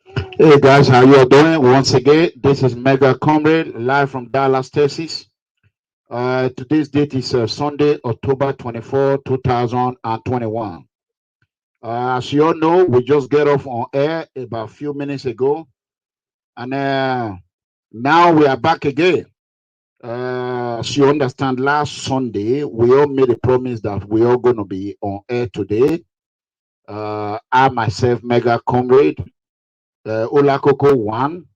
Hey guys, how you all doing? Once again, this is Mega Comrade live from Dallas, Texas. Today's date is Sunday, October 24, 2021. As you all know, we just get off on air about a few minutes ago, and now we are back again. As you understand, last Sunday we all made a promise that we are going to be on air today. I myself, Mega Comrade, Olakoko 1,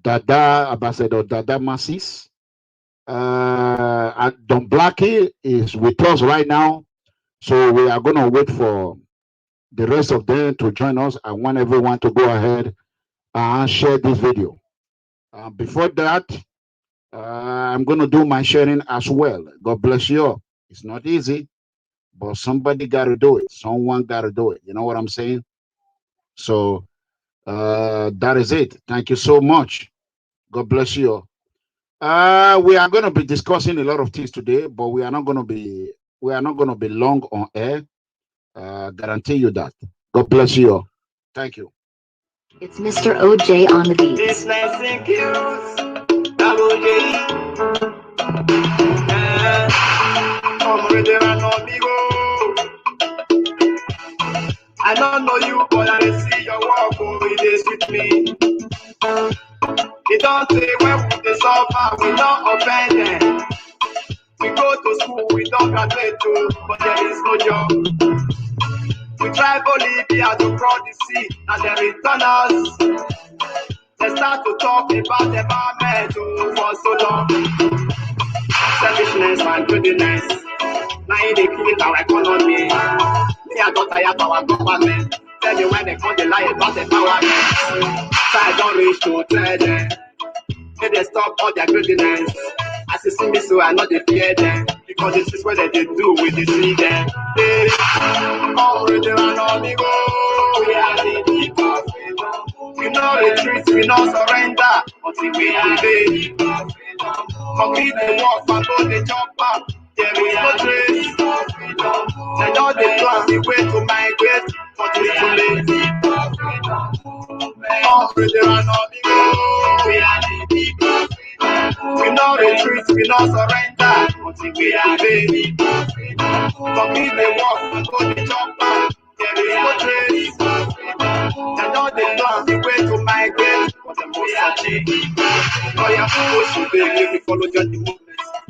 Dada Ambassador Dada Massis. And Don Blacky is with us right now. So we are going to wait for the rest of them to join us. I want everyone to go ahead and share this video. Before that, I'm going to do my sharing as well. God bless you all. It's not easy, but somebody got to do it. Someone got to do it. You know what I'm saying? So that is it. Thank you so much. God bless you all. We are going to be discussing a lot of things today, but we are not going to be long on air. Guarantee you that. God bless you all. Thank you. It's Mr. OJ on the beat. It's nice and cute. OJ. Comrade, ERANOMIGHO. I don't know you, but I see your walk. Oh, it is with me. It don't say when we suffer, we don't offend them. We go to school, we don't graduate too, but there is no job. We try Bolivia to cross the sea, and they return us. They start to talk about the environment for so long. Selfishness and greediness, now they kill our economy. Me, I don't tire of our government. Tell me when they come, they lie about empowerment. So I don't reach to tell them. May they stop all their greediness. As you see me, so I know they fear them. Because this is what they do, we see them. Hey, Comrade, ERANOMIGHO. We are the people. We no retreat, we no surrender until we invade. Complete the work, but go the jump up. There is no trace. They know the plan, the way to migrate, but it's too late. Comrade, ERANOMIGHO. We are the people. We no retreat, we no surrender until we invade. Complete the work, but go the jump up. There is no trace. They know the plan, the way to migrate, but the most searching. Oh yeah, oh should be, make we follow just the movement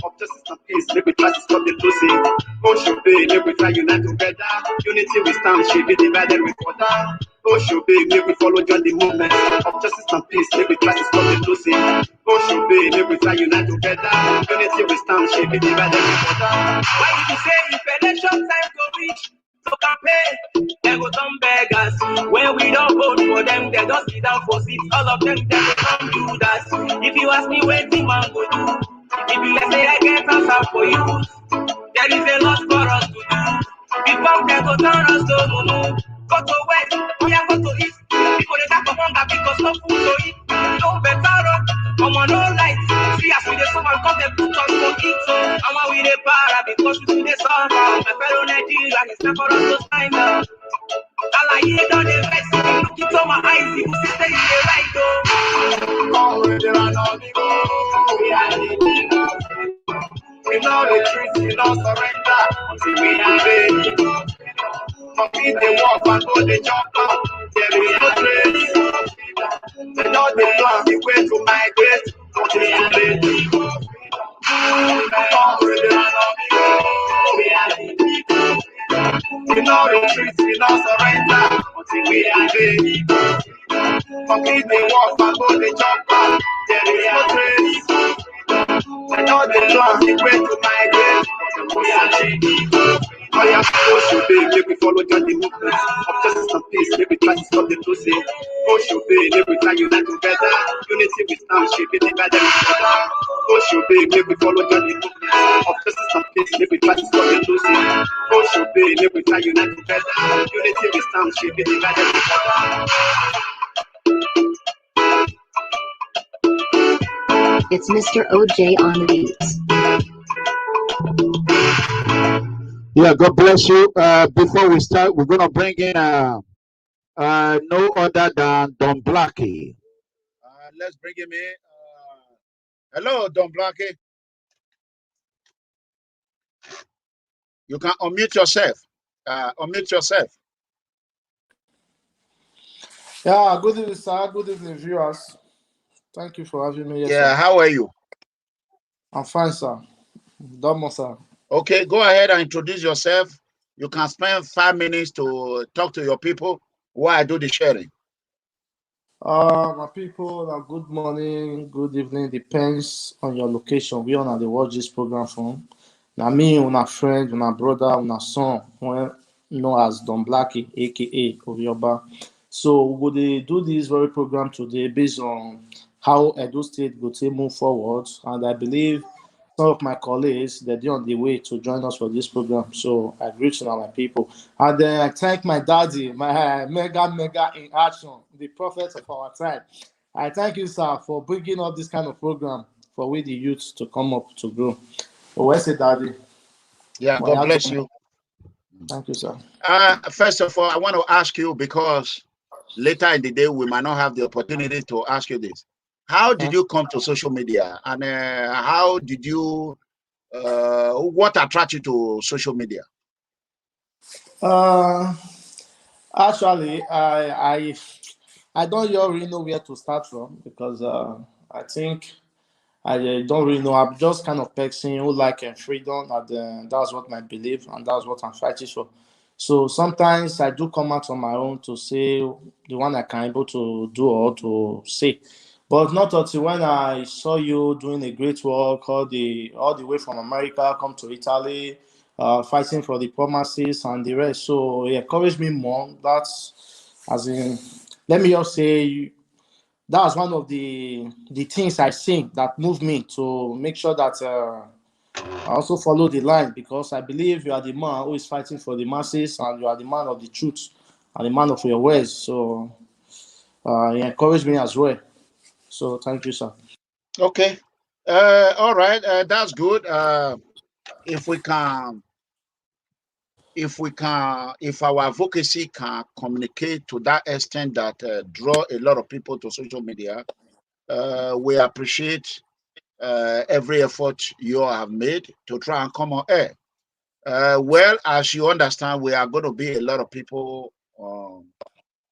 of justice and peace, make we try to stop the losing. Oh should be, make we try unite together. Unity we stand, should be divided we fall down. Oh should be, make we follow just the movement of justice and peace, make we try to stop the losing. Oh should be, make we try unite together. Unity we stand, should be divided we fall down. Why you say if election time go reach? To campaign, they go some beggars. When we don't vote for them, they don't sit down for seats. All of them, they go come do that. If you ask me what the man go do, if you let's say I get answer for you, there is a lot for us to do. Before they go turn us to no. Go to west, we are go to east. People they die for hunger because no food to eat. No better road, come on, no light. See as we dey suffer because they put us to eat. So I'm a we dey para because we dey suffer. My fellow Nigerians, it's time for us to stand up. All I hear down the vex, look into my eyes, you see say you dey right though. Comrade, ERANOMIGHO. We are the people. We no retreat, we no surrender until we invade. Complete the work and go the jump out. There is no trace. They know the plan, the way to migrate, but it's too late. Comrade, ERANOMIGHO. We are the people. We no retreat, we no surrender until we invade. Complete the work and go the jump out. There is no trace. They know the plan, the way to migrate, but we are changing. Oh yeah, oh should be, make we follow just the movement of justice and peace, make we try to stop the losing. Oh should be, make we try unite together. Unity we stand, should be divided we fall down. Oh should be, make we follow just the movement of justice and peace, make we try to stop the losing. Oh should be, make we try unite together. Unity we stand, should be divided we fall down. It's Mr. OJ on the beats. Yeah, God bless you. Before we start, we're gonna bring in no other than Don Blacky. Let's bring him in. Hello, Don Blacky. You can unmute yourself. Unmute yourself. Yeah, good evening, sir. Good evening, viewers. Thank you for having me here, Yeah, sir. how are you? I'm fine, sir. Domo, sir. Okay, go ahead and introduce yourself. You can spend 5 minutes to talk to your people while I do the sharing. My people, good morning, good evening. Depends on your location. We on the watch this program from. Now me, una friend, una brother, una son, known as Don Blacky, aka Orioba. So we will do this very program today based on how Edo State will move forward, and I believe some of my colleagues they're on the way to join us for this program. So I greet you, my people, and then I thank my daddy, my mega in action, the prophet of our time. I thank you, sir, for bringing up this kind of program for we the youth to come up to grow. Oh, where's it, daddy? Yeah, God bless you. Thank you, sir. First of all, I want to ask you, because later in the day we might not have the opportunity to ask you this. How did you come to social media, and how did you? What attracted you to social media? Actually, I don't really know where to start from, because I think I don't really know. I'm just kind of person who like freedom, and that's what my belief, and that's what I'm fighting for. So sometimes I do come out on my own to say the one I can able to do or to say, but not until when I saw you doing a great work all the way from America, come to Italy, fighting for the promises and the rest. So it encouraged me more. That's as in, let me just say, that was one of the things I think that moved me to make sure that I also follow the line, because I believe you are the man who is fighting for the masses, and you are the man of the truth and the man of your words. So it encouraged me as well. So thank you, sir. Okay. All right. That's good. If our advocacy can communicate to that extent that draw a lot of people to social media, we appreciate every effort you have made to try and come on air. Well, as you understand, we are going to be a lot of people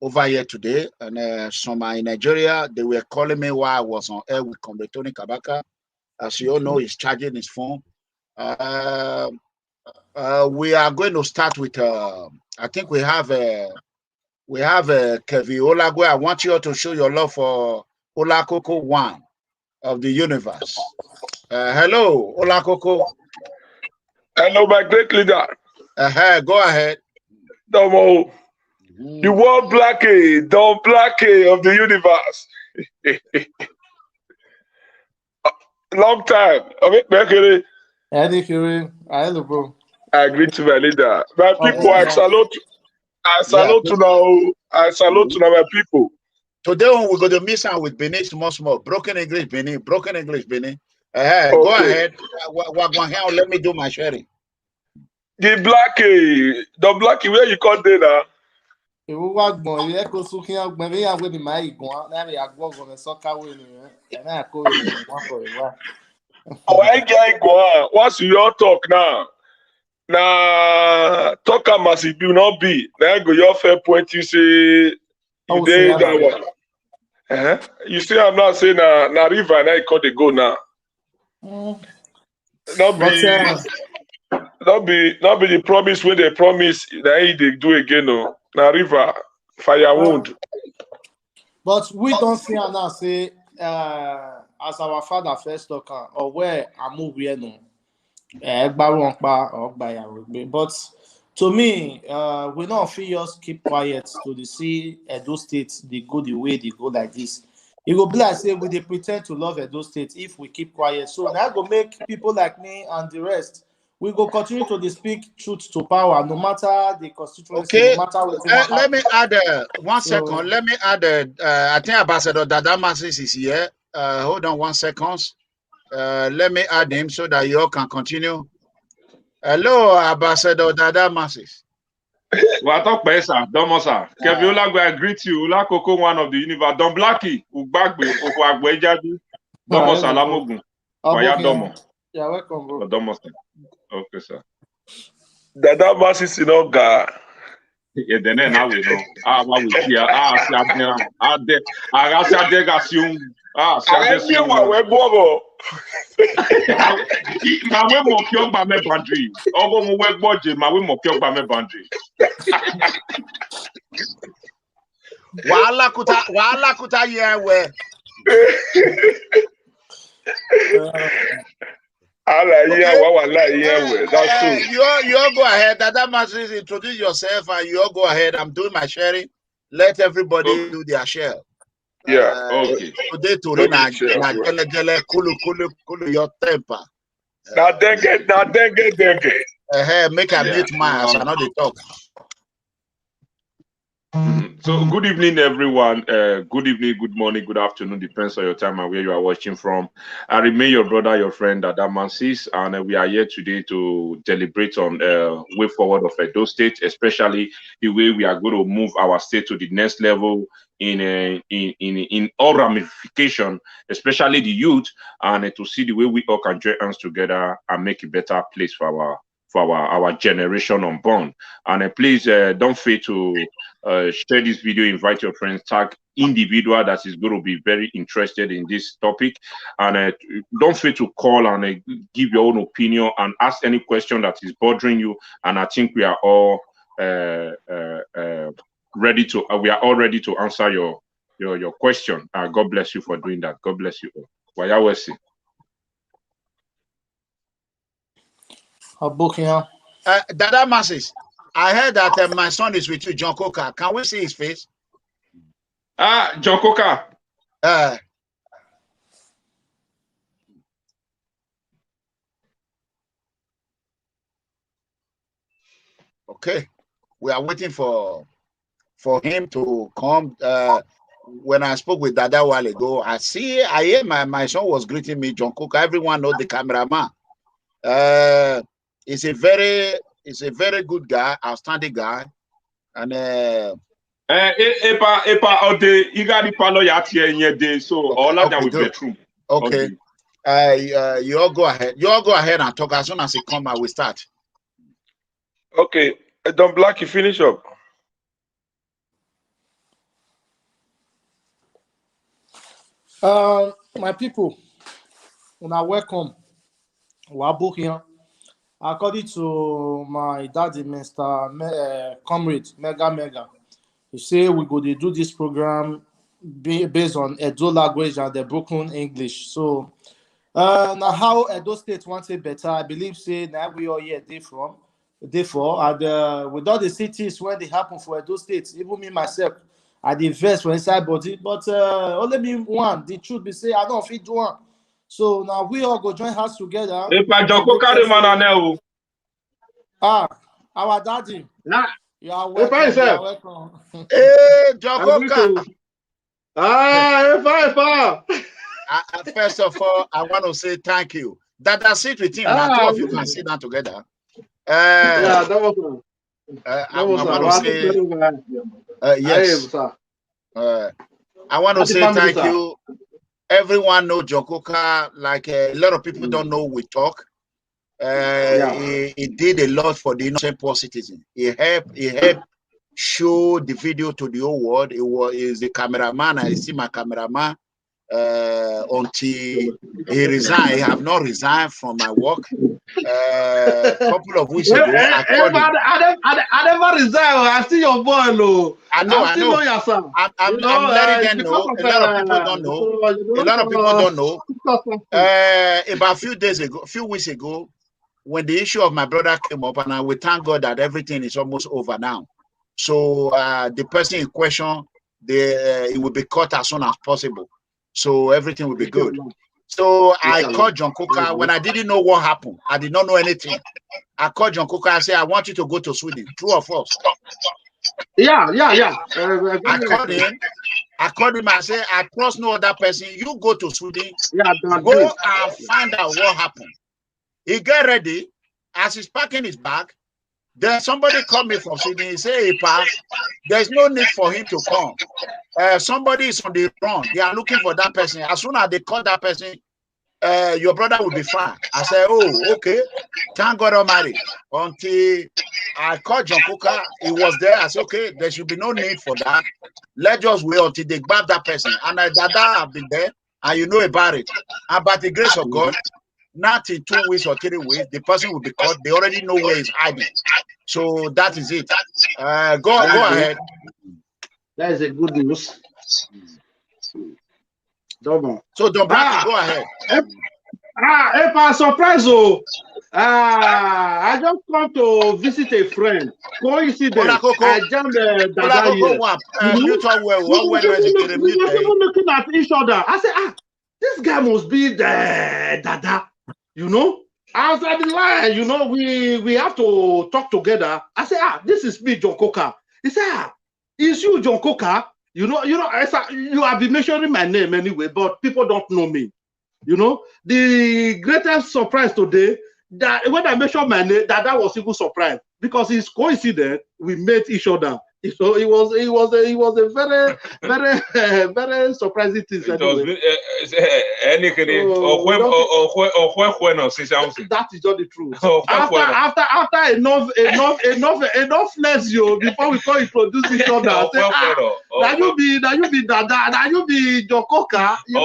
over here today, and some are in Nigeria. They were calling me while I was on air with Comrade Tony Kabaka. As you all know, he's charging his phone. We are going to start with. I think we have Kevi Olagwe. I want you all to show your love for Olakoko, one of the universe. Hello, Olakoko. Hello, my great leader. Go ahead. Domo. The world Blacky, Don Blacky of the universe. Long time. Okay, Eddie Fury, hello, bro. I greet my leader. My people, I salute. I salute to now. I salute to my people. Today we're going to miss out with Benin small. Broken English Benin. Okay. Go ahead. Let me do my sharing. The Blacky, where you call Dada? Once you all talk now, talk as it do not be. Now go your fair point. You say you did that one. You see, I'm not saying na river now you call the go now. Not be the promise when they promise that they do again. No, na river fire wound. But we don't see her now say as our father first talk or where I move here no. But to me, we don't feel just keep quiet to see Edo State they go the way they go like this. It will be like say we they pretend to love Edo State if we keep quiet. So now go make people like me and the rest. We go continue to speak truth to power, no matter the constituency, okay. No matter what. Let me add 1 second. Let me add. I think Ambassador Dada Massis is here. Hold on 1 second. Let me add him so that you all can continue. Hello, Ambassador Dada Massis. Well, I talk pesa, domosa. Kevin Olagwe, I greet you. Olakoko, one of the universe. Don Blacky, Ugbagbe, Okwagwe Jadi. Domosa Lamogun. Waya Domo. Yeah, welcome, bro. Domosa. Okay, sir. Dada masses in Oga. Yeah, then now we know. What we see. Ma we mo kyo gba me boundary. Ogo mo we gboje, ma we mo kyo gba me boundary. Wala kuta yeah we. That's true. You all go ahead. Dada Masses, introduce yourself and you all go ahead. I'm doing my sharing. Let everybody do their share. Yeah. Okay. Today to na jele kulu your temper. Now dengue. Make a mute man, so not the talk. So good evening, everyone. Good evening, good morning, good afternoon, depends on your time and where you are watching from. I remain your brother, your friend, Dada Masses, and we are here today to deliberate on way forward of Edo State, especially the way we are going to move our state to the next level in all ramification, especially the youth, and to see the way we all can join hands together and make a better place for our generation unborn. And please don't fail to share this video, invite your friends, tag individual that is going to be very interested in this topic, and don't fail to call and give your own opinion and ask any question that is bothering you. And I think we are all ready to answer your question. God bless you for doing that. God bless you all. Wayawesi. Dada Masses, I heard that my son is with you, John Coker. Can we see his face? John Coker. Okay, we are waiting for him to come. When I spoke with Dada a while ago, I hear my son was greeting me, John Coker. Everyone knows the cameraman. He's a very good guy, outstanding guy, and okay. You all go ahead. You all go ahead and talk. As soon as he come, I will start. Okay, Don Blacky, finish up. My people, when I welcome, here. According to my daddy, Mr. Comrade, Mega, he say we go to do this program based on Edo language and the broken English. So now how Edo State wants it better, I believe say now we all here therefore, and with all the cities when they happen for Edo State, even me myself, I the verse for inside body, but only me one. The truth be say I don't fit do one. So now we all go join hands together. Our daddy. Nah. You are welcome. You are welcome. Hey, Jokoka. First of all, I want to say thank you. Dada, sit with him. Now, two of you can sit down together. Yeah, that was I want to say yes. I want to say thank you. Everyone know Jokoka, like a lot of people don't know we talk. He did a lot for the innocent poor citizen. He helped show the video to the whole world. He's the cameraman. I see my cameraman until he resigned. He have not resigned from my work. A couple of weeks ago, I never resigned. I see your boy, no. I know. I'm letting them know. A lot of people don't know. A lot of people don't know. About a few weeks ago, when the issue of my brother came up, and we thank God that everything is almost over now. So the person in question, it will be caught as soon as possible. So everything will be good. So I called John Coker when I didn't know what happened. I did not know anything. I called John Coker and said, I want you to go to Sweden. True or false? Yeah. I called him and said, I trust no other person. You go to Sweden. Go and find out what happened. He get ready. As he's packing his bag, Then somebody called me from Sydney. He said, hey, Pa, there's no need for him to come. Somebody is on the run. They are looking for that person. As soon as they call that person, your brother will be fine. I said, oh, okay. Thank God Almighty. Until I called John Coker, he was there. I said, okay, there should be no need for that. Let's just wait until they grab that person. And Dada have been there, and you know about it. And by the grace of God, not in 2 weeks or 3 weeks, the person will be caught. They already know where he's hiding. So that is it. Go ahead. That is a good news. So Don Blacky, go ahead. If I'm surprised, I just come to visit a friend. Coincidence. I jammed Dada here. We were even looking at each other. I said, this guy must be the Dada. You know? I was at the line, you know, we have to talk together. I said, this is me, John Coker. He said, is you John Coker? You know, I said, you have been mentioning my name anyway, but people don't know me. You know, the greatest surprise today, that when I mentioned my name, that was even surprised because it's coincident we met each other. So it was a very, very, very surprising thing. Anyway. That is not the truth. After enough less you before we can introduce each other. That you be Dada, that you be Jokoka. You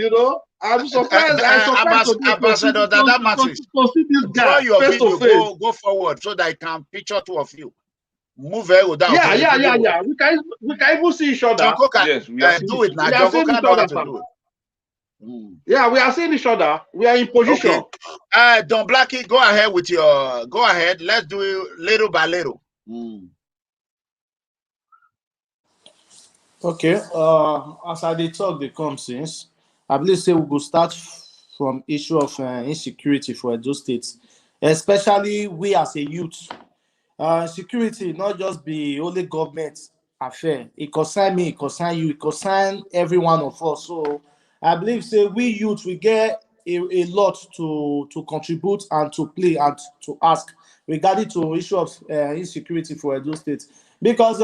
know. I'm surprised. Ambassador Dada Matrix, to see this guy your face to face. Go forward so that I can picture two of you. Move down. Yeah. We can even see each other. Yes, we are do it now. Yeah, we are seeing each other. We are in position. Okay. Don Blacky, go ahead with your. Go ahead. Let's do it little by little. Okay. As I did talk, they come since. I believe say we will start from issue of insecurity for Edo State, especially we as a youth. Security not just be only government affair. It concern me, it concern you, it concern every one of us. So I believe say we youth we get a lot to contribute and to play and to ask regarding to issue of insecurity for Edo State, because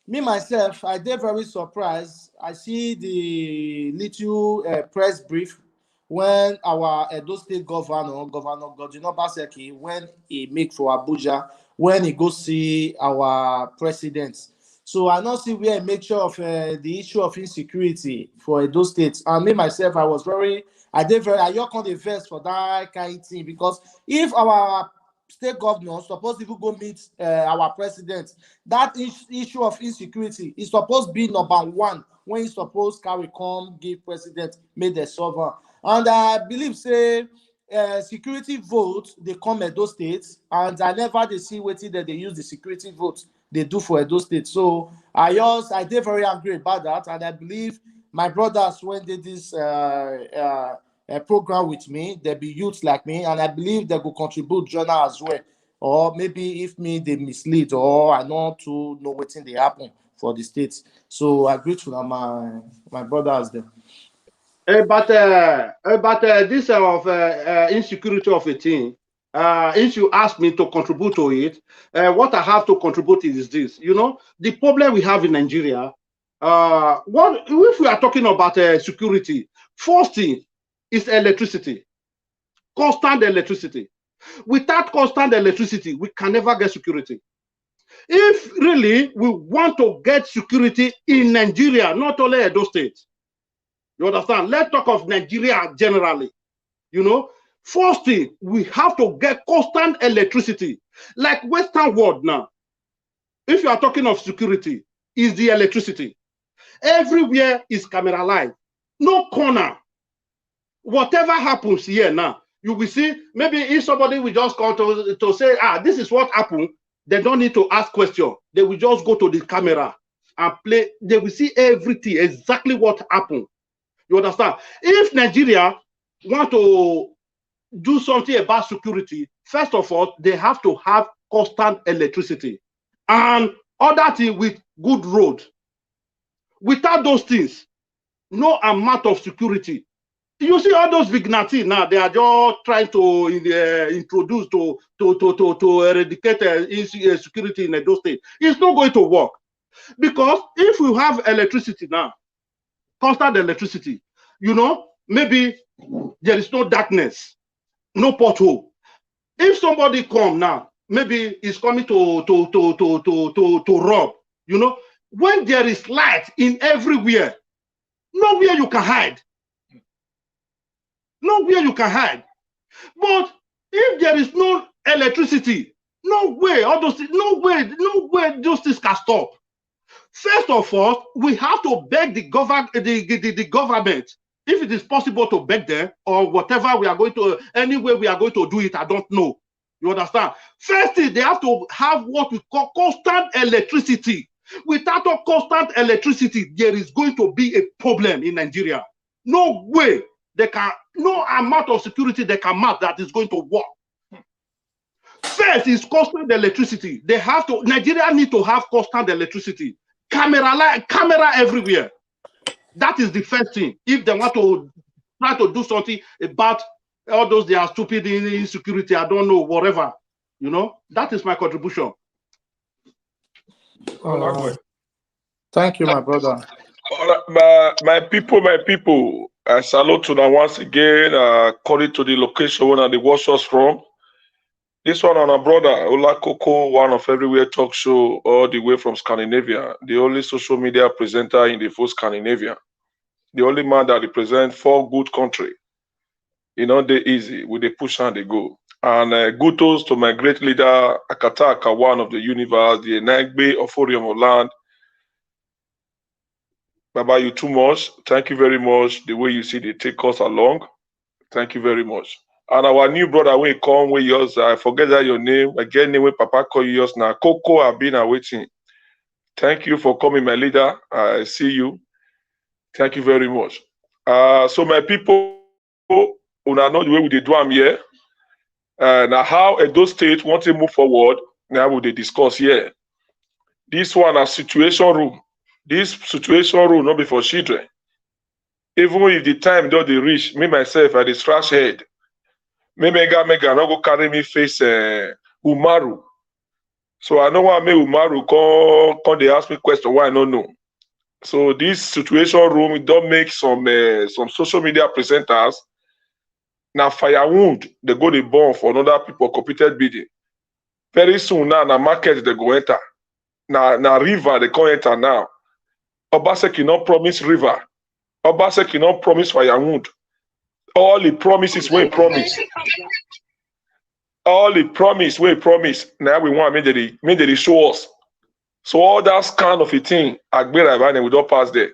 me myself, I did very surprised. I see the little press brief when our Edo State Governor Godino Baseki, when he make for Abuja, when he go see our president. So I not see where he make sure of the issue of insecurity for Edo State. And me myself, I yok on the verse for that kind of thing, because if our state governor supposed to go meet our president, that issue of insecurity is supposed to be number one when he's supposed to come give president made the solver. And I believe say security vote they come Edo State, and I never they see what that they use the security vote they do for Edo State. So I did very angry about that, and I believe my brothers when they did this a program with me, there be youths like me, and I believe they will contribute journal as well. Or maybe if me they mislead, or I know to know what thing they happen for the states. So I agree to my brothers there. But this of insecurity of a thing, if you ask me to contribute to it, what I have to contribute is this. You know, the problem we have in Nigeria, what if we are talking about security, first thing is electricity, constant electricity. Without constant electricity, we can never get security. If really we want to get security in Nigeria, not only Edo State, you understand? Let's talk of Nigeria generally. You know, first thing, we have to get constant electricity. Like Western world now, if you are talking of security, is the electricity. Everywhere is camera live, no corner. Whatever happens here now, you will see, maybe if somebody will just call to say, this is what happened, they don't need to ask questions. They will just go to the camera and play. They will see everything, exactly what happened. You understand? If Nigeria want to do something about security, first of all, they have to have constant electricity and other thing with good road. Without those things, no amount of security. You see all those vignettes now, they are just trying to introduce to eradicate insecurity in Edo State. It's not going to work. Because if we have electricity now, constant electricity, you know, maybe there is no darkness, no pothole. If somebody come now, maybe he's coming to rob, you know, when there is light in everywhere, nowhere you can hide. Nowhere you can hide. But if there is no electricity, no way those things can stop. First of all, we have to beg the government, if it is possible to beg them, or whatever we are going to, any way we are going to do it, I don't know. You understand? First thing, they have to have what we call constant electricity. Without a constant electricity, there is going to be a problem in Nigeria. No way they can, no amount of security they can mount that is going to work. First is constant electricity. They have to, Nigeria need to have constant electricity. Camera everywhere. That is the first thing. If they want to try to do something about all those, they are stupid insecurity, I don't know, whatever. You know, that is my contribution. Thank you, my brother. My people, I salute to them once again, according to the location where they watch us from. This one on our brother, Olakoko, one of Everywhere talk show, all the way from Scandinavia, the only social media presenter in the full Scandinavia, the only man that represents 4 good countries. You know, they easy, with the push and they go. And good toast to my great leader, Akataka, one of the universe, the EDEGBE of Orium land. Baba, you too much. Thank you very much. The way you see they take us along. Thank you very much. And our new brother, when he come with yours, I forget that your name. Again, name when Papa call you yours now. Coco, I've been awaiting. Thank you for coming, my leader. I see you. Thank you very much. So my people, una know the way we do them here. Now how Edo State want to move forward, now we discuss here. This one a situation room. This situation room not be for children. Even if the time don't they reach, me myself I dey scratch head. Me mega no go carry me face Umaru. So I know why me Umaru come they ask me question why I don't know. So this situation room it don't make some social media presenters. Now fire wound they go they burn for another people competed bidding. Very soon now na market they go enter. Na river they come enter now. Obaseki not promise river. Obaseki not promise fire wound. All the promises we promise. All the promise we promise. Now we want make they show us. So all that kind of a thing, we don't pass there.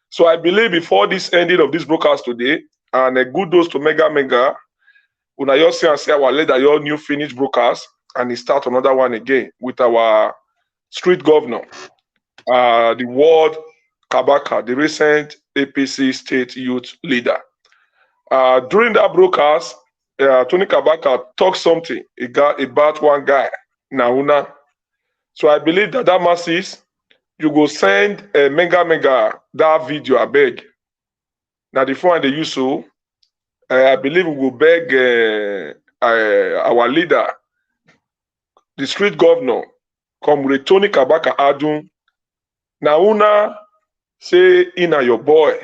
So I believe before this ending of this broadcast today, and a good dose to Mega, una you see and say our leader your new finished broadcast, and he start another one again with our street governor, the World Kabaka, the recent APC state youth leader. During that broadcast, Tony Kabaka talked something about one guy, Nauna. So I believe that masses, you go send a mega that video, I beg. Now the phone they use so, I believe we will beg our leader, the street governor, Comrade Tony Kabaka Adun. Nauna say Ina your boy.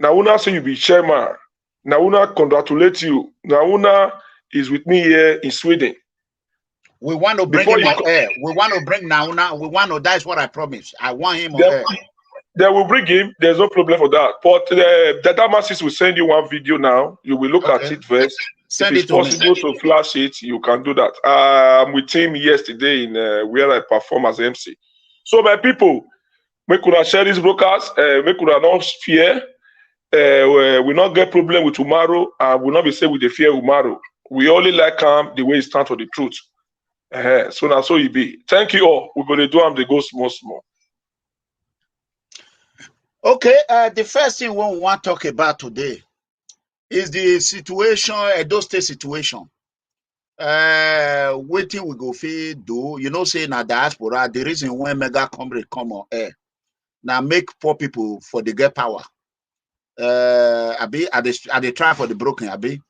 Nauna say you be chairman. Nauna congratulate you. Nauna is with me here in Sweden. We want to bring him on air. We want to bring Nauna. We want to, that's what I promise. I want him on air. They will bring him. There's no problem for that. But Dada Masses will send you one video now. You will look at it first. Send if it's possible to flash it, you can do that. I'm with him yesterday in where I perform as MC. So my people, we could share this broadcast. We could not fear. We not get problem with tomorrow, and we not be say with the fear tomorrow. We only like the way it stands for the truth. So now so it be. Thank you all. We're going to do the go small. Okay, the first thing we want to talk about today is the situation, Edo State situation. Waiting we go feed do, you know, say in a diaspora, the reason when MEGACOMRADE come on air, now make poor people for the get power. Abi, at the try for the broken, Abi.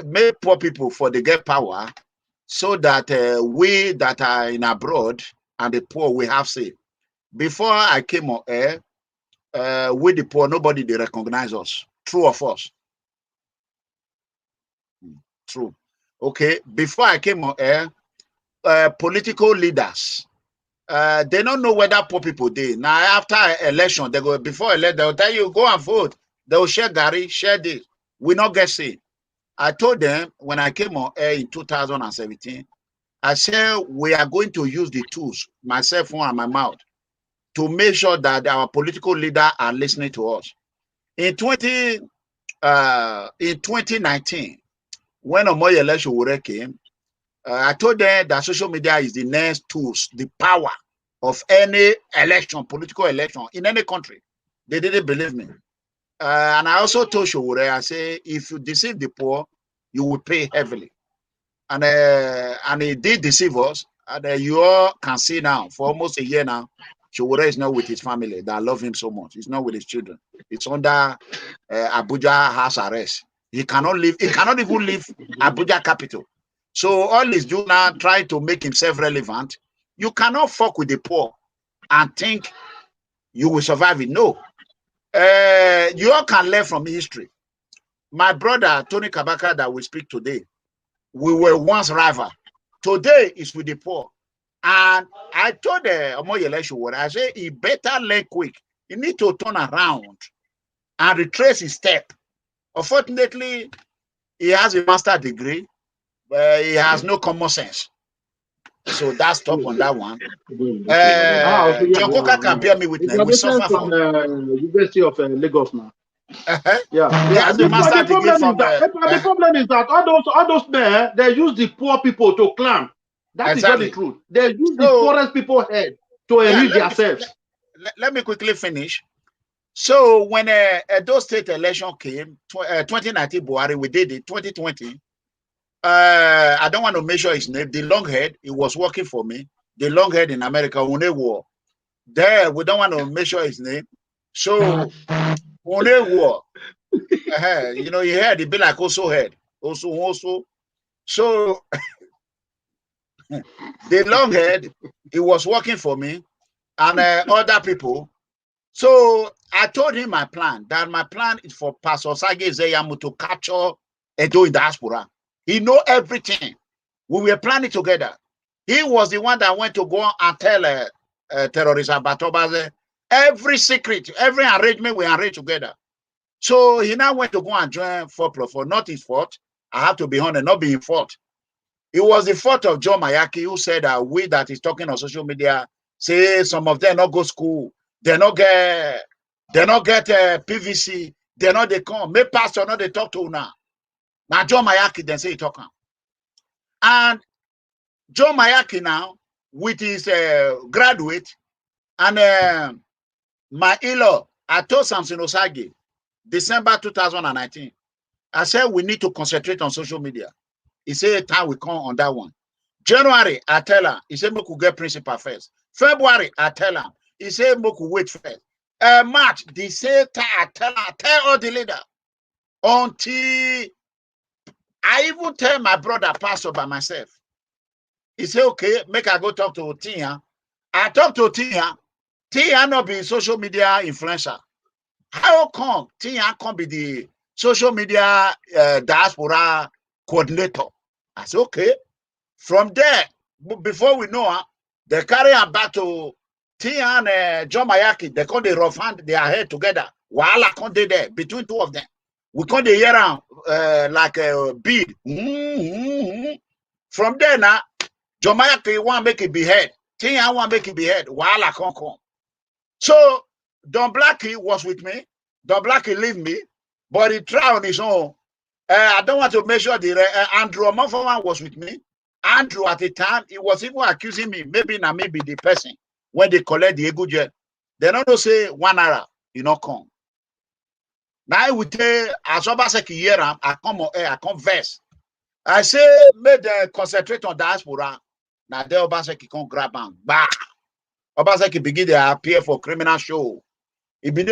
Make poor people for they get power, so that we that are in abroad and the poor we have say. Before I came on air, with the poor, nobody they recognize us. True or false? True. Okay. Before I came on air, political leaders, they don't know whether poor people did. Now after election, they go before election, they'll tell you go and vote. They'll share Gary, share this. We not get say. I told them when I came on air in 2017, I said we are going to use the tools, my cell phone and my mouth, to make sure that our political leaders are listening to us. In 2019, when Omoy election came, I told them that social media is the next tools, the power of any election, political election in any country. They didn't believe me. And I also told Showore, I say, if you deceive the poor, you will pay heavily. And he did deceive us. And you all can see now, for almost a year now, Showore is not with his family that love him so much. He's not with his children. It's under Abuja house arrest. He cannot live. He cannot even leave Abuja capital. So all he's doing now, trying to make himself relevant. You cannot fuck with the poor and think you will survive it. No. You all can learn from history. My brother, Tony Kabaka, that we speak today, we were once rival. Today is with the poor. And I told Omoyele, I say he better learn quick. He need to turn around and retrace his step. Unfortunately, he has a master's degree, but he has no common sense. So that's top on that one. John Coker can bear me witness. We suffer from University of Lagos now. Yeah. He has a master's degree from the problem is that all those men, they use the poor people to climb. That Exactly. is not the truth. They use the poorest people head to enrich themselves. Let me quickly finish. So when Edo State election came, 2019 Buhari, we did it. 2020. I don't want to measure his name. The long head, he was working for me. The long head in America, One War. There, we don't want to measure his name. So One War. You know, he had it be like also head. Also. So the long head, he was working for me and other people. So I told him my plan, that my plan is for Pastor Sage Zeyamu to capture Edo in diaspora. He know everything. We were planning together. He was the one that went to go and tell terrorists about Obaze every secret, every arrangement we arranged together. So he now went to go and join 4+4. Not his fault. I have to be honest, not being fault. It was the fault of John Mayaki, who said that we that is talking on social media say some of them not go school, they not get PVC, they not they come. May pastor not they talk to now. Now John Mayaki then say he talk on. And John Mayaki now with his graduate and my in-law, I told Samson Osage, December 2019, I said we need to concentrate on social media. He said time will come on that one. January, I tell him, he said we could get principal first. February, I tell him, he said we could wait first. March, the same time, I tell all the leader. Until I even tell my brother pastor by myself. He said, okay, make I go talk to Tia. I talk to Tia. Tia not be social media influencer. How come Tia can't be the social media diaspora coordinator? I said, okay. From there, before we know her, they carry her back to Tia and John Mayaki. They call the rough hand their head together. Wahala can't they there between two of them. We can't hear them like a bead. From there now, John Mayaki want to make it behead. Tia want to make it behead. Wahala can't come. So Don Blacky was with me. Don Blacky leave me, but he tried on his own. I don't want to measure the Andrew Omofawan was with me. Andrew at the time, he was even accusing me, maybe the person when they collect the ego jet. They don't say 1 hour, you know, come. Now I would tell as Obaseki hear I come on air, I come verse. I say, make them concentrate on diaspora. Now the Obaseki come grab and bah. Obaseki begin to appear for criminal show.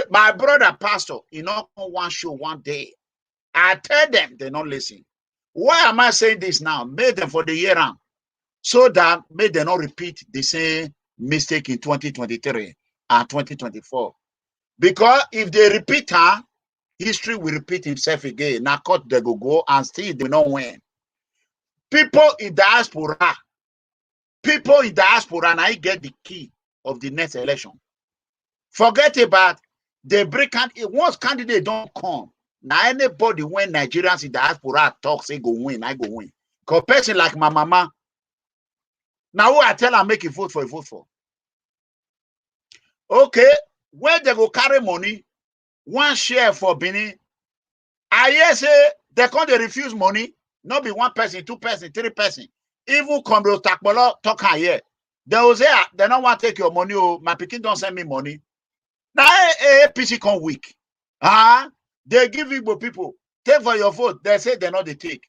My brother pastor, you know, one show one day. I tell them they not listen. Why am I saying this now? Made them for the year round, so that may they not repeat the same mistake in 2023 and 2024. Because if they repeat her, history will repeat itself again. Now cut they go and still they not win. People in diaspora now get the key of the next election. Forget about the break. Once candidate don't come, now anybody when Nigerians in diaspora talk say go win, I go win. Because person like my mama, now who I tell her make a vote for. Okay, when they go carry money, one share for Benin, I hear say they can't refuse money, not be one person, two person, three person. Even Comrade Otakpolor talk here. They will say they don't want to take your money. Oh, my pikin don't send me money. Now APC come weak. They give Igbo people take for your vote. They say they not they take.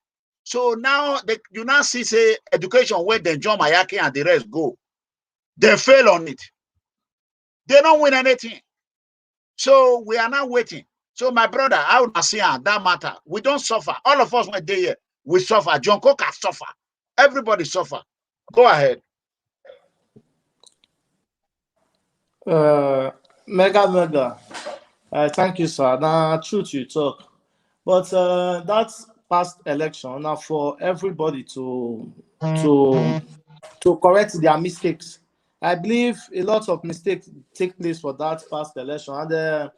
So now you now see say education where then John Mayaki and the rest go. They fail on it. They don't win anything. So we are now waiting. So my brother, I would say that matter. We don't suffer. All of us went there. We suffer. John Coker suffer. Everybody suffer. Go ahead. Mega. Thank you, sir. Now, truth you talk. But that's past election. Now, for everybody to correct their mistakes. I believe a lot of mistakes take place for that past election. And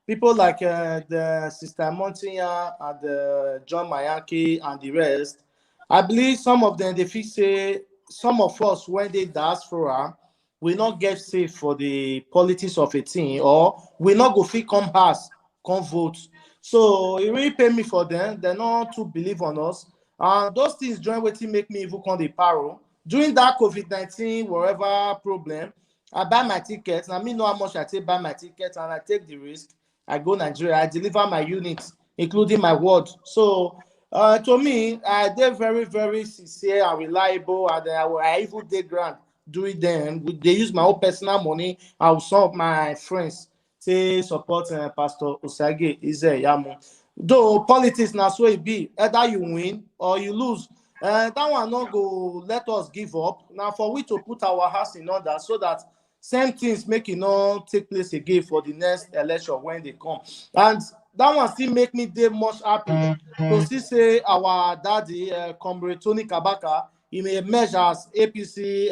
people like the Sister Montinya and John Mayaki and the rest, I believe some of them, they feel say some of us, when they diaspora, will not get safe for the politics of a team, or we not go fit come house, come vote. So it really pay me for them. They not to believe on us. And those things join waiting make me even come the paro. During that COVID-19, whatever problem, I buy my tickets. And I mean know how much I take buy my tickets, and I take the risk. I go Nigeria. I deliver my units, including my ward. So to me, they're very, very sincere and reliable, and I even did grant doing them. They use my own personal money. I will some of my friends say support Pastor Osage Yamu. Though politics now so it be either you win or you lose. That one not go let us give up. Now for we to put our house in order so that same things make it not take place again for the next election when they come. And that one still make me day much happy to see say our daddy Comrade Tony Kabaka, he may measure as APC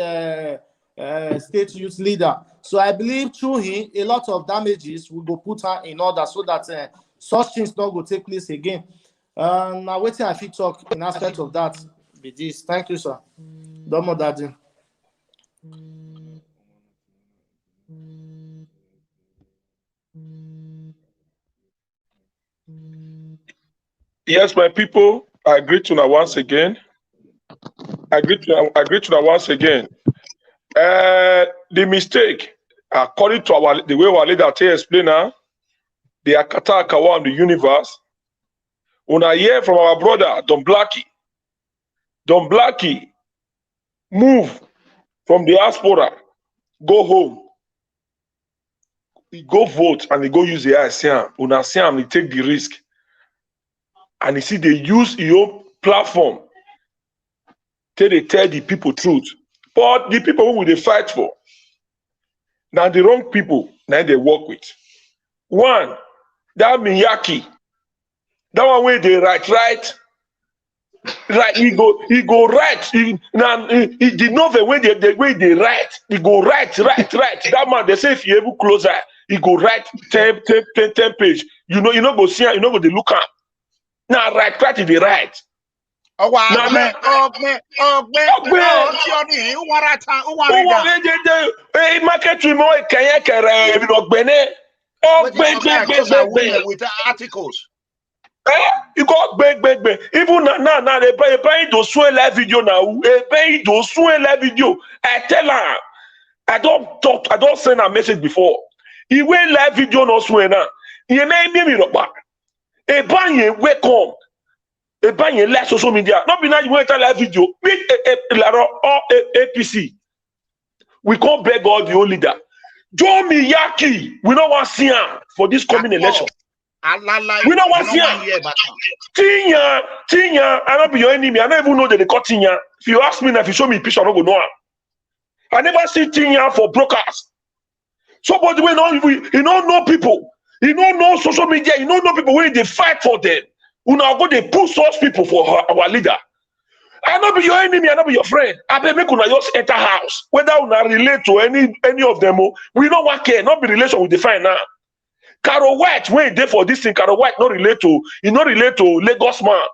state youth leader. So I believe through him a lot of damages will go put her in order so that such things not go take place again. Now waiting I fit talk in aspect of that be this. Thank you, sir. Domo daddy. Yes, my people, I greet to now once again. I greet to now once again. The mistake, according to the way our leader explain now, the Akata Akawa of the universe. When I hear from our brother Don Blacky move from the diaspora, go home, he go vote and he go use the ICM. When I see him, he take the risk, and he see they use your platform till they tell the people truth. But the people who they fight for, now the wrong people, now they work with. One, that Miyaki, that one where they right, he go right. The novel when the way they write, he go right. That man, they say if you ever closer, he go right 10 page. You know go see, you know go they look up. Now right is the right. Oh wow, man. Market with articles. You got bang. Even now they buy those live video now. They buy those live video. I tell her, I don't send a message before. He went live video no swear now. He made me no back. A buy welcome. A buy less social media. Not be now you went live video. With APC. We can't beg all the old leader. Joe Miyaki, we don't want to see him for this coming election. We don't want to see him. Tinya, I don't be your enemy. I don't even know that they call Tinya. If you ask me now, if you show me a picture, I don't go know him. I never see Tinya for brokers. Somebody we don't know people. You don't know social media. You don't know people when they fight for them. We now go they push those people for our leader. I not be your enemy. I not be your friend. I be make una just enter house. Whether una relate to any of them, we don't want care. Not be relation with the fine now. Carol White, when they for this thing, Carol White not relate to. He not relate to Lagos man.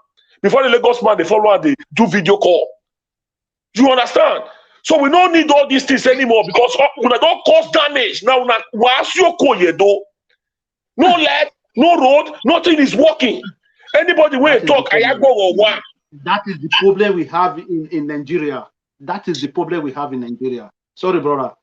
Before the Lagos man, they follow and they do video call. You understand? So we don't need all these things anymore because we don't cause damage. Now we ask you do. No light, no road, nothing is working. Anybody will talk, I go or what? That is the problem we have in Nigeria. That is the problem we have in Nigeria. Sorry, brother.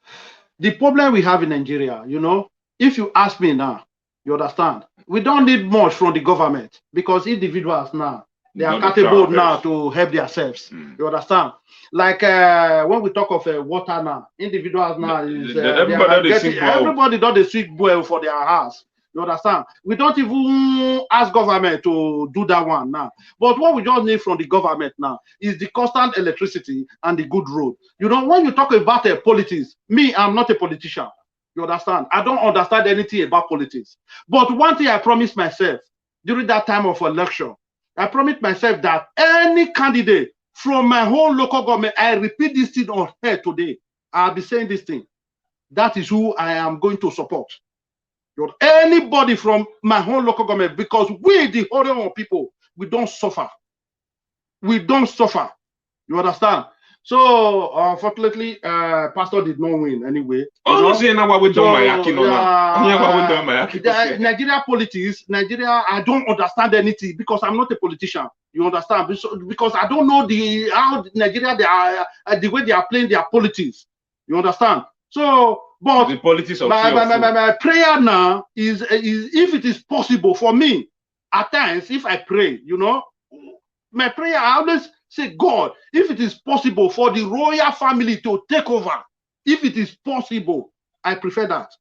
The problem we have in Nigeria, you know, if you ask me now, you understand, we don't need much from the government because individuals now, they are capable now to help themselves. You understand? Like when we talk of water now, individuals now is everybody does the sweet well for their house. You understand? We don't even ask government to do that one now. But what we just need from the government now is the constant electricity and the good road. You know, when you talk about politics, me, I'm not a politician. You understand? I don't understand anything about politics. But one thing I promised myself during that time of election, I promised myself that any candidate from my whole local government, I repeat this thing on here today, I'll be saying this thing. That is who I am going to support. Anybody from my whole local government, because we, the whole people, we don't suffer. We don't suffer. You understand? So, unfortunately, Pastor did not win anyway. Nigeria politics, Nigeria, I don't understand anything because I'm not a politician. You understand? Because I don't know how Nigeria, the way they are playing their politics. You understand? So, but the politics of my prayer now is if it is possible for me, at times, if I pray, you know, my prayer, I always say, God, if it is possible for the royal family to take over, if it is possible, I prefer that.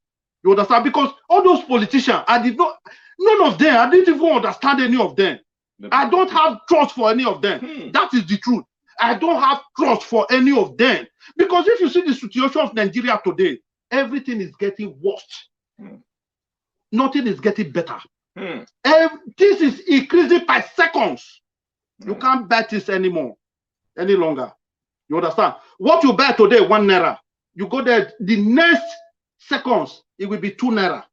You understand? Because all those politicians, none of them, I didn't even understand any of them. I don't have trust for any of them. That is the truth. I don't have trust for any of them. Because if you see the situation of Nigeria today, everything is getting worse. Nothing is getting better. This is increasing by seconds. You can't bet this any longer. You understand? What you buy today, 1 naira. You go there, the next seconds, it will be 2 naira.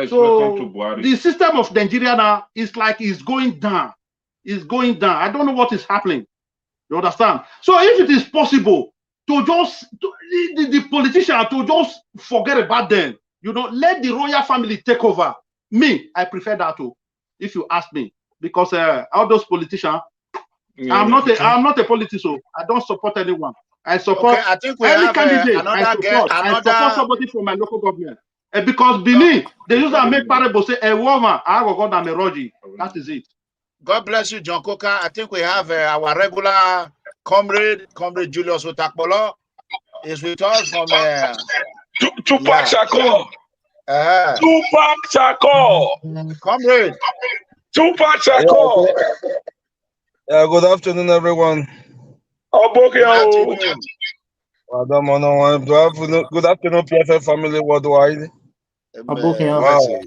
So the system of Nigeria now is like it's going down. It's going down. I don't know what is happening. You understand? So if it is possible to just the politician to just forget about them, you know, let the royal family take over. Me, I prefer that too. If you ask me, because all those politicians, I'm not a politician. I don't support anyone. I support I think we any have candidate. I support somebody from my local government. Because Benin, they used to make parable say a woman, I will go down Meroji. That is it. God bless you, John Coker. I think we have our regular comrade Julius Otakpolor is with us from Tupac Shakur. Tupac Shakur. Comrade. Tupac Shakur. Good afternoon, everyone. Good afternoon, PFF family worldwide. Wow.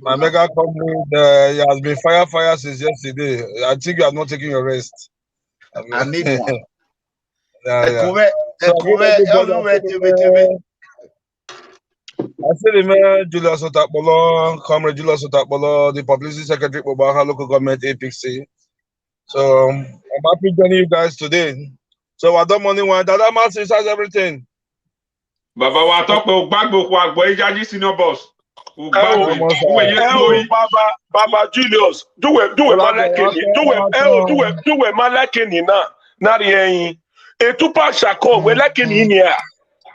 My mega comrade has been fire since yesterday. I think you are not taking your rest. I need one. I see the man, Julius Otakpolor, Comrade Julius Otakpolor, the publicity secretary for Baha local government APC. So I'm happy joining you guys today. So I don't money one. Dada man says everything. Baba, I talk about Bagbo, boy, Jaji senior boss. Baba Julius, do it malakeni na nari e Tupac Shakur we lakeni ni ya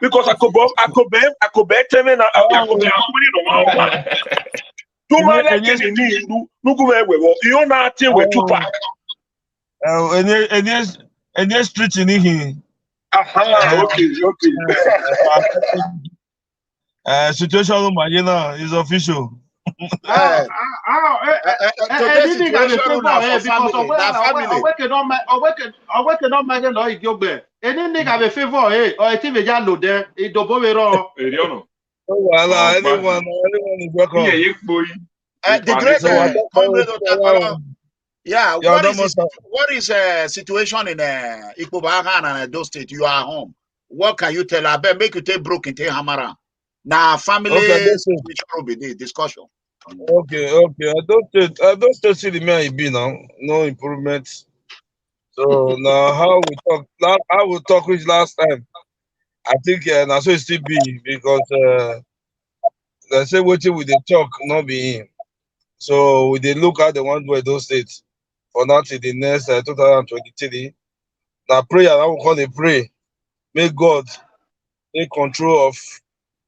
because akobe teme na akobe do malakeni ni nugu wewe you na ati we Tupac any street in here Aha, okay. Situation room, you know, is official. Today situation room now for family. Now family. Any nigga be favor, hey, or a TV yalo there, it do boy. Anyone is welcome. The great Comrade Otakpolor. Yeah, what is situation in Ikpobahan and Edo State? You are home. What can you tell? I bet make you take broke into Hamara. Now family situation will be the discussion. Okay. I don't still see the man he be now. No improvements. So now how we talk which last time. I think now so it still be because they say waiting with the talk not be him. So we did look at the one where those states for now till the next 2023. Now prayer, I will call it pray. May God take control of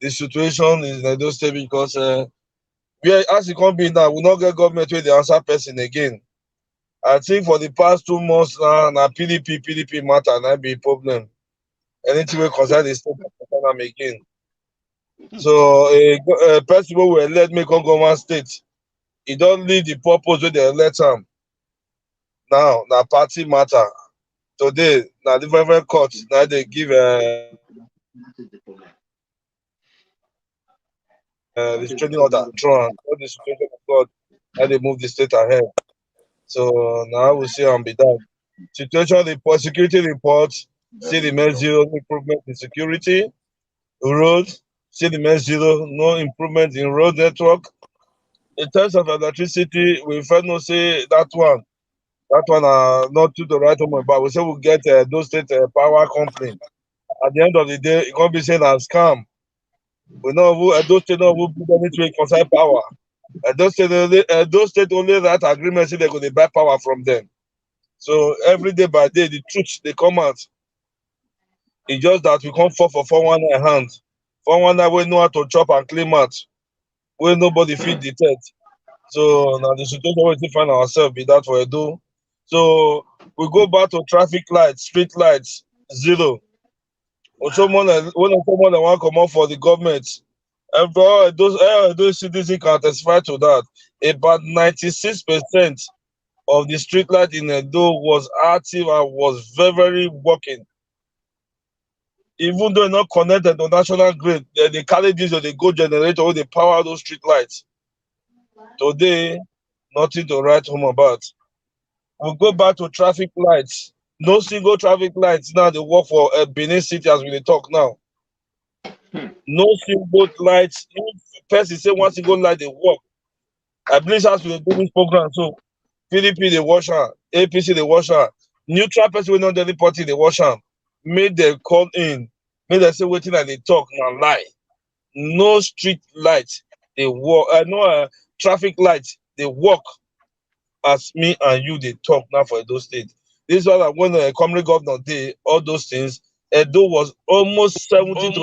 the situation in those states because as it can be now, we not get government with the answer person again. I think for the past 2 months now, PDP matter not be a problem. Anything we concern the state again. So a person who will let me come government state. He don't lead the purpose where they elect him. Now, party matter. Today, now different courts, now they give the training order, all the situation of God, now they move the state ahead. So now we see on be done. Situation report, security reports, see the main zero, improvement in security, road, see the main zero, no improvement in road network. In terms of electricity, we first no say that one not to the right moment, but we say we'll get those state power company. At the end of the day, it can't be saying as scam. We know who those state not who put anything concern power. Those state only that agreement say they're going to buy power from them. So every day by day, the truth they come out. It's just that we can't fall for 419 hands. 419 we know how to chop and clean out. Where nobody feed the detect. So now the situation we find ourselves be that for Edo. So we go back to traffic lights, street lights, zero. When someone want come out for the government, those citizens can testify to that. About 96% of the street light in Edo was active and was very working. Even though not connected to national grid, they carry this or they go generator or they power those street lights. Today, nothing to write home about. We'll go back to traffic lights. No single traffic lights now they work for Benin City as we talk now. No single lights. Person say one single light they work. I believe as we do this program, so PDP they wash her, APC they wash her, neutral person we not the party they wash her. Made them call in, made them say waiting and they talk now lie. No street lights they work. No traffic lights they work. As me and you they talk now for Edo State. This is why when the Comrade governor did all those things, Edo was almost 70 to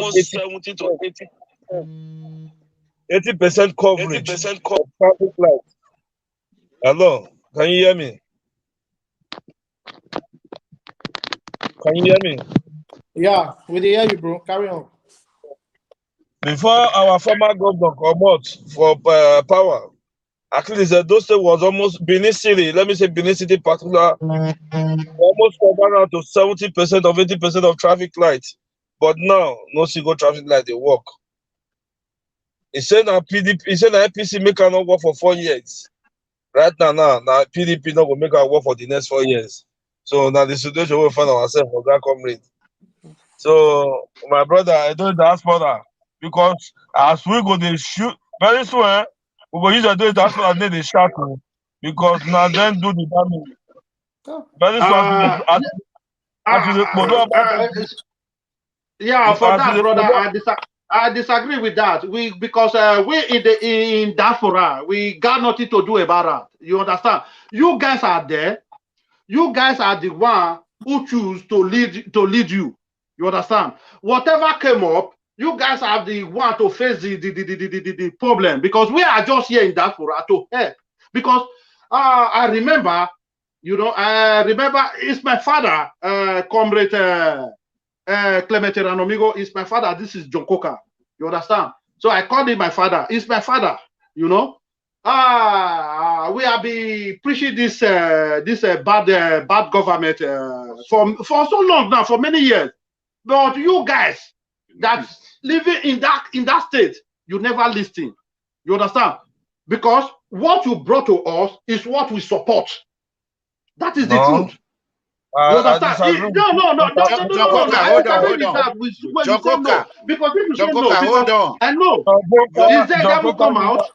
80% coverage of traffic lights. Hello, can you hear me? Can you hear me? Yeah, we hear you, bro. Carry on. Before our former governor come out for power, at least Edo State was almost Benin City. Let me say Benin City particular, almost covered out to 70% of 80% of traffic lights. But now no single traffic light they work. He said that APC make her not work for 4 years. Right now PDP not will make her work for the next 4 years. So now the situation we find ourselves for that Comrade. So my brother, I don't diaspora because as we go they shoot very soon. We go use the diaspora and then they shout because now then do the damage. Very soon yeah, for that, brother, I disagree with that. Because we in diaspora, we got nothing to do about that. You understand? You guys are there. You guys are the one who choose to lead you. You understand? Whatever came up, you guys are the one to face the problem because we are just here in diaspora to help. Because I remember, it's my father, Comrade Clement ERANOMIGHO is my father. This is John Coker. You understand? So I called him my father. He's my father. You know. We have been preaching this bad government for so long now, for many years. But you guys that living in that state, you never listen. You understand? Because what you brought to us is what we support. That is the truth. You understand? No. John Coker, because if you say John no, Coker, hold on. I know. Is there that will come out?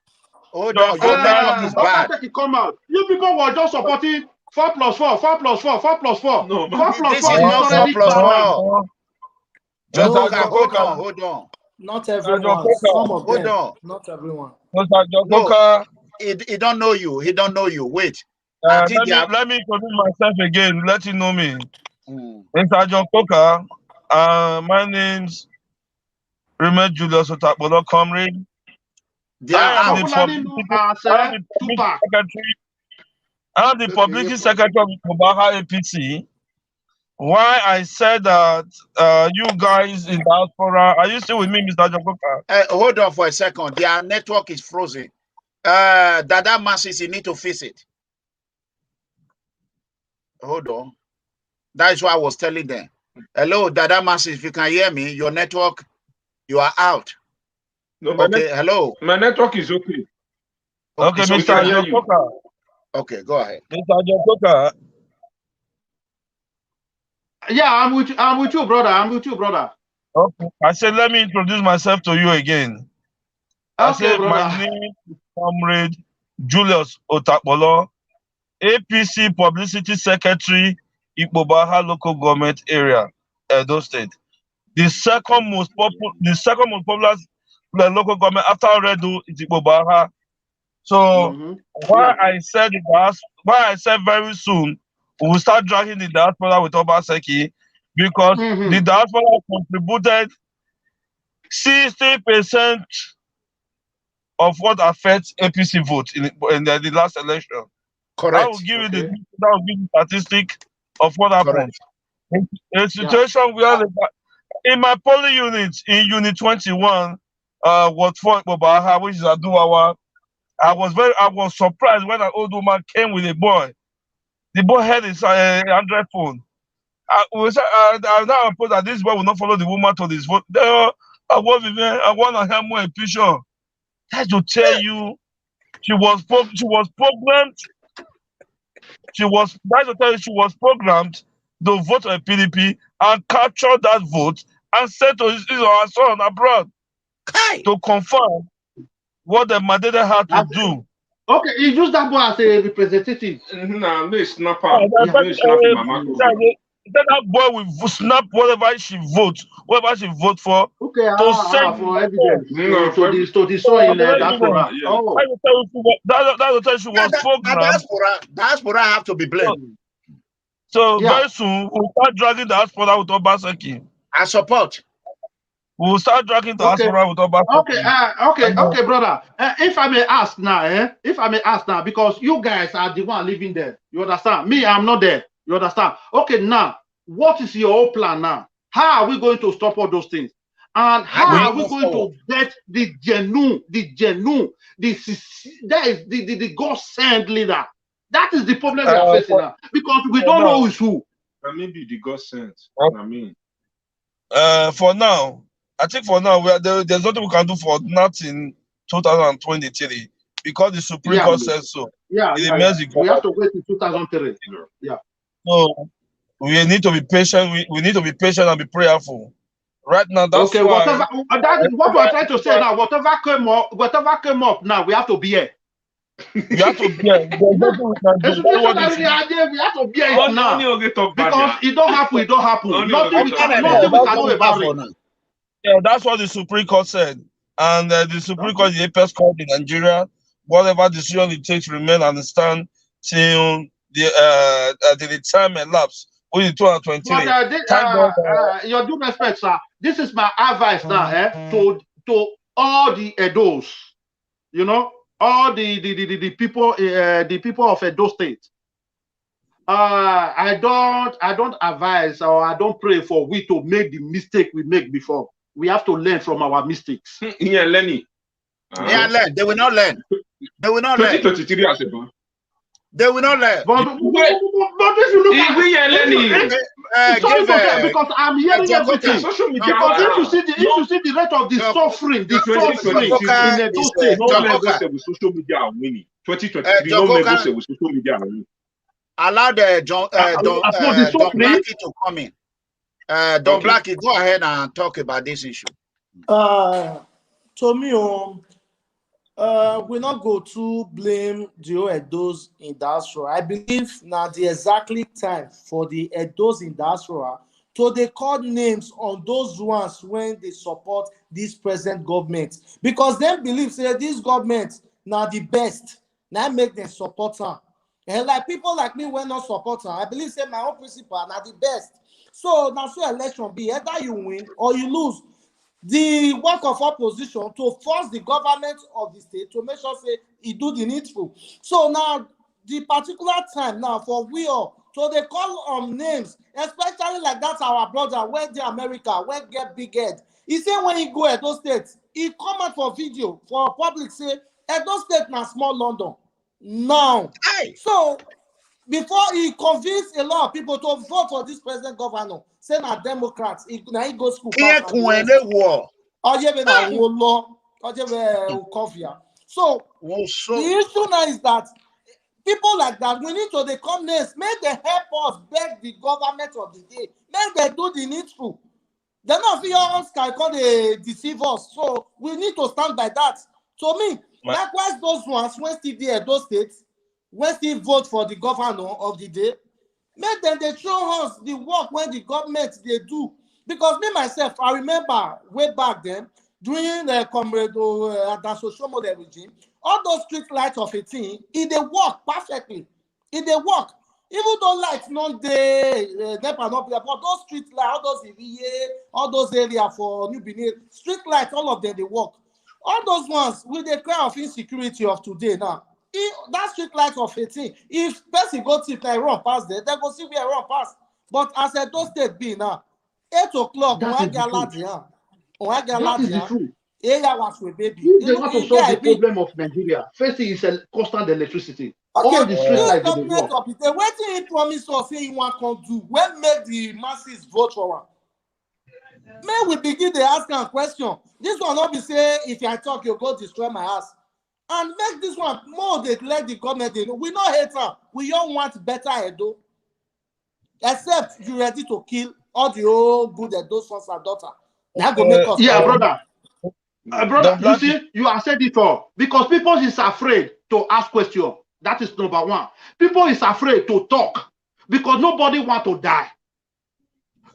Hold on, your network is bad. Come out. You people were just supporting 4 plus 4, 4 plus 4, 4 plus 4. No, 4 plus this 4 is not 4 plus 4. John No, Coker, hold on. Not everyone. Some of them. Hold on. Not everyone. No, he don't know you. He don't know you. Wait. Let me introduce myself again. Let you know me. Mr. John Coker. My name's Julius Otakpolor, Comrade. I am the publicity secretary of Kobaha APC. Why I said that you guys in diaspora, are you still with me, Mr. John Coker? Hold on for a second. Their network is frozen. Dada masses, you need to fix it. Hold on. That is what I was telling them. Hello, Dada masses, if you can hear me, your network, you are out. No, okay, hello. My network is okay. Okay, so Mr. John Coker. Okay, go ahead. Mr. John Coker. Yeah, I'm with you, brother. I'm with you, brother. Okay. I said, let me introduce myself to you again. I said, my name is Comrade Julius Otakpolor, APC Publicity Secretary, Ikpobaha Local Government Area, Edo State. The second most popular local government after Redu is Ikpobaha. So I said very soon we will start dragging the diaspora with Obaseki, because the diaspora contributed 60% of what affects APC vote in the last election. Correct. That will give you the statistic of what happened. In a situation where in my polling unit, in Unit 21, Ward 4 Ikpobaha, which is Aduwawa, I was surprised when an old woman came with a boy. The boy had his Android phone. I now suppose that this boy will not follow the woman to this vote. I want to have more picture. That to tell you, she was programmed. She was programmed to vote for a PDP and capture that vote and send to his or her son abroad to confirm what the mandate had to do. Okay, he used that boy as a representative. That boy will snap whatever she votes for. Okay, to send for evidence to the son in diaspora. That she was programmed. Diaspora have to be blamed. So very soon we'll start dragging the diaspora with Obaseki. I support. We'll start dragging the diaspora with Obaseki. Okay, brother. If I may ask now, because you guys are the one living there. You understand? Me, I'm not there. You understand? Okay, now, what is your whole plan now? How are we going to stop all those things? And how are we going to get the God-sent leader? That is the problem we are facing now. Because we don't know who's who. Maybe the God-sent. For now, I think there's nothing we can do for nothing 2023 because the Supreme Court says so. We have to wait in 2003. Yeah. So we need to be patient. We need to be patient and be prayerful. Right now, that's okay. What we're trying to say now, whatever came up now, we have to be here. We have to be here. We have to be here now. Because it don't happen. Nothing we can do about it. Yeah, that's what the Supreme Court said. And the Supreme Court, the apex court in Nigeria, whatever decision it takes, remain and stand till the time elapsed. Which is 2023. But your due respect, sir. This is my advice now, to all the Edos, all the people of Edo State. I don't advise or I don't pray for we to make the mistake we make before. We have to learn from our mistakes. Yeah, Lenny. Yeah, learn. They will not learn. They will not learn. 2023 as a born. They will not learn. But if you look at sorry for that, because I'm hearing everything. Social media. Because if you see the rate of the suffering, in Edo State, no Lagos State with social media are winning. 2023, no Lagos State with social media are winning. Allow the Don Blacky to come in. Don Blacky, go ahead and talk about this issue. To me, we not go to blame the Edos in diaspora. I believe now the exactly time for the Edos in diaspora to they call names on those ones when they support this present government, because they believe say this government now the best. Now make them support her. And like people like me when not support her, I believe say my own principle are not the best. So that's why election be either you win or you lose. The work of opposition to force the government of the state to make sure say it do the needful. So now the particular time now for we all, so they call on names, especially like that's our brother where the America where get big head. He said when he go at those states, he come out for video for public say Edo State na small London. Now, so before he convinced a lot of people to vote for this present governor, say na Democrats, he go school. So the issue now is that people like that, we need to they come next, make them help us beg the government of the day, make them do the needful. They're not can they deceive us. So we need to stand by that. To me, likewise, those ones when still there, those states, when still vote for the governor of the day, make them they show us the work when the government they do. Because me myself, I remember way back then, during the Comrade the social model regime, all those street lights of 18, they work perfectly. They work. Even though lights not there, NEPA not there, but those street lights, all those EVA, all those areas for New Benin, street lights, all of them they work. All those ones with the cry of insecurity of today now. That street light of 18, if person go tip and run past there, they go see where run past. But as a those state be now, 8 o'clock, that is the truth. Area was with baby. If they want to solve the problem of Nigeria, first thing is a constant electricity. Okay, all the street lights they work. What he promised us say he want to do, when make the masses vote for one. May we begin to ask a question. This one not be say if I talk, you go destroy my house. And make this one more they let the government know. We not hate her. We don't want better Edo. Except you ready to kill all the old good Edo sons and daughter. Now go make us brother. Brother, you see, you have said it all. Because people is afraid to ask questions. That is number one. People is afraid to talk because nobody want to die.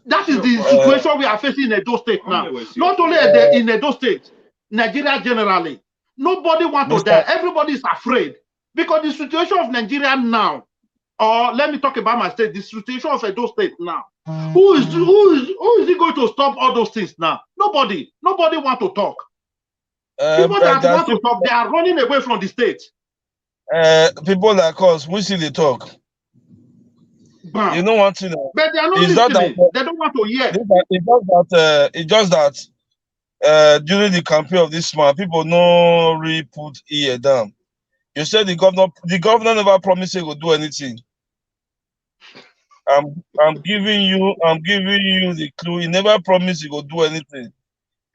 That is the situation we are facing in Edo State now. Not only in Edo State, Nigeria generally. Nobody want to die. Everybody is afraid because the situation of Nigeria now, or let me talk about my state, the situation of Edo State now. Who is it going to stop all those things now? Nobody. Nobody want to talk. People that want to talk, they are running away from the state. People like us, we see the talk. You know what you know. But they are not listening. They don't want to hear. It's just that during the campaign of this man, people no really put ear down. You said the governor never promised he would do anything. I'm giving you the clue. He never promised he would do anything.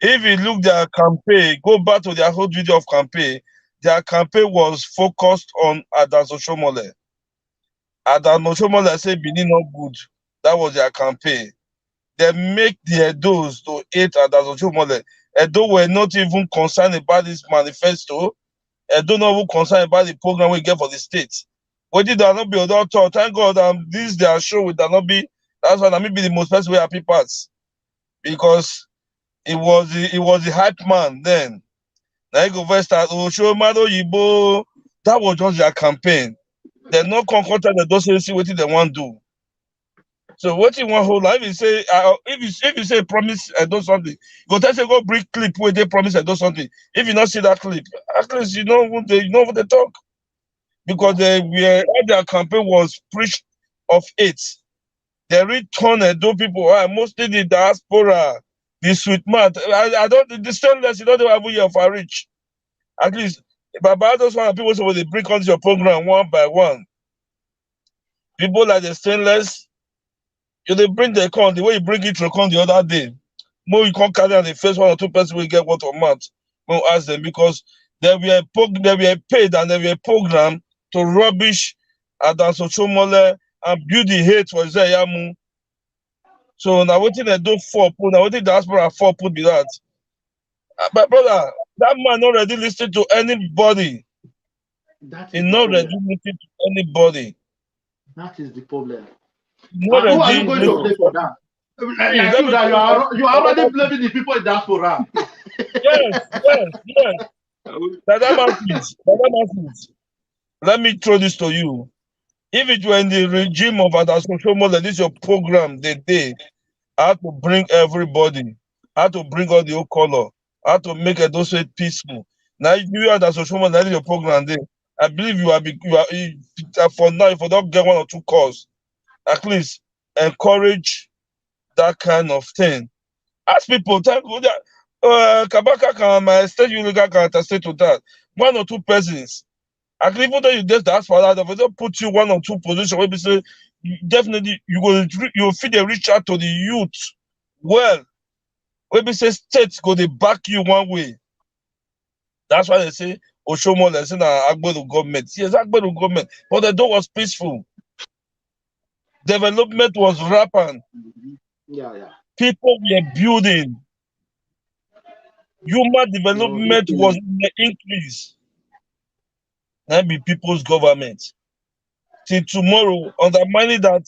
If you look their campaign, go back to their whole video of campaign. Their campaign was focused on Adas Oshomole. Adas Oshomole said Benin not good. That was their campaign. They make the Edos to hate Adas Oshomole. Edo were not even concerned about this manifesto. Edo not even concerned about the program we get for the state. What did that not be other thought? Thank God this their show with that not be. That's why I mean be the most best way happy parts. Because it was the hype man then. Now you go first start show Mado Yibo. That was just their campaign. They're not concordant, they don't see what they want to do. So what you want whole life is say if you say promise I do something, go tell say go bring clip where they promise I do something. If you not see that clip, at least you know what they talk. Because all their campaign was preached of it. They return Edo people, mostly the diaspora, the sweet mouth. I don't, the stainless, you don't have a for rich. At least, about those one people, so they bring on your program one by one. People like the stainless, they bring the account the way you bring it to account the other day. More you can't carry on the first 1 or 2 person will get what a month. More ask them because they were paid and they were programmed to rubbish Adansosomole and build the hate for Zayamu. So now what they do for put now what the diaspora for put be that. But brother, that man not ready listen to anybody. He not ready listen to anybody. That is the problem. Who are you going to play for that? Like you are already blaming the people in diaspora. Yes. Dada Masses. Let me throw this to you. If it were in the regime of Adansosomole, this is your program, they how to bring everybody, how to bring all the old color, how to make it also peaceful. Now you are Adansosomole, that is your program there. I believe you are for now, if you don't get 1 or 2 calls, at least encourage that kind of thing. Ask people, Kabaka can my state legal can attest to that. 1 or 2 persons. I can even though you just ask for that, if they put you 1 or 2 positions where we say definitely you will feel they reach out to the youth. Well, when we say states go they back you one way. That's why they say Oshomo they say Agberu government. Yes, Agberu government, but the door was peaceful. Development was rampant. Yeah. People were building. Human development was in the increase. That be people's government. Till tomorrow, undermining that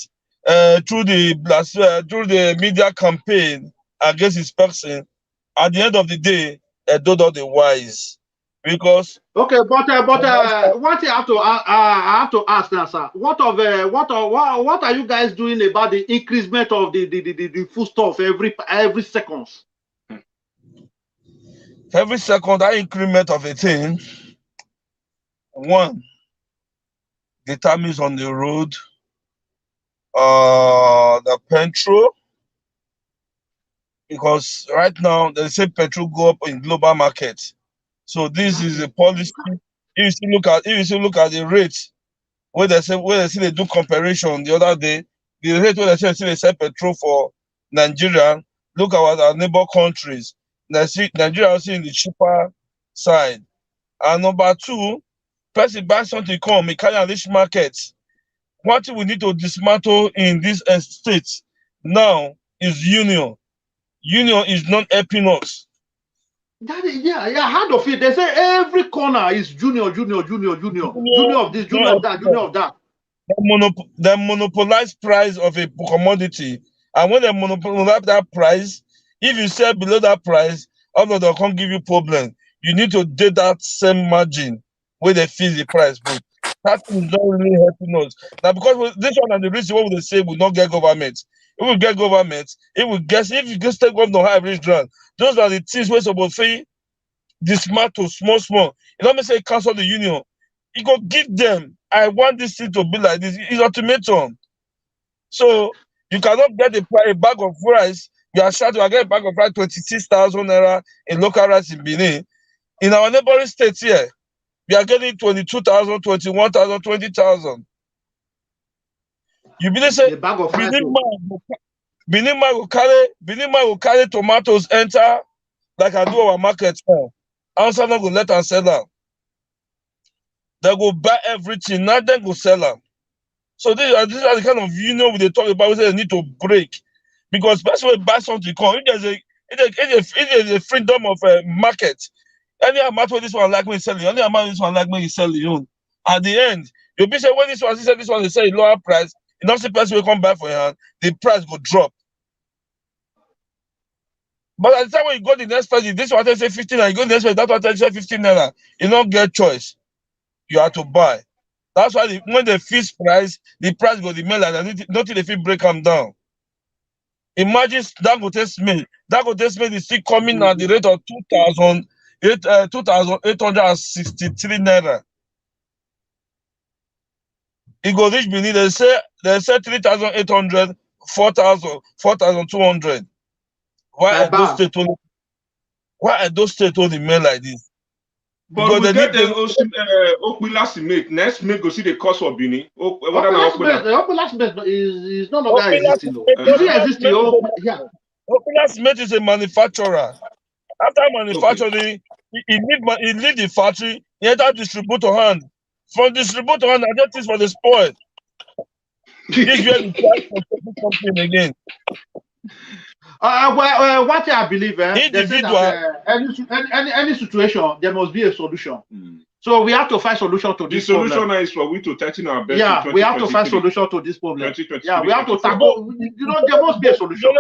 through the media campaign against his person, at the end of the day, don't know the wise. Because okay, but what I have to ask now, sir. What are you guys doing about the increasement of the food stuff every second? Every second, that increment of a thing, 1 determines on the road, the petrol, because right now they say petrol go up in global market. So this is a policy. If you look at the rate where they see they do comparison the other day, the rate where they say they sell petrol for Nigeria, look at our neighbor countries. Nigeria is in the cheaper side. And number 2, person buy something come, it carry this market. What we need to dismantle in this state now is union. Union is not helping us. That is, I heard of it. They say every corner is junior of this, junior of that, junior of that. The monopolized price of a commodity, and when they monopolize that price, if you sell below that price, although they can't give you problem, you need to do that same margin where they fix the price. But that is not really helping us now, because this one and the reason what they say we not get government. If we get government, if you get state government high rich grant, those are the things we're supposed to dismantle small. You don't say cancel the union. You go give them, I want this thing to be like this. It's ultimatum. So you cannot get a bag of rice. You are shouting, I get a bag of rice 26,000 naira in local rice in Benin. In our neighboring states here, we are getting 22,000, 21,000, 20,000. You believe say Benin man will carry tomatoes enter like I do our market now. Answer not go let them sell them. They go buy everything, now then go sell them. So these are the kind of union they talk about. We say they need to break, because best way to buy something come. If there's a freedom of market, any amount where this one like me sell it, any amount this one like me sell it own. At the end, you'll be saying when this one they say lower price, enough the person will come buy for your hand, the price will drop. But at the time when you go the next person, this one say 15 naira, you go the next person, that one say 15 naira. You don't get choice. You have to buy. That's why when they fix price, the price go the mail and nothing they feel break them down. Imagine that go test me is still coming at the rate of 2,863 naira. It go reach Benin. They say 3,800, 4,000, 4,200. Why Edo State only? Why Edo State only remain like this? But Because we they get need the Okpila cement. Next make go see the cost of Benin. Okpila cement is no longer existing. Is it existing? Okpila cement is a manufacturer. After manufacturing, he leave the factory, he enter distributor hand. From distributor hand, I get this for the spoil. This is where the price for something again. What I believe, they say that any situation, there must be a solution. So we have to find solution to this problem. The solution is for we to tighten our belt. Yeah, we have to find solution to this problem. Yeah, we have to tackle. You know, there must be a solution.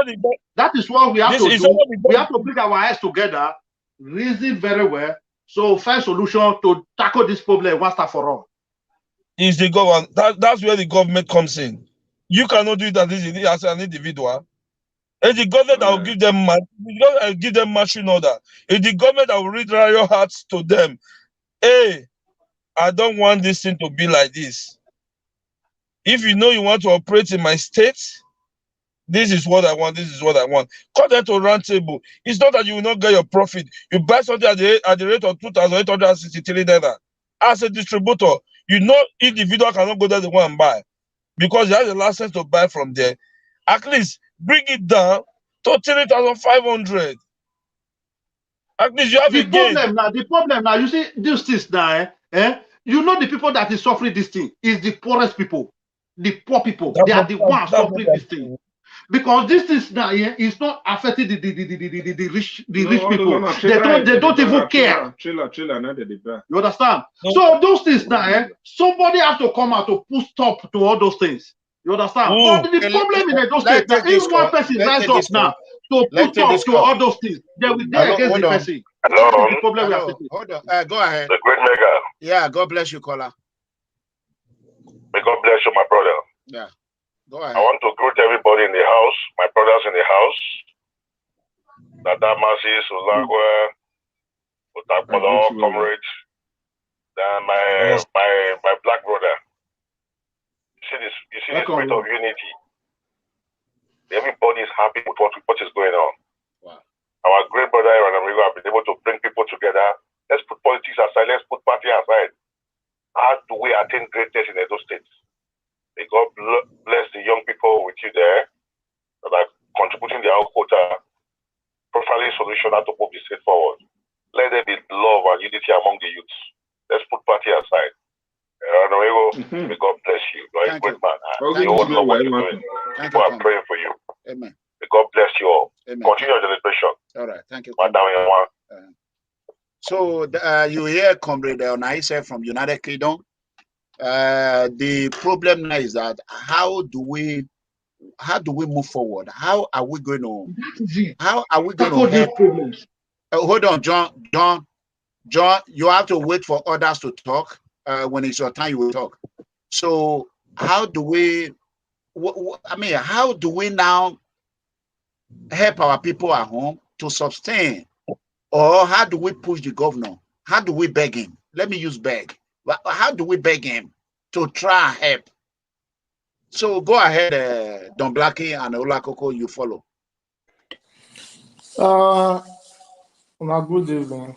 That is what we have to do. We have to bring our eyes together, reason very well, so find solution to tackle this problem once and for all. Is the government? That's where the government comes in. You cannot do it as an individual. It's the government that will give them marching order. It's the government that will read your hearts to them. Hey, I don't want this thing to be like this. If you know you want to operate in my state, this is what I want, this is what I want. Call them to round table. It's not that you will not get your profit. You buy something at the rate of 2,863 naira. As a distributor, you know individual cannot go there to go and buy because you have a license to buy from there. At least bring it down to 3,500. At least you have a gain. The problem now, you see, these things now, you know the people that is suffering this thing is the poorest people, the poor people. They are the ones suffering this thing. Because this is now is not affecting the rich people. They don't even care. You understand? So those things now, somebody has to come out to put stop to all those things. You understand? But the problem in those states, if one person rise up now to put stop to all those things, they will go against the person. Hello. The problem we are facing. Hold on. Go ahead. The great mega. Yeah, God bless you, caller. May God bless you, my brother. Yeah. Go ahead. I want to greet everybody in the house, my brothers in the house. Dada, Olakoko, Otakpolor, Comrade. Then my black brother. You see the spirit of unity. Everybody is happy with what is going on. Wow. Our great brother ERANOMIGHO have been able to bring people together. Let's put politics aside. Let's put party aside. How do we attain greatness in Edo State? May God bless the young people with you there that are contributing their own quota, profiling solution how to move the state forward. Let there be love and unity among the youths. Let's put party aside. ERANOMIGHO, may God bless you. You are a great man. You always know what you're doing. People are praying for you. Amen. May God bless you all. Amen. Continue your celebration. All right. Thank you. So you hear Comrade Onaise from United Kingdom. The problem now is that how do we move forward? How are we going to help? Hold on, John, you have to wait for others to talk. When it's your time, you will talk. So how do we how do we now help our people at home to sustain? Or how do we push the governor? How do we beg him? Let me use beg. How do we beg him to try and help? So go ahead, Don Blacky and Olakoko, you follow. Good evening.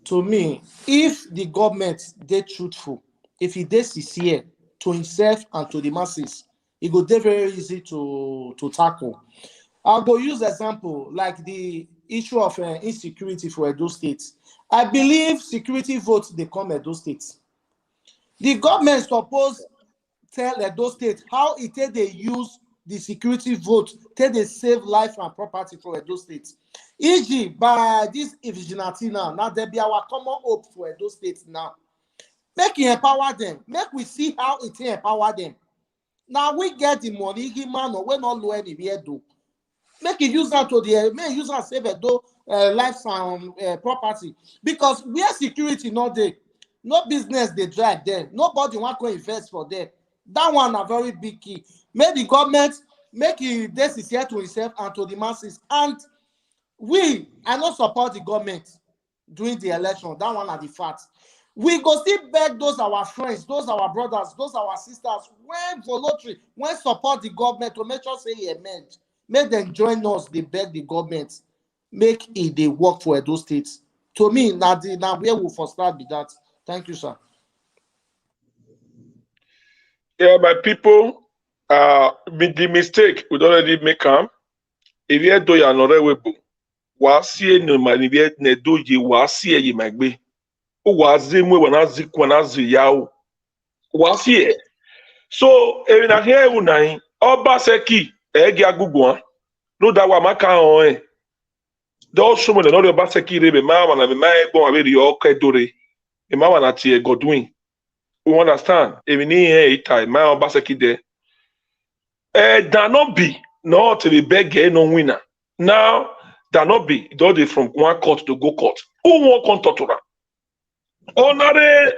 To me, if the government they truthful, if he dey sincere to himself and to the masses, it go dey very easy to tackle. I'll go use example like the issue of insecurity for Edo State. I believe security votes they come Edo State. The government suppose tell Edo State how it they use the security vote till they save life and property for Edo State. E.g., by this vigilante now there be our common hope for Edo State now. Make it empower them. Make we see how it empower them. Now we get the money, he man or we not know anywhere do. Make it use that to the make use and save Edo life and property. Because where security not there, no business they drag there. Nobody want to invest for them. That one a very big key. Make the government make it sincere to himself and to the masses. And I not support the government during the election. That one are the facts. We go still beg those our friends, those our brothers, those our sisters, when voluntary, when support the government to make sure say amen. Make them join us, they beg the government, make it they work for those states. To me, now where we for start with that. Thank you, sir. Yeah, my people, the mistake we already make them. If you do your honorable, wasi no manivie ne do ye wasi ye magbe. Wazi mwe wanazi yao. Wasi. So, even a here unai, Obaseki, egi agugwa, no da wa maka on. Those show me the other Obaseki rebe ma wana me ma bon avec yo kedore. E ma wana tie Godwin. You understand? Even here itai ma Obaseki de. That not be no to be beg no winner. Now that not be do from one court to go court. Who won't come tortura? Honorary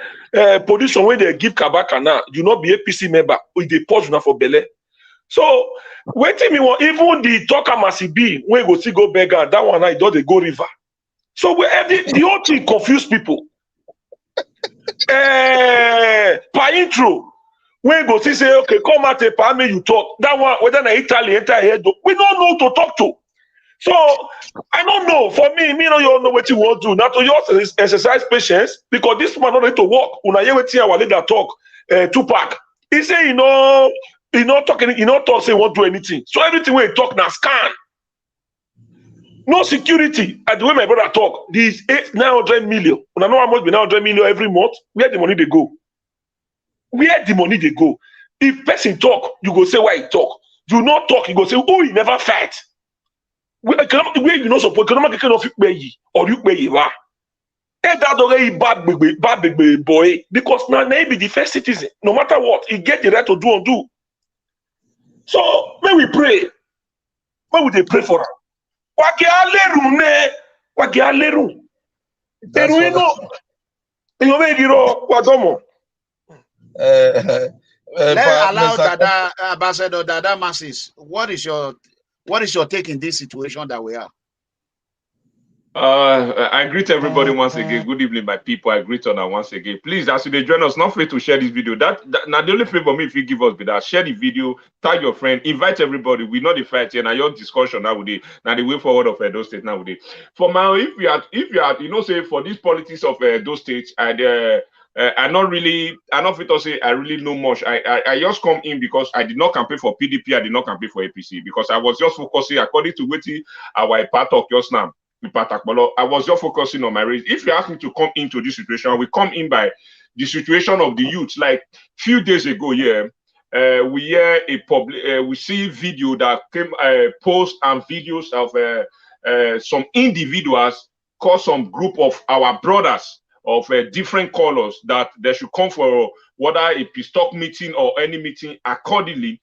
position where they give Kabaka now, you not be APC member with the post now for Bele. So waiting me one even the talker must be when go see go beggar that one I do they go river. So we the whole thing confuse people. Per intro. When go see say okay, come out a me you talk. That one whether na Italy enter here, we don't know to talk to. So I don't know. For me, you know what you want to do. Not to yours exercise patience because this man not ready to work. Una hear wetin our leader talk. Tupac. He say he not talking. He not talk say he won't do anything. So everything we talk now scan. No security. And the way my brother talk, this 900 million. Una know how much be 900 million every month. Where the money they go? Where the money they go? If person talk, you go say why he talk. You not talk, you go say oh he never fight. Where you not support economic kind of or you pay you are. And that already bad big boy because now maybe the first citizen, no matter what, he get the right to do and do. So when we pray, when would they pray for him? Wagi aleru ne, wagi aleru. Eruino, you may giro wadomo. Let's allow Dada, Ambassador Dada Masses. What is your take in this situation that we are? I greet everybody once again. Good evening, my people. I greet on once again. Please, as you join us, not free to share this video. That now the only favor me if you give us be that share the video, tag your friend, invite everybody. We know the fight here. Now your discussion now with it. Now the way forward of those states now with it. For now, if you are, you know, say for this politics of those states, I'm not fit to say I really know much. I just come in because I did not campaign for PDP. I did not campaign for APC because I was just focusing according to what our part of just now. I was just focusing on my race. If you ask me to come into this situation, we come in by the situation of the youth. Like few days ago, we hear we see video that came post and videos of some individuals call some group of our brothers of different colors that they should come for whether a peace talk meeting or any meeting accordingly.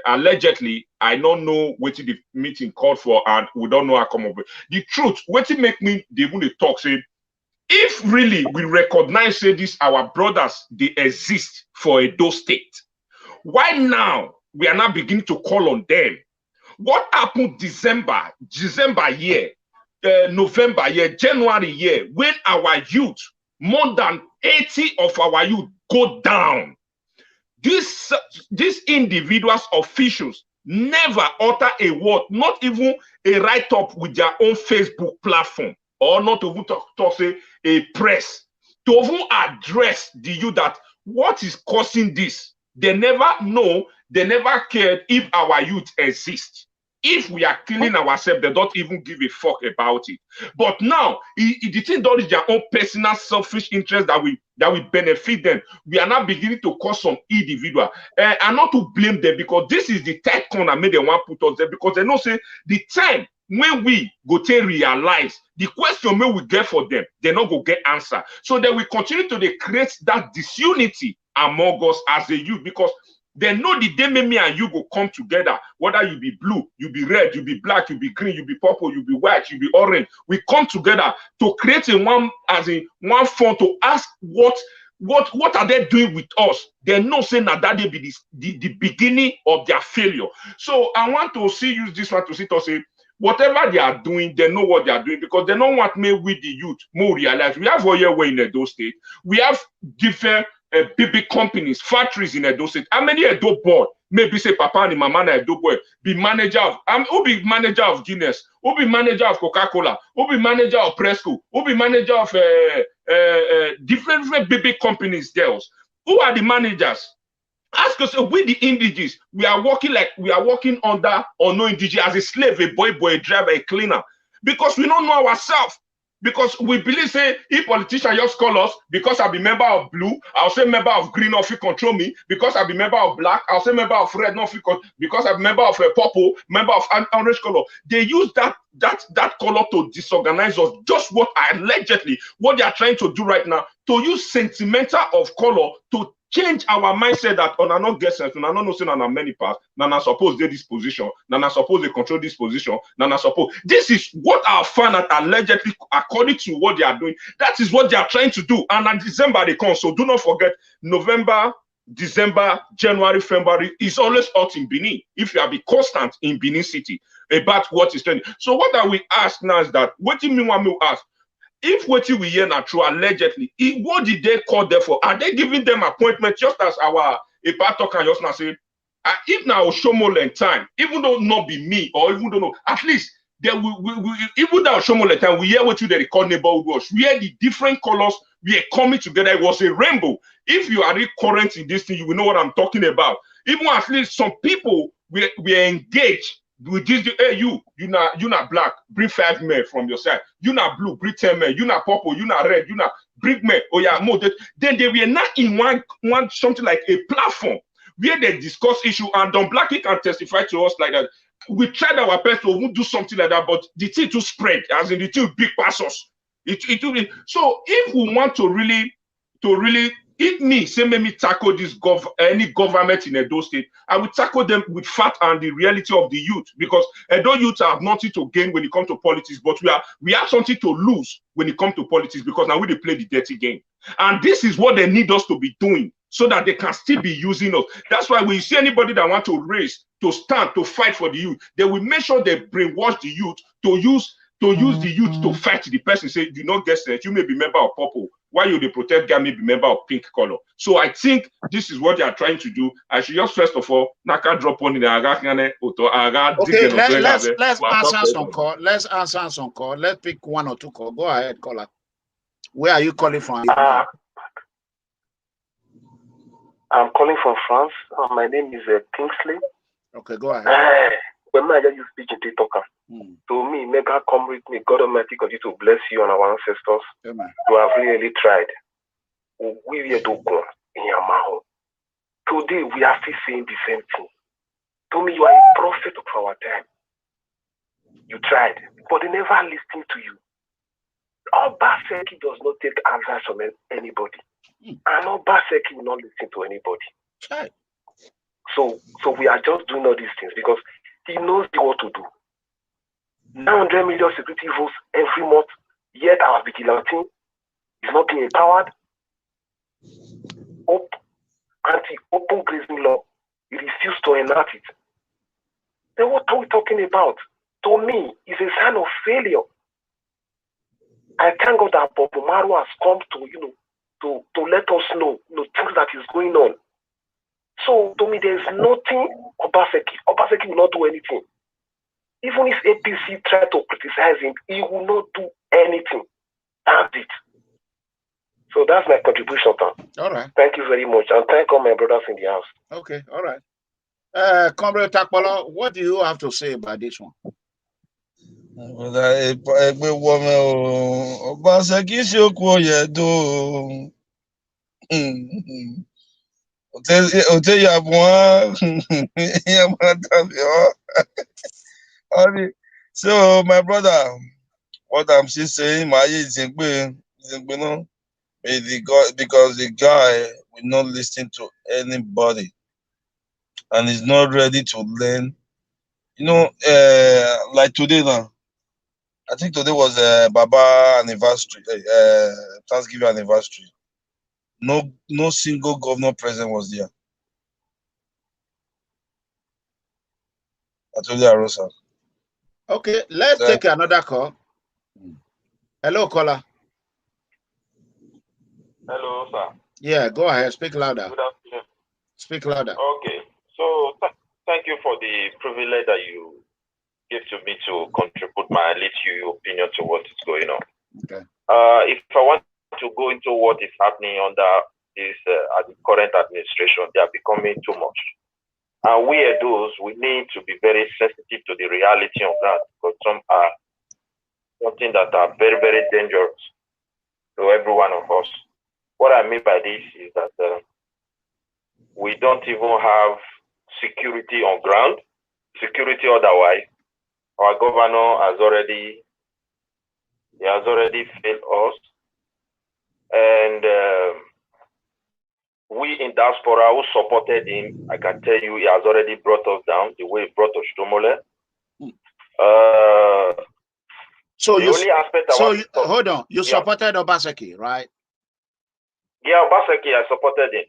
Allegedly, I don't know what the meeting called for, and we don't know how come up with the truth. What it make me they want to talk say if really we recognize say this our brothers they exist for Edo State, why now we are not beginning to call on them? What happened December year, November year, January year when our youth, more than 80 of our youth go down? These individuals, officials, never utter a word, not even a write-up with their own Facebook platform, or not even talk say a press, to even address the youth that what is causing this. They never know, they never cared if our youth exists. If we are killing ourselves, they don't even give a fuck about it. But now, the thing that is their own personal selfish interest that we benefit them. We are now beginning to cause some individual. And not to blame them because this is the third corner made them want to put us there because they know say the time when we go to realize the question may we get for them, they not go get answer. So then we continue to create that disunity among us as a youth because they know the day me and you go come together, whether you be blue, you be red, you be black, you be green, you be purple, you be white, you be orange. We come together to create one fund to ask what are they doing with us? They know saying that they be the beginning of their failure. So I want to use this one to say whatever they are doing, they know what they are doing because they don't want me with the youth more realize. We have Oye in Edo State. We have different big companies, factories in Edo State. How many Edo boy? Maybe say Papa and Mama na Edo boy be manager of who be manager of Guinness, who be manager of Coca-Cola, who be manager of Presco, who be manager of different big companies there. Who are the managers? Ask us, we the indigenous, we are working under or no indigenous as a slave, a boy, a driver, a cleaner, because we don't know ourselves. Because we believe, say, if politicians just call us, because I be member of blue, I'll say member of green, not fit control me. Because I be member of black, I'll say member of red, not fit control. Because I be member of purple, member of orange color. They use that color to disorganize us. Just what allegedly, what they are trying to do right now, to use sentimental of color to change our mindset that on not get sense, on not know on many parts, Nana suppose they this position, Nana suppose they control this position, Nana suppose this is what our fan allegedly, according to what they are doing, that is what they are trying to do. And in December they come. So do not forget November, December, January, February is always hot in Benin. If you are be constant in Benin City about what is trending. So what are we ask now is that what do you mean when we ask? If what we hear not true, allegedly, what did they call them for? Are they giving them appointment just as our Epato can just now say, if now Shomole time, even though not be me or even though no, at least they will even though Shomole time, we hear what you they call neighborhood watch. We hear the different colors, we are coming together. It was a rainbow. If you are current in this thing, you will know what I'm talking about. Even at least some people we are engaged. With this, hey, you not black, bring 5 men from your side. You not blue, bring 10 men. You not purple, you not red, you not bring men. Oh yeah, more. Then they were not in one something like a platform where they discuss issue. And Don Blacky can testify to us like that. We tried our best to do something like that, but the thing to spread, as in the two big passes. It will be so. If we want to really. If me say me tackle this any government in Edo State, I will tackle them with fact and the reality of the youth, because Edo youth have nothing to gain when it comes to politics, but we have something to lose when it comes to politics, because now we play the dirty game, and this is what they need us to be doing so that they can still be using us. That's why when you see anybody that want to raise, to stand, to fight for the youth, they will make sure they brainwash the youth to use the youth to fight the person. Say, you not get sense, you may be member of purple. Why you they protect guy may be member of pink color? So I think this is what they are trying to do. I should just first of all, Naka drop on in the okay, let's answer some call. Let's answer some call. Let's pick 1 or 2 call. Go ahead, caller. Where are you calling from? I'm calling from France. My name is Kingsley. Okay, go ahead. When I just speak in TikToker, to me, MEGACOMRADE, may God Almighty continue to bless you and our ancestors. Amen. You have really tried. We are to go in your mouth. Today, we are still saying the same thing. To me, you are a prophet of our time. You tried, but they never listened to you. Obaseki does not take advice from anybody. And Obaseki will not listen to anybody. Right. So we are just doing all these things because he knows what to do. 900 million security votes every month, yet our vigilante is not being empowered. Anti-open grazing law, he refused to enact it. Then what are we talking about? To me, it's a sign of failure. I thank God that Bob Maru has come to let us know, things that is going on. So to me, there's nothing Obaseki will not do anything. Even if APC try to criticize him, he will not do anything. That's it. So that's my contribution, Tom. All right. Thank you very much. And thank all my brothers in the house. Okay, all right. Comrade Otakpolor, what do you have to say about this one? So my brother, what I'm still saying, my is because the guy will not listen to anybody and is not ready to learn. Like today now, I think today was Baba anniversary, Thanksgiving anniversary. No single governor present was there. I told you, Arosa. Okay, let's take another call. Hello, caller. Hello, sir. Yeah, go ahead. Speak louder. Good afternoon. Speak louder. Okay. So thank you for the privilege that you give to me to contribute my little opinion to what is going on. Okay. If I want to go into what is happening under this the current administration, they are becoming too much. And we are those, we need to be very sensitive to the reality of that, because some are something that are very, very dangerous to every one of us. What I mean by this is that we don't even have security on ground, security otherwise. Our governor has already failed us. And we in diaspora who supported him, I can tell you, he has already brought us down the way he brought us to Mole. Hold on. You supported Obaseki, right? Yeah, Obaseki, I supported him.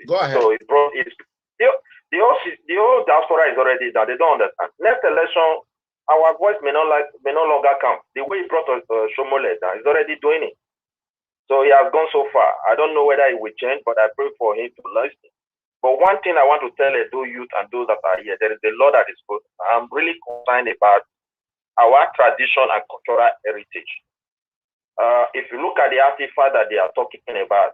Go ahead. So he brought it. The whole diaspora is already down. They don't understand. Next election, our voice may no longer count. The way he brought us Shomole down, he's already doing it. So he has gone so far. I don't know whether he will change, but I pray for him to listen. But one thing I want to tell Edo youth and those that are here, there is a law that is good. I'm really concerned about our tradition and cultural heritage. If you look at the artifact that they are talking about,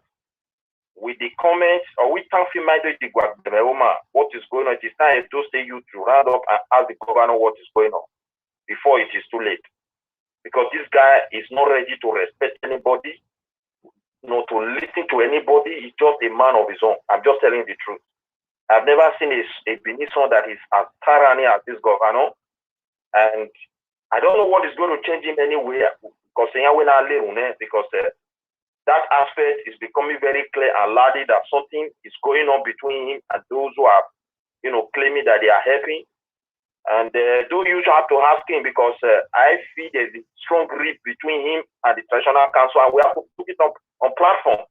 with the comments, or we can't feel what is going on, it is time to say you to round up and ask the governor what is going on before it is too late. Because this guy is not ready to respect anybody, not to listen to anybody. He's just a man of his own. I'm just telling the truth. I've never seen a Benison that is as tyranny as this governor. And I don't know what is going to change him anywhere, because that aspect is becoming very clear and loud that something is going on between him and those who are, claiming that they are helping. And do you have to ask him, because I feel there's a strong grip between him and the traditional council, and we have to put it up on platform.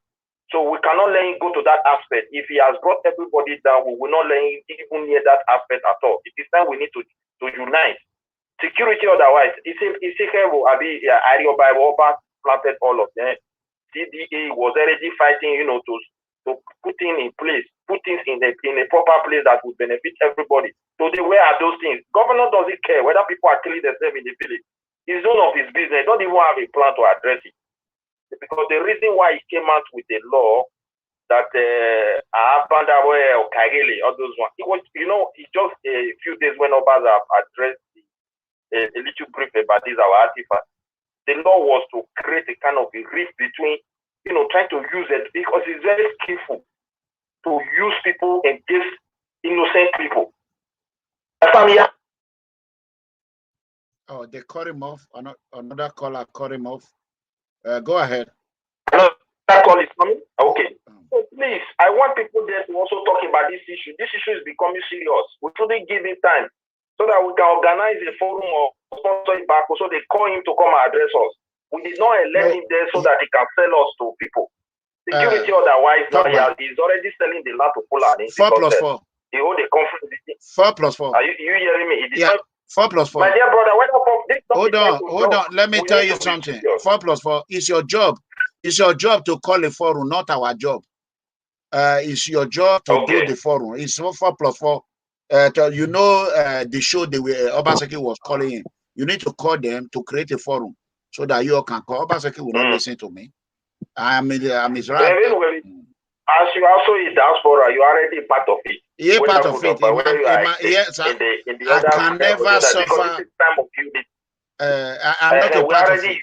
So we cannot let him go to that aspect. If he has brought everybody down, we will not let him even near that aspect at all. It is time we need to unite. Security otherwise, it's planted all of them. CDA was already fighting, to put in place, put things in a proper place that would benefit everybody. So where are those things? Governor doesn't care whether people are killing themselves in the village. It's none of his business. Don't even have a plan to address it. Because the reason why he came out with a law that or Kagele, all those ones, it was, it's just a few days when others have addressed a little brief about this, our artifact. The law was to create a kind of a rift between, trying to use it, because it's very skillful to use people against innocent people. Oh, they cut him off. Another caller cut him off. Go ahead. Hello, that call is coming? Okay. So please, I want people there to also talk about this issue. This issue is becoming serious. We shouldn't give it time so that we can organize a forum or sponsor it back, so they call him to come and address us. We did not elect him there so that he can sell us to people. Security otherwise, now he's already selling the land to Fulani. 4+4. He hold a conference. 4+4. Are you hearing me? Yeah. 4+4. My dear brother, hold on. Let me tell you something. 4+4 is your job. It's your job to call a forum, not our job. It's your job to do the forum. It's 4+4. The show Obaseki was calling in. You need to call them to create a forum so that you all can call. Obaseki will not listen to me. I'm his right. As you also in diaspora, you are already part of it. Yeah, part of it. Yes, I can never suffer. I'm not a part of it.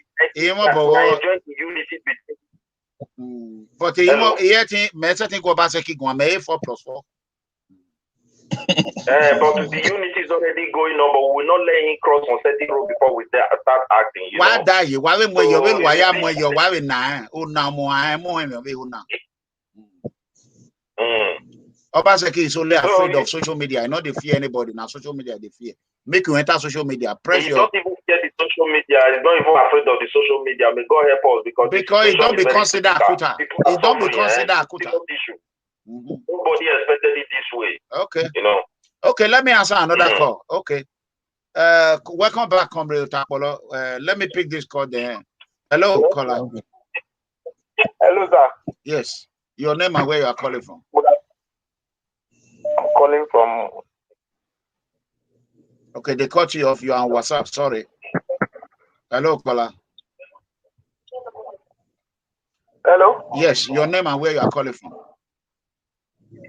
But but the unity is already going on, but we will not let him cross on certain road before we start acting. Why die you? Why Obaseki is only afraid of social media. I know they fear anybody. Now social media they fear. Make you enter social media. Press you don't even fear the social media. He's not even afraid of the social media. May God help us, because it don't be considered Akuta. It don't be considered Akuta. Nobody expected it this way. Okay. Okay, let me answer another call. Okay. Welcome back, Comrade Otakpolor. Let me pick this call there. Hello, caller. Hello, sir. Yes. Your name and where you are calling from? I'm calling from. Okay, they cut you off. You are on WhatsApp. Sorry. Hello, caller. Hello? Yes, your name and where you are calling from. Yeah,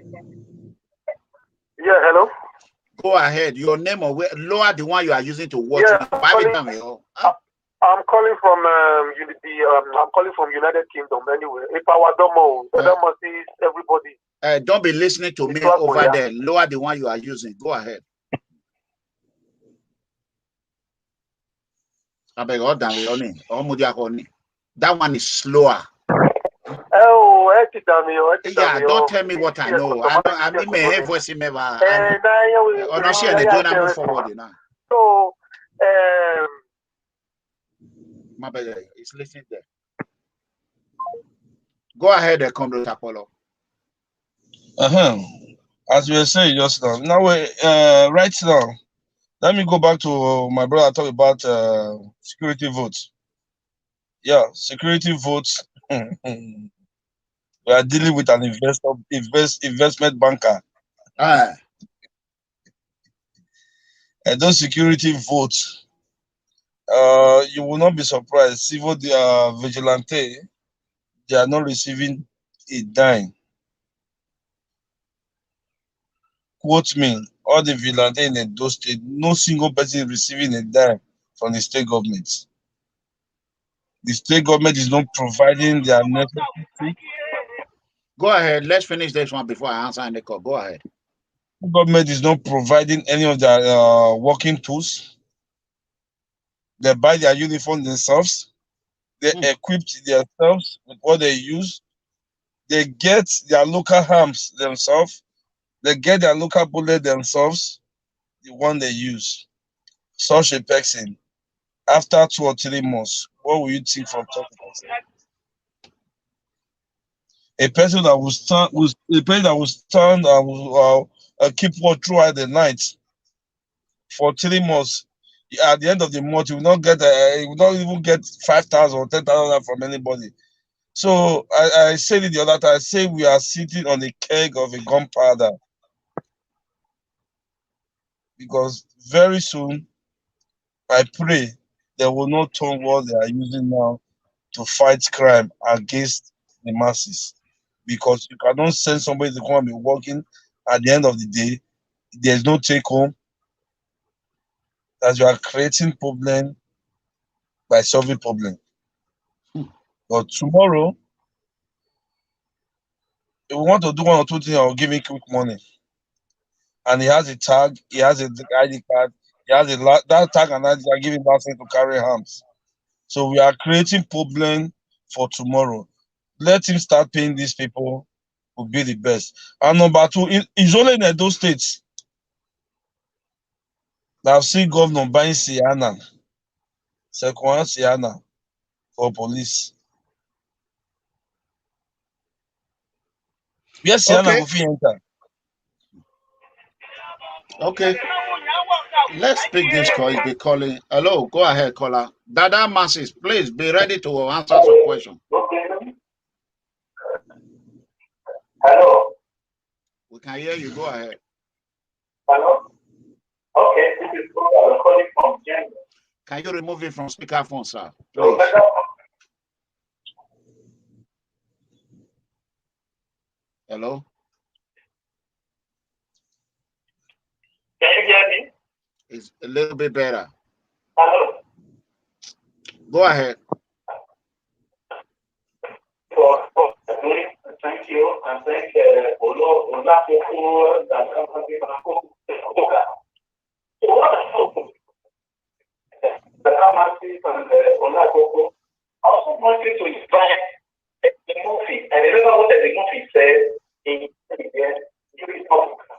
hello? Go ahead. Your name or where, lower the one you are using to watch Yeah, me. I'm calling from I'm calling from United Kingdom anyway. If our domo sees everybody. Don't be listening to me over there. Lower the one you are using. Go ahead. That one is slower. Oh, yeah, don't tell me what I know. I mean, my voice in forward now. So, my bad, it's listening there. Go ahead, Comrade Otakpolor. As we were saying just now. Now, right now, let me go back to my brother talk about security votes. Yeah, security votes. We are dealing with an investment banker. And those security votes, you will not be surprised. Civil vigilante, they are not receiving a dime. Quote me, all the vigilante in those states, no single person receiving a dime from the state government. The state government is not providing their necessary. Go ahead. Let's finish this one before I answer the call. Go ahead. The government is not providing any of their working tools. They buy their uniform themselves. They equip themselves with what they use. They get their local arms themselves. They get their local bullet themselves, the one they use. Such a person, after 2 or 3 months, what will you think from such a person? A person that will stand, and will keep watch throughout the night for 3 months. At the end of the month, you will not get, you will not even get 5,000 or 10,000 from anybody. So I said it the other time. I say we are sitting on a keg of a gunpowder, because very soon, I pray they will not turn what they are using now to fight crime against the masses, because you cannot send somebody to come and be working. At the end of the day, there's no take home. That you are creating problem by solving problem. But tomorrow, if we want to do 1 or 2 things, I'll give him quick money. And he has a tag, he has a ID card, he has that tag and ID card giving nothing to carry arms. So we are creating problem for tomorrow. Let him start paying these people, will be the best. And number 2, it's only in those states that I've seen governor buying Sienna, second Sienna for police. Yes, Sienna will enter. Okay. Let's pick this call. It's be calling. Hello, go ahead, caller. Dada Masses, please be ready to answer some question. Hello. We can hear you. Go ahead. Hello. Okay, this is calling from Kenya. Can you remove it from speakerphone, sir? Please. Hello. Can you hear me? It's a little bit better. Hello. Go ahead. Thank you, and thank Olakoko that so what I hope the Hamasis and Olakoko also wanted to invite the movie, and remember what the movie said in during Africa.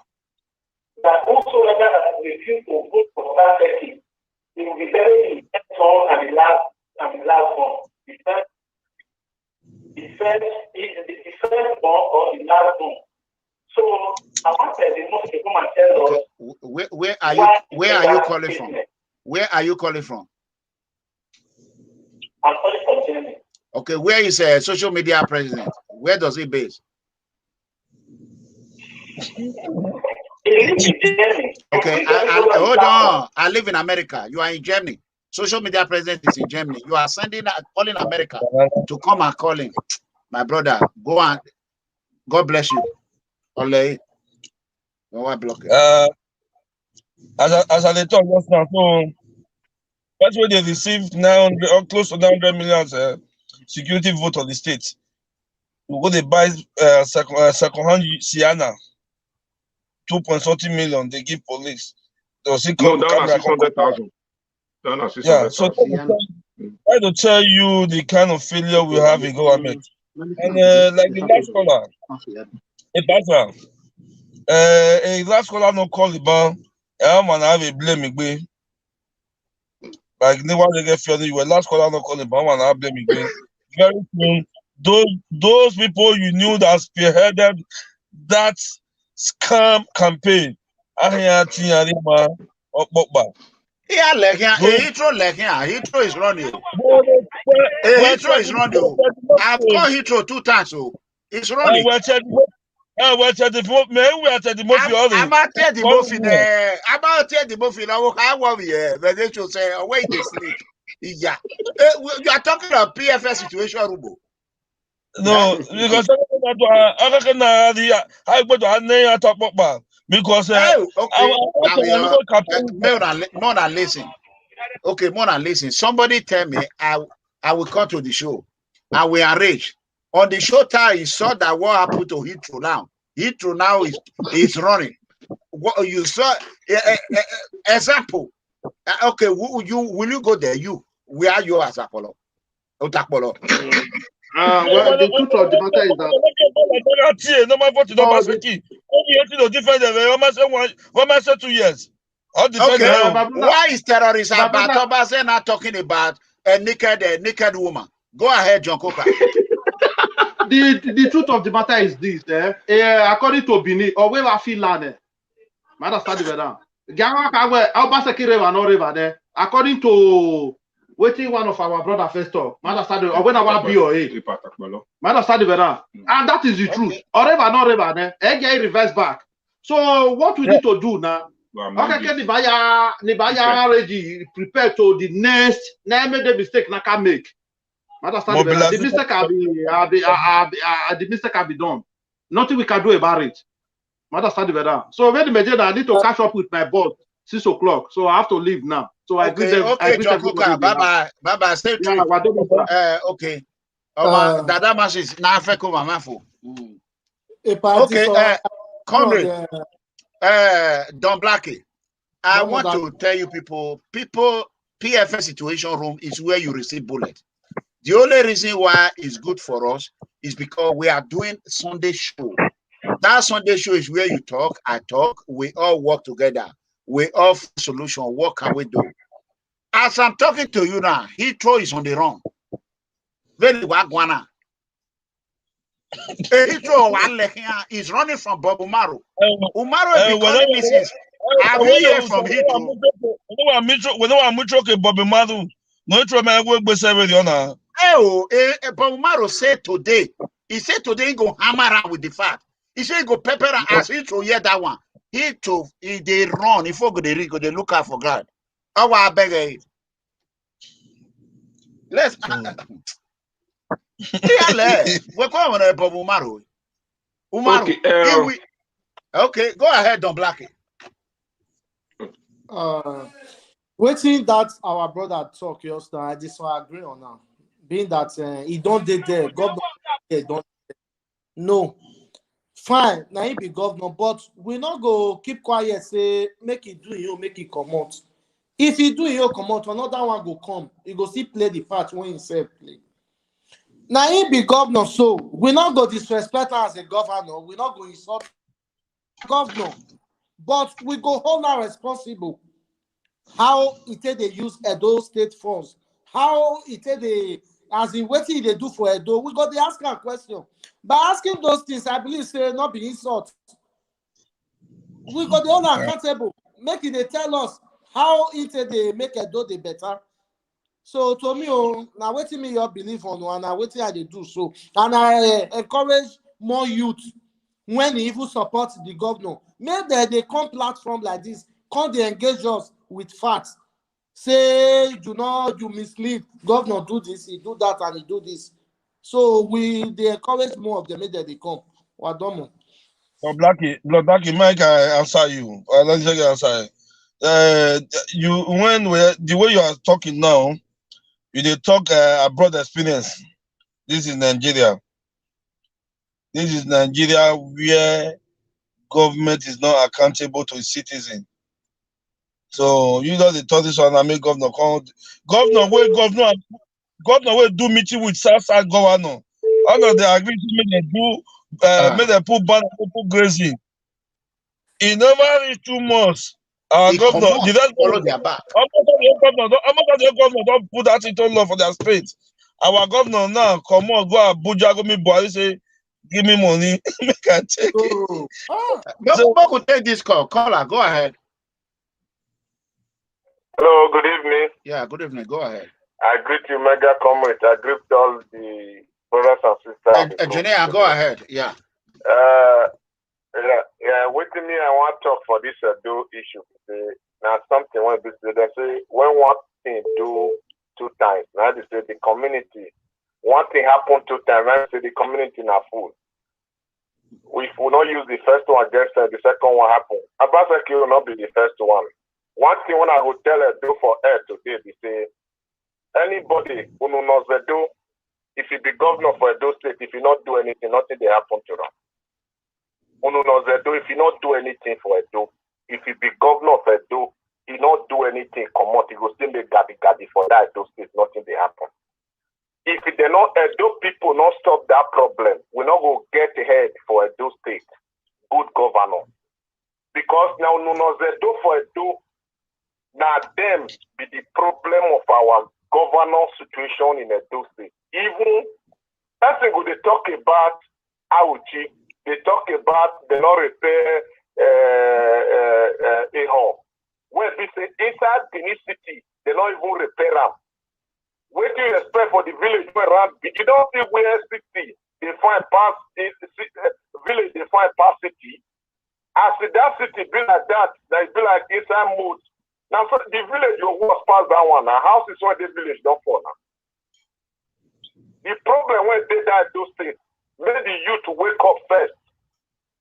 That whosoever has refused to vote for that person, he will be very in the first and the last one. The first one or the last one. So I wanted the most to come and tell us. Where are you calling from? Where are you calling from? I'm calling from Germany. Okay, where is a social media president? Where does he base? Okay, hold on. I live in America. You are in Germany. Social media president is in Germany. You are calling America to come and call him. My brother, go on. God bless you. Ole. Block it. As I talk just now, so that's where they received 900 or close to 900 million security vote on the state. When they buy second-hand Sienna, 2.something million, they give police. They'll see no, down at 600,000. Yeah, so I to tell you the kind of failure we have in government. And like the last caller, a last caller no call the ban. I'm gonna have a blame me. Like never they get failed. You were last caller no call the ban. I'm gonna have blame me. Very soon, those people you knew that spearheaded that scam campaign. Yeah, Hitro is running. Hitro is running. I've called Hitro 2 times. So it's running. I'm about to tell the movie there. I'm about to tell the movie now. I want here. But they should say, wait, they sleep. Yeah. You are talking about PFS situation, Rubo. No, because I go to because more than listen. Okay, more than listen. Somebody tell me I will come to the show. I will arrange. On the show time, you saw that what happened to Hitro now. Hitro now is running. What you saw example. Okay, will you go there? Where are you as Apollo? Otakpolor. Well, the truth of the matter is that no, 2 years. Okay, why is terrorist Abatobaze not talking about a naked woman? Go ahead, John Coker. The truth of the matter is this, according to Bini, or where I feel land, according to waiting one of our brother first talk, or when I want BOA, and that is the truth. Or ever, not ever, get reverse back. So what we need to do now? Okay, Nibaya ready, prepare to the next. Never make the mistake na can make. The mistake can be done. Nothing we can do about it. So when the major, I need to catch up with my boss 6 o'clock. So I have to leave now. So I greet them. Okay, John Coker, bye. Stay tuned. Okay. Dada Masis, na feko mamafo. Okay, Comrade, Don Blacky, I want to tell you people, PFS situation room is where you receive bullet. The only reason why it's good for us is because we are doing Sunday show. That Sunday show is where you talk, I talk, we all work together. We all solution. What can we do? As I'm talking to you now, Hitro is on the run. Very wagwana. Hitro is running from Bob Umaru. Umaru is becoming Mrs. Have you heard from Hitro? Bob Umaru said today. He said today he go hammer around with the fact. He said he go pepper as Hitro hear that one. Hitro, if they run, if they go, they look out for God. I beg. Let's. We're going on Bob Umaru. Okay, go ahead, Don Blacky. Waiting that our brother talk yesterday, I just agree on now. Being that he don't did there, governor don't. No, fine. Now he be governor, but we not go keep quiet. Say make it do you, make it come out. If he do you come out, another one go come. He go see play the part when himself play. Now he be governor, so we not go disrespect her as a governor. We not go insult governor, but we go hold her responsible. How it they use Edo state funds? How it they as in what they do for Edo? We got to ask her a question. By asking those things, I believe say not be insult. We got the owner accountable. Make it they tell us how it they make a do the better. So to me, now waiting me your belief on one, now waiting I they do so, and I encourage more youth when they even support the governor. Maybe they come platform like this, come they engage us with facts. Say you mislead governor, do this, he do that, and he do this. So they encourage more of them that they come. Wadomo. So Blacky, Mike, I answer you. Let me answer. The way you are talking now, you dey talk abroad experience. This is Nigeria. This is Nigeria where government is not accountable to its citizen. So you know they told this one I make governor called governor will do meeting with South governor. All of the agree to make them do make them put ban put grazing. In never reach 2 months. Our governor did that follow their back. The governor don't put that into law for their state. Our governor now come on, go Abuja, go me boy, say, give me money. Make I take it. Who could take this call? Caller, go ahead. Hello, good evening. Yeah, good evening. Go ahead. I greet you, MEGACOMRADE. I greet all the brothers and sisters. Engineer, go ahead. Yeah. Waiting me, I want to talk for this do issue. Now, something when they say when one thing do 2 times. Now they say the community. One thing happened 2 times. Now they say the community not full. If we not use the first one against the second one happen. Abasaki will not be the first one. One thing when I would tell her do for her today, they say anybody who knows the do, if you be governor for Edo State, if you not do anything, nothing they happen to them. Who knows the do, if you not do anything for Edo, if you be governor for Edo, you not do anything, come out, you go still make gadi for that Edo State, nothing they happen. If they not Edo people not stop that problem, we not go get ahead for Edo State, good governor. Because now no Edo for Edo, now them be the problem of our governor situation in Edo State. Even person go they talk about Auchi, they talk about they not repair a home. Where they say inside Benin City, they not even repair them. What do you expect for the village around? You don't see where city they find past village they find past city. As that city be like that, they be like inside mode. Now so the village you was past that one. Now houses where the village don't fall now. The problem when they die those things, make the youth wake up first.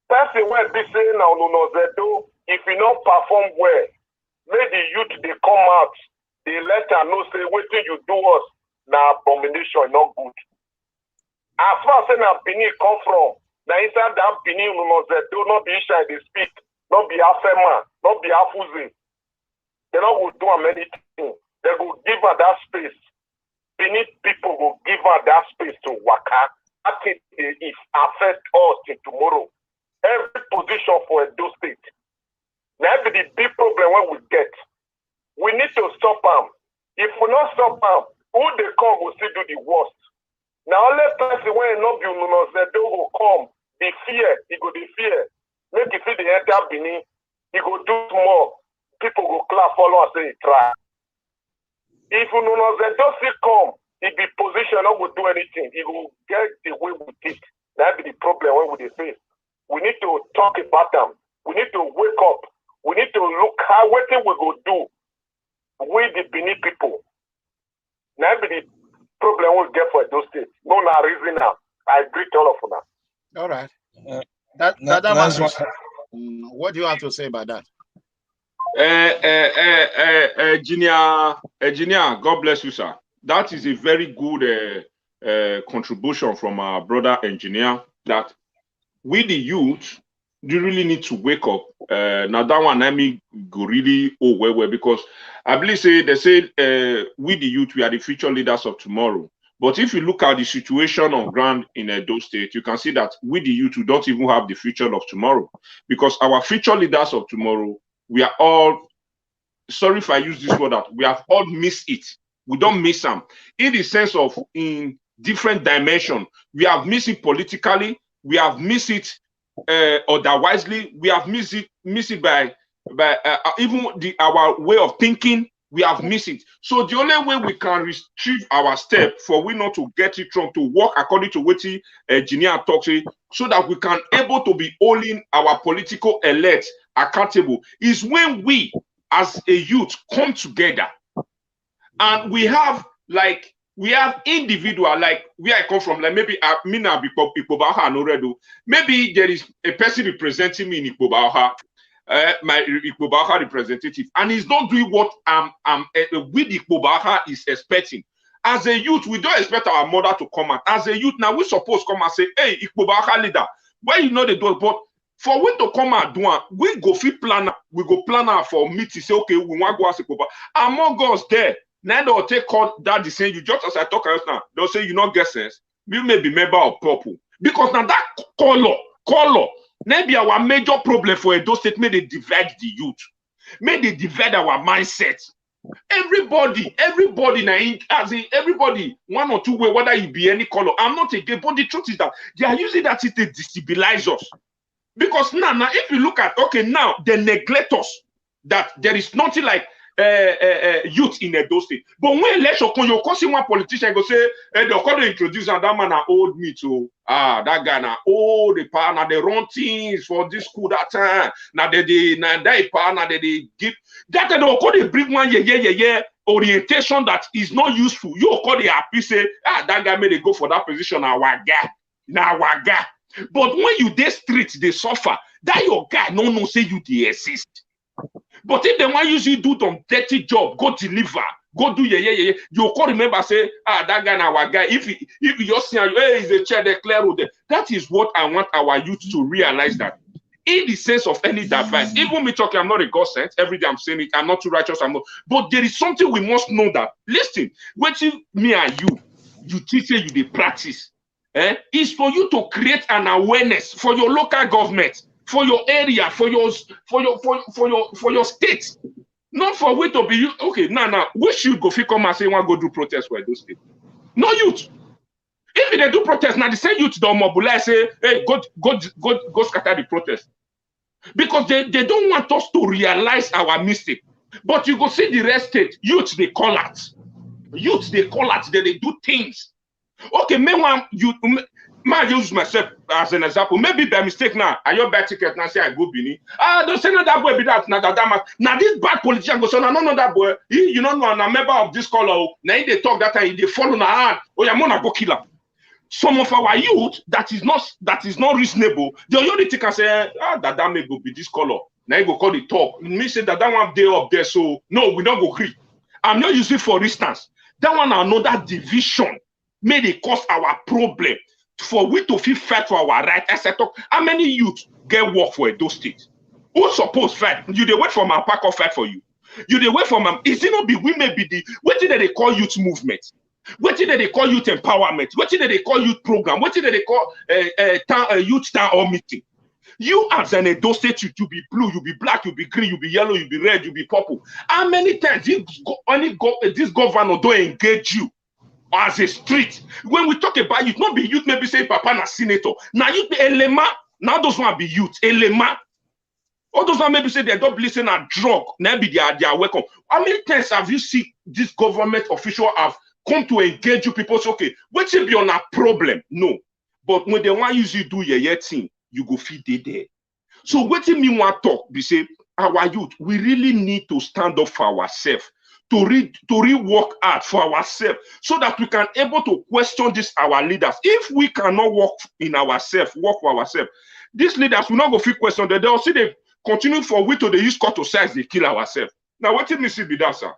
Person when they say now no they do, if you not perform well, make the youth they come out, they let her know say what you do us now abomination not good. As far as now Benin come from, now inside that Benin no they do not be shy they speak, not be Afema, not be Afuzi. They not go do many things. They go give her that space. Benin people will give her that space to waka. I think it affect us till tomorrow. Every position for Edo State. Now be the big problem when we get. We need to stop them. If we not stop them, who they come will still do the worst. Now only person when not be they will come. The fear, he go the fear. Make it feel the enter Benin. He go do more. People go clap, follow and say try. If you know they don't see come, he be position not will do anything. He will get the way we think. That be the problem when we face. We need to talk about them. We need to wake up. We need to look how what thing we go do with the Benin people. That be the problem we get for those states. No reason now. I agree to all of them. All right. What do you have to say about that? Engineer, God bless you, sir. That is a very good contribution from our brother engineer. That we the youth do really need to wake up. Now that one I mean go really well because I believe they say we the youth we are the future leaders of tomorrow. But if you look at the situation on ground in Edo State, you can see that we the youth we don't even have the future of tomorrow because our future leaders of tomorrow. We are all, sorry if I use this word, that we have all missed it. We don't miss them. In the sense of in different dimension, we have missed it politically, we have missed it otherwisely, we have missed it by but even our way of thinking, we have missed it. So the only way we can retrieve our step for we not to get it wrong, to work according to what the engineer talks, so that we can able to be holding our political elect accountable, is when we as a youth come together and we have individual, like where I come from, like maybe me now be Ikpobaha and Oredo. Maybe there is a person representing me in Ikpobaha, my Ikpobaha representative, and he's not doing what with Ikpobaha is expecting. As a youth, we don't expect our mother to come out. As a youth, now we suppose come and say, hey, Ikpobaha leader, why you know they do it? But for we to come out do it, we go plan out for meeting, say, okay, we want to go as Ikpobaha. Among us there, now they'll take that the same. You just as I talk now, they'll say you not get sense. We may be member of purple because now that color, maybe our major problem for Edo State. May they divide the youth, may they divide our mindset. Everybody now, as in everybody, one or two way, whether it be any color. I'm not again, but the truth is that they are using that to destabilize us. Because now, if you look at now they neglect us. That there is nothing like youth in Edo State. But when election come, you see one politician go say, they're going to introduce and that man old me to that guy now old the power now they run things for this school that time. Now they power now they give that they're going to bring one orientation that is not useful. You call the happy say that guy may go for that position now our guy. But when you dey street they suffer, that your guy no say you they exist. But if they want use you do some dirty job, go deliver, go do you can't remember say that guy now our guy. If you just see hey, he's a chair declare that is what I want our youth to realize, that in the sense of any advice, even me talking, I'm not a God sent. Every day I'm saying it, I'm not too righteous, I'm not. But there is something we must know that listen, waiting me and you teach you they practice. Is for you to create an awareness for your local government, for your area, for your state, not for way to be okay. Now, which youth go fit come and say want go do protest for those states? No youth. If they do protest, now the same youth don't mobilize, say, hey, go scatter the protest, because they don't want us to realize our mistake. But you go see the rest state youth they call out, they do things. Okay, man, use myself as an example. Maybe by mistake now, I your bad ticket now say I go Bini. Don't say no that boy be that now this bad politician go so no that boy. You know I'm a member of this color. Now they talk that time they follow na hand. Oh yeah, mona go kill him. Some of our youth that is not reasonable. The only thing can say that may go be this color. Now you go call the talk. Me say that one day up there. So no, we don't go agree. I'm not using for instance. That one another division may they cause our problem. For we to feel fight for our right, I said, how many youth get work for those states? Who suppose fight? You they wait for my pack of fight for you. You they wait for my. Is it not be we may be the what did they call youth movement? What did they call youth empowerment? What did they call youth program? What did they call youth town hall meeting? You as an Edo State, you be blue, you be black, you be green, you be yellow, you be red, you be purple. How many times this governor don't engage you? As a street, when we talk about youth, not be youth, maybe say Papa na senator. Now youth be elema. Now those one be youth elema. All those one maybe say they don't listen at drug. Now be they are welcome. How many times have you seen this government official have come to engage you people? Say okay, what should be on a problem? No, but when they want you to do your thing, you go feed it there. So what do me want talk? Be say our youth, we really need to stand up for ourselves. To rework hard for ourselves so that we can able to question this our leaders. If we cannot work for ourselves, these leaders will not go feel question that they'll see they continue for we to the use court to size they kill ourselves. Now what did me see be that, sir?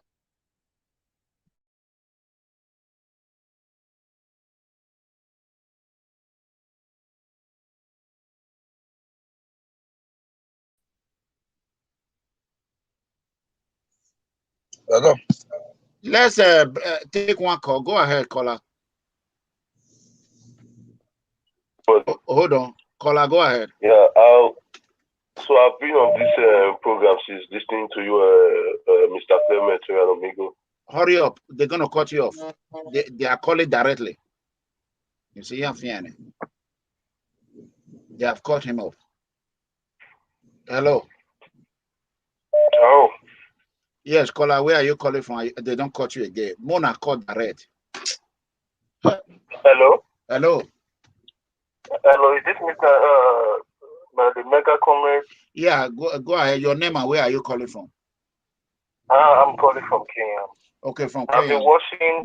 Dada. Let's take one call. Go ahead, caller. Hold on, caller. Go ahead. Yeah. So I've been on this program since listening to you, Mr. Clement, ERANOMIGHO. Hurry up! They're gonna cut you off. They are calling directly. You see, they have cut him off. Hello. Oh, Yes, caller, where are you calling from? They don't cut you again. Mona called direct. hello. Hello. Hello, is this the Mega Comrade? Yeah, go ahead. Your name and where are you calling from? I'm calling from Kenya. Okay, from I've Kenya. been watching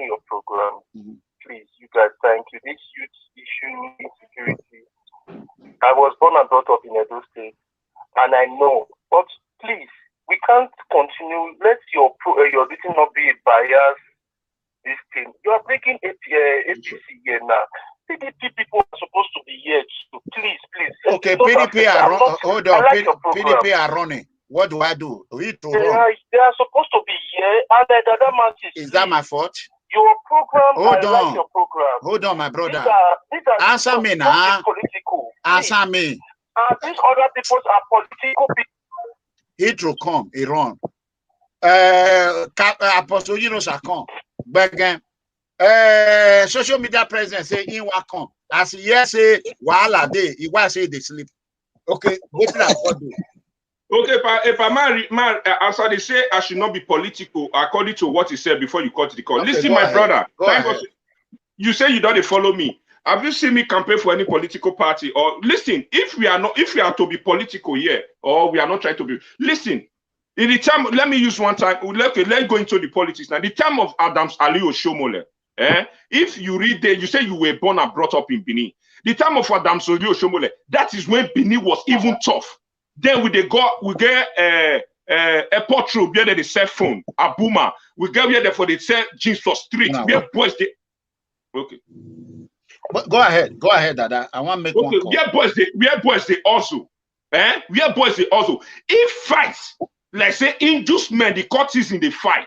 your program. Mhm. Please, you guys, thank you. This youth issue, insecurity. I was born and brought up in Edo State, and I know. But please, we can't continue. Let your written not be a bias. This thing you are breaking APC here now. PDP people are supposed to be here too. Please. Okay, PDP are running. Hold on, PDP are running. What do I do? We to run. They are supposed to be here, and Dada man is that my fault? Your program. Hold on. Like your program. Hold on, my brother. These are Answer me now. Political. Answer me. These other people are political people. It will come. Iran. Apostle Julius come. But again, social media president say in what come. As he say wahala day, he was say they sleep. Okay, what did I do? Okay, if I answer, they say I should not be political according to what he said before you cut the call. Okay, listen, my brother. You say you don't follow me. Have you seen me campaign for any political party? Or listen, if we are to be political here, or we are not trying to be, listen. In the time, let me use one time. Let's go into the politics now. The time of Adams Ali Oshomole. If you read there, you say you were born and brought up in Benin. The time of Adams Ali Oshomole, that is when Benin was even tough. Then we get airport road where they sell phone, Abuma. We get where for the sell jeans for street. No. Where boys they okay. But go ahead, Dada. I want to make one call. Where boys they also. Where boys they also. If fights, like say inducement, the court is in the fight.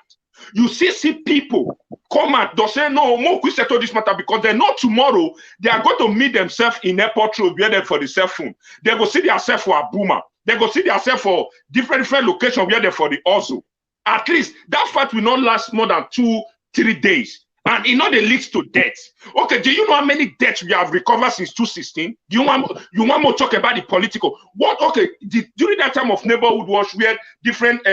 You see people come out, they say, no, more we settle this matter because they know tomorrow they are going to meet themselves in airport road where they for the cell phone. They go see themselves for Abuma. They go see themselves for different locations where they for the also. At least that fight will not last more than 2-3 days. And it not leads to death. Okay, do you know how many deaths we have recovered since 2016? Do you want more talk about the political? What? Okay, during that time of neighborhood watch, where different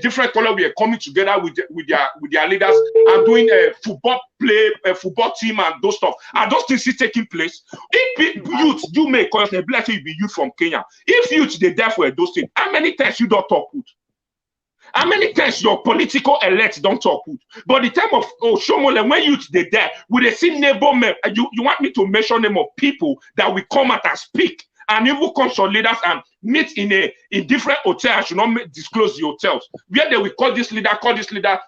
different color we are coming together with their leaders and doing football team and those stuff. Are those things still taking place? If youth, you may call yourself like you be youth from Kenya. If youth they there for those things, how many times you don't talk with? How many times your political elects don't talk with? But the time of Shomole, when youth they there, will they see neighbor men? You want me to mention them of people that will come out and speak and even come some leaders and meet in different hotels. I should not disclose the hotels where they will call this leader,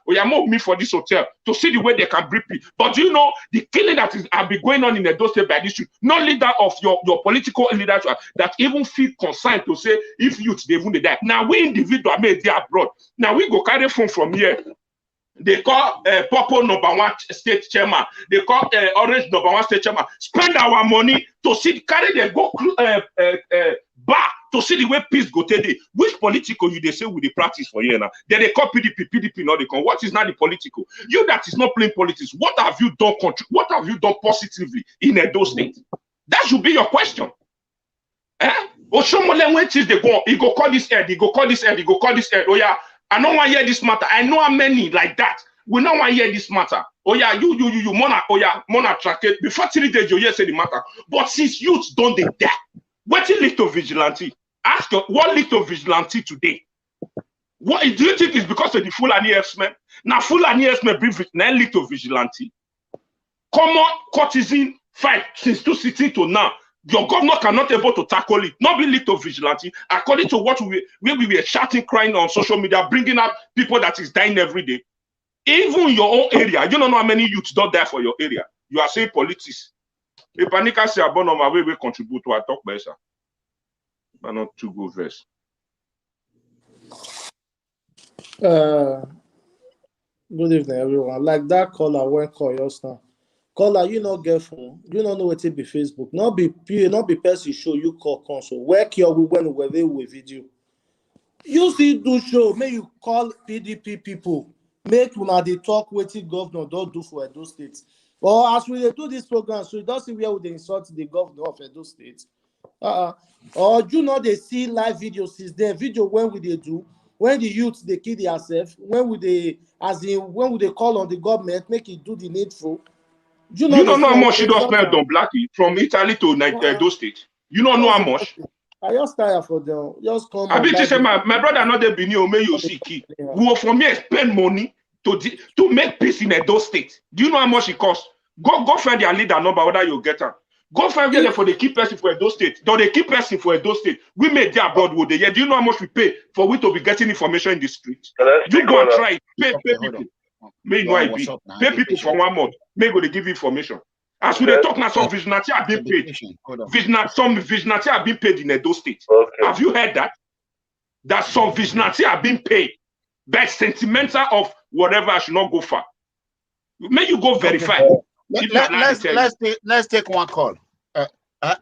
or you move me for this hotel to see the way they can bring people. But you know the killing that is have been going on in the State by this youth, no leader of your political leaders that even feel concerned to say if youth they even die. Now we individual made there abroad. Now we go carry phone from here. They call Purple #1 state chairman. They call Orange #1 state chairman. Spend our money to see carry them go back to see the way peace go today. Which political you they say with the practice for here now? Then they call PDP not they come. What is not the political? You that is not playing politics. What have you done? What have you done positively in Edo State? That should be your question. Oshomole when things they go, he go call this head, he go call this head, he go call this head. Oh yeah. I don't want to hear this matter. I know how many like that. We don't want to hear this matter. Oh yeah, you, mona track it. Before 3 days, you hear say the matter. But since youth don't they die, what is lead to vigilante? Ask your, what lead to vigilante today? What do you think is because of the Fulani herdsmen? Now Fulani herdsmen bring lead to vigilante. Common courtesan fight since 2016 to now. Your governor cannot able to tackle it, not be lead to vigilante, according to what we were shouting, crying on social media, bringing up people that is dying every day. Even your own area, you don't know how many youths don't die for your area. You are saying politics. If Panika say about on my way, we contribute to our talk better. But not too good verse. Good evening, everyone. Like that caller went call just now. Caller, you not get phone. You don't know what it be Facebook. Not be person show you call console. Work your when we with video. You see do show. May you call PDP people. Make una they talk what governor don't do for Edo State. Or as we do this program, so it doesn't where we insult the governor of Edo State. Or do not they see live videos? Is there video when we they do when the youth they kill themselves? When would they when would they call on the government make it do the needful? You don't know how much she does spend on Blacky from Italy to those states. You don't know how much. I just tired for them. Just come. I bet you say my brother not there Benin, may you see key. We will for me spend money to make peace in those states. Do you know how much it costs? Go find their leader number whether you get her. Go find them for the key person for those states. Though the key person for those states, we made their abroad would they? Yeah. Do you know how much we pay for we to be getting information in the streets? You go and try it. Pay people. May you know I be. Pay people for 1 month. May go they give you information. As we talk now, some vigilante have been paid. Some vigilante have been paid in those states. Have you heard that? That some vigilante have been paid. But sentimental of whatever I should not go far. May you go verify. Let's take one call.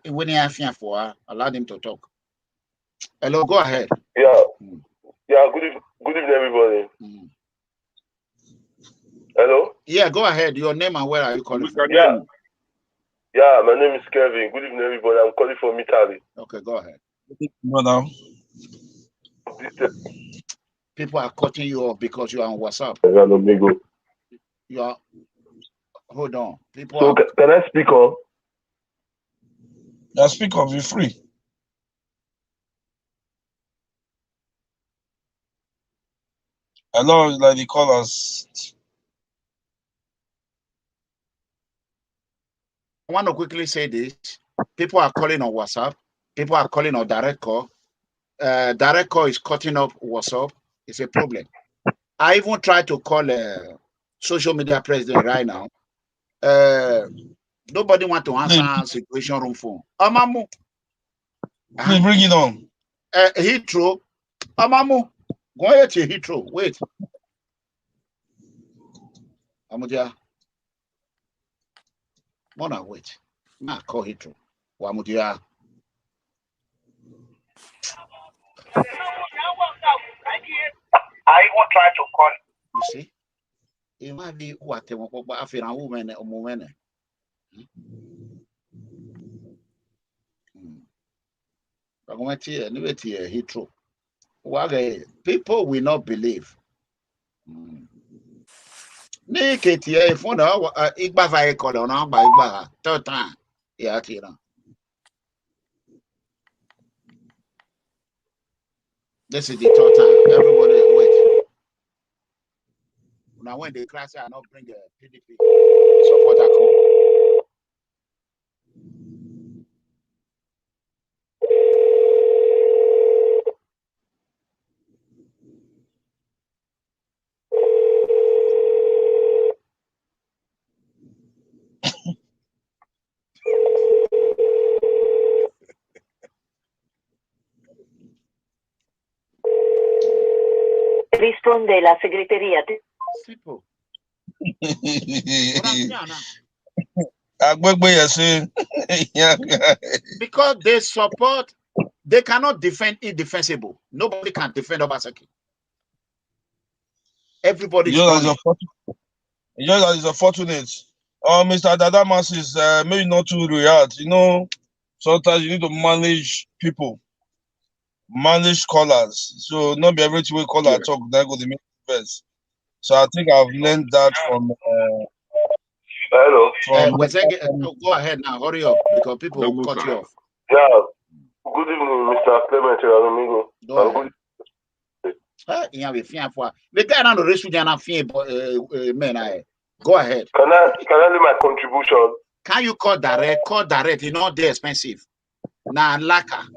When you have for allow them to talk. Hello, go ahead. Yeah. Good evening, everybody. Hello. Yeah, go ahead. Your name and where are you calling from? Yeah, my name is Kevin. Good evening, everybody. I'm calling from Italy. Okay, go ahead. Brother. People are cutting you off because you are on WhatsApp. ERANOMIGHO. You are. Hold on. People. So can I speak on? Yeah, speak of you free. Hello, like the callers. I want to quickly say this. People are calling on WhatsApp. People are calling on direct call. Direct call is cutting up WhatsApp. It's a problem. I even tried to call social media president right now. Nobody want to answer situation room phone. Amamu. Please bring it on. Heathrow. Amamu. Go ahead to Heathrow. Wait. Amudia. Mona, wait. Nah, call Heathrow. Wamudia. I will try to call. You see? It might be what they want, but I feel a woman or woman. People will not believe. Naked here, if one Igba call on by Igba, third time. Yeah, this is the third time. Everybody wait. Now when they class I not bring a PDP supporter call. Risponde la segreteria. Simple. Because they support, they cannot defend indefensible. Nobody can defend Obaseki. Everybody is unfortunate. Mr. Dada is maybe not too react. You know, sometimes you need to manage people, manage callers. So not be every way caller talk, then go the main first. So I think I've learned that from. Hello. Go ahead now, hurry up because people will cut you off. Yeah. Good evening, Mr. Clement ERANOMIGHO. Go ahead. Can I leave my contribution? Can you call direct? Call direct. It's not that expensive. Nah, laka.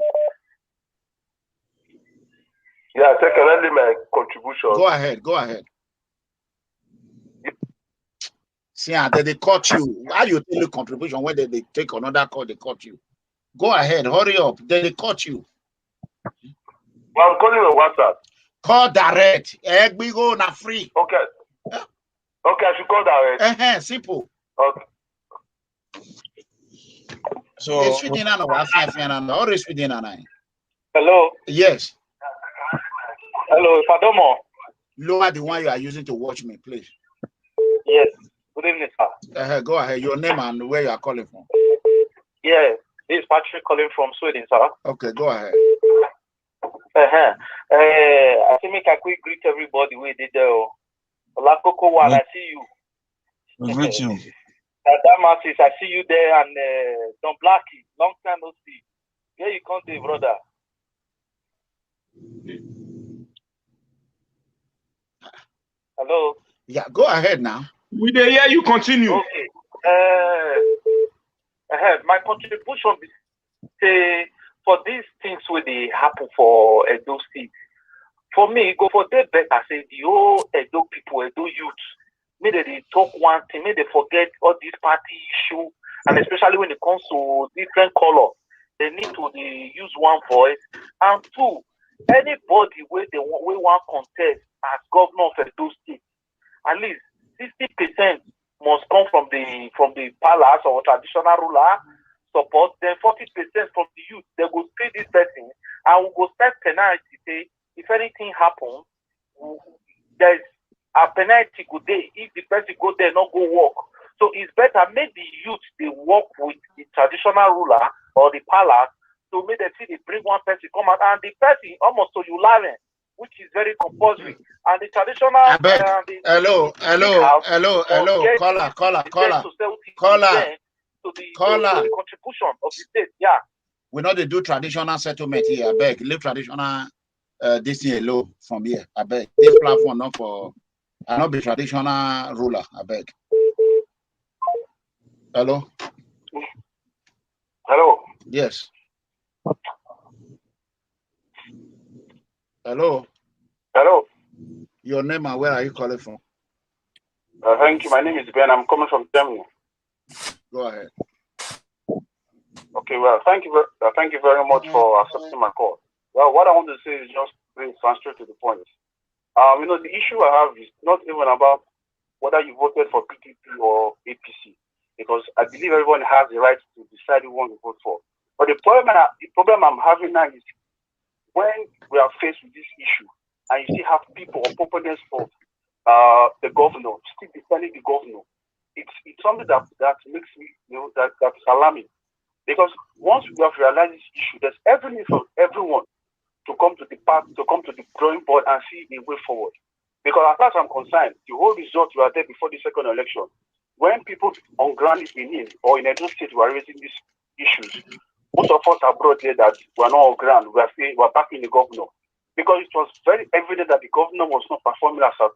Yeah, so can I leave my contribution? Go ahead. Go ahead. See, they cut you. How you tell the contribution when they take another call, they cut you. Go ahead, hurry up. They cut you. Well, I'm calling on WhatsApp. Call direct. We go na free. Okay. Okay, I should call direct. Simple. Okay. So hello. Yes. Hello, Padomo. Lower the one you are using to watch me, please. Yes. Good evening, sir. Go ahead. Your name and where you are calling from. Yeah. This is Patrick calling from Sweden, sir. Okay, go ahead. I think make a quick greet everybody with it. Olakoko one, I see you. We greet you. Dada, I see you there, and Don Blacky, long time no see. Here you come, there, brother. Hello. Yeah, go ahead now. We dey hear you continue. Okay. My contribution is say for these things where they happen for Edo State. For me, go for that better. Say the whole Edo people, Edo youth, maybe they talk one thing, maybe they forget all this party issue, and especially when it comes to different color, they need to use one voice. And two, anybody where they want contest as governor of Edo State, at least 60% must come from the palace or traditional ruler support. Then 40% from the youth. They will pay this person, and we go set penalty. Say if anything happens, there's a penalty go there. If the person go there, not go work. So it's better make the youth they work with the traditional ruler or the palace. So make them see they bring one person come out, and the person almost to you learn, which is very compulsory. And the traditional hello, caller. To the contribution of the state, yeah. We know they do traditional settlement here. I beg, leave traditional this year low from here. I beg. This platform not for I not be traditional ruler. I beg. Hello? Hello. Yes. Hello. Hello. Your name and where are you calling from? Thank you. My name is Ben. I'm coming from Germany. Go ahead. Okay. Well, thank you very much for accepting my call. Well, what I want to say is just bring straight to the point. The issue I have is not even about whether you voted for PDP or APC, because I believe everyone has the right to decide who one to vote for. But the problem I'm having now is when we are faced with this issue, and you still have people or proponents of the governor still defending the governor, it's something that makes me that's alarming. Because once we have realized this issue, there's every need for everyone to come to the park, to come to the drawing board and see a way forward. Because as far as I'm concerned, the whole result were there before the second election. When people on ground in Benin or in Edo State were raising these issues, most of us abroad there that were not on ground, were backing the governor. Because it was very evident that the governor was not performing as a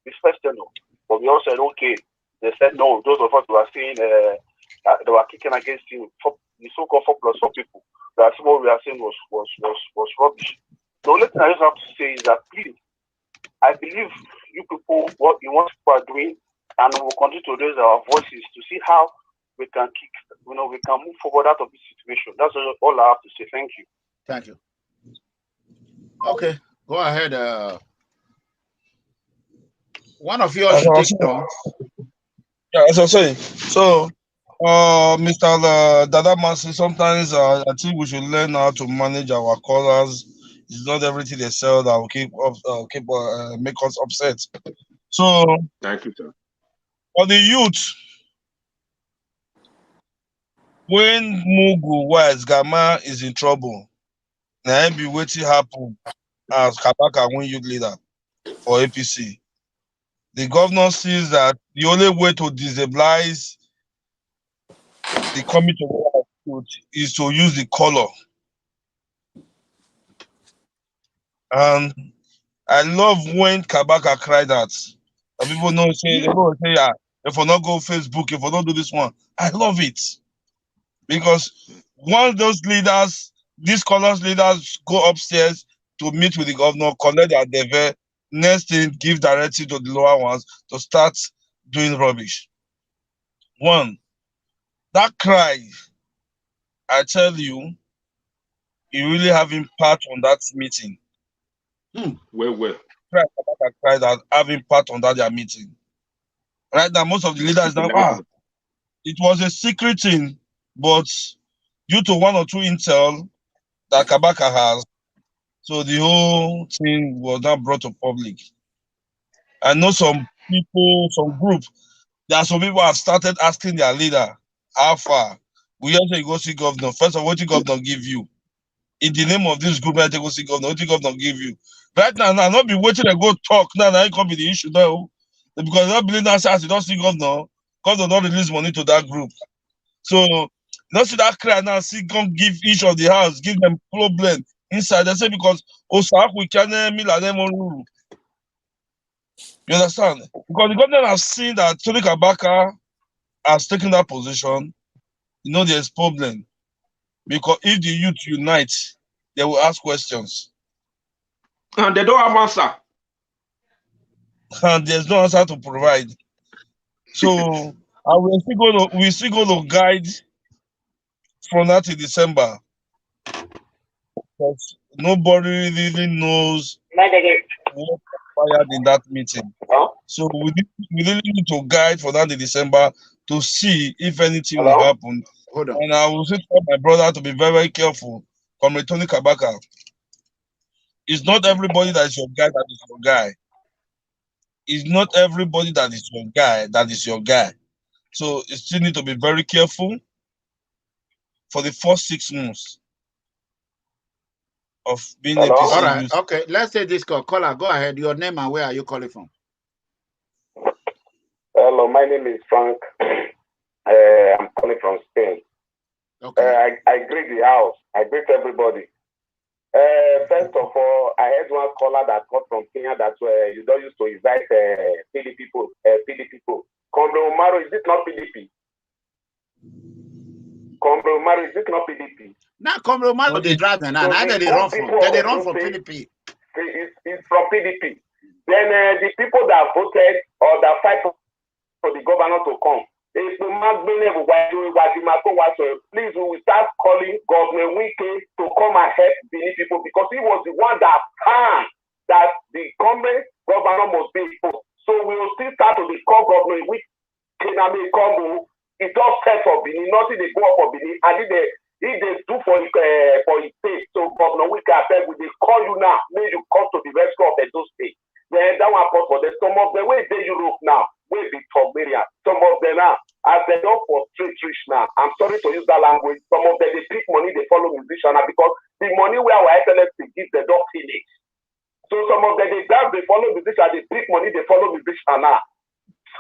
his first tenure. But we all said, okay. They said no. Those of us who were saying they were kicking against him, the so-called 4+4 people. That's what we are saying was rubbish. The only thing I just have to say is that please, I believe you people, what you want people are doing, and we will continue to raise our voices to see how we can we can move forward out of this situation. That's all I have to say. Thank you. Thank you. Okay, go ahead. One of yours should take turn. Yeah, as I say, so Mr. Dada Mansi, sometimes I think we should learn how to manage our callers. It's not everything they sell that will make us upset. So thank you, sir. For the youth, when Mugu Wise Gama is in trouble, now be waiting happen as Kabaka win youth leader for APC. The governor sees that the only way to destabilize the committee of youth is to use the color. And I love when Kabaka cried out. And people know say they go say, yeah, if I not go Facebook, if I don't do this one. I love it. Because once those leaders, these colors leaders go upstairs to meet with the governor, collect their deve, next thing, give directive to the lower ones to start doing rubbish. One, that cry, I tell you, you really have impact on that meeting. Well. Cry that have impact on that their meeting. Right now, most of the leaders now, it was a secret thing, but due to one or two intel that Kabaka has, so the whole thing was not brought to public. I know some people, some group, there are some people have started asking their leader, how far? We just say you go see governor. First of all, what the governor give you? In the name of this group, I take go see governor. What the governor give you? Right now, not be waiting to go talk. Now, it can't be the issue now. Because I believe that as you don't see governor, governor don't release money to that group. So, not see that cry now, see, come give each of the house, give them problem inside. They say because we can't rule. You understand? Because the government has seen that Tony Kabaka has taken that position, you know there's problem. Because if the youth unite, they will ask questions. And they don't have answer. And there's no answer to provide. So we're still going to guide from now to December. Because nobody really knows what transpired in that meeting. So we really need to guide for that in December to see if anything will happen. Hold on. And I will say to my brother to be very, very careful. Comrade Tony Kabaka. It's not everybody that is your guy that is your guy. It's not everybody that is your guy that is your guy. So you still need to be very careful for the first 6 months of being a All right. Okay. Let's say this call. Caller, go ahead. Your name and where are you calling from? Hello, my name is Frank. I'm calling from Spain. Okay. I greet the house. I greet everybody. First of all, I heard one caller that called from Kenya that you don't used to invite PD people. Comrade Omaro, is it not PDP? Comrade Omaro, is it not PDP? Now, Comrade Omaro, they drive and either they run from PDP. It's from PDP. Then the people that voted or that fight for the governor to come, please, we will start calling Governor Wike to come and help Benin people because he was the one that planned that the government governor must be exposed. So we will still start to call Governor Wike. It does set for Benin, nothing they go up for Benin, and if they do for his state. So Governor Wike, I beg, will they call you now? May you come to the rescue of those states. Then that one for them. Some of them way they Europe now, way be from Maria. Some of them now, as they go for street rich now. I'm sorry to use that language. Some of them they pick money, they follow musician now because the money where our FLSC gives they don't finish. So some of them they dance, they follow musician, they pick money, they follow musician now.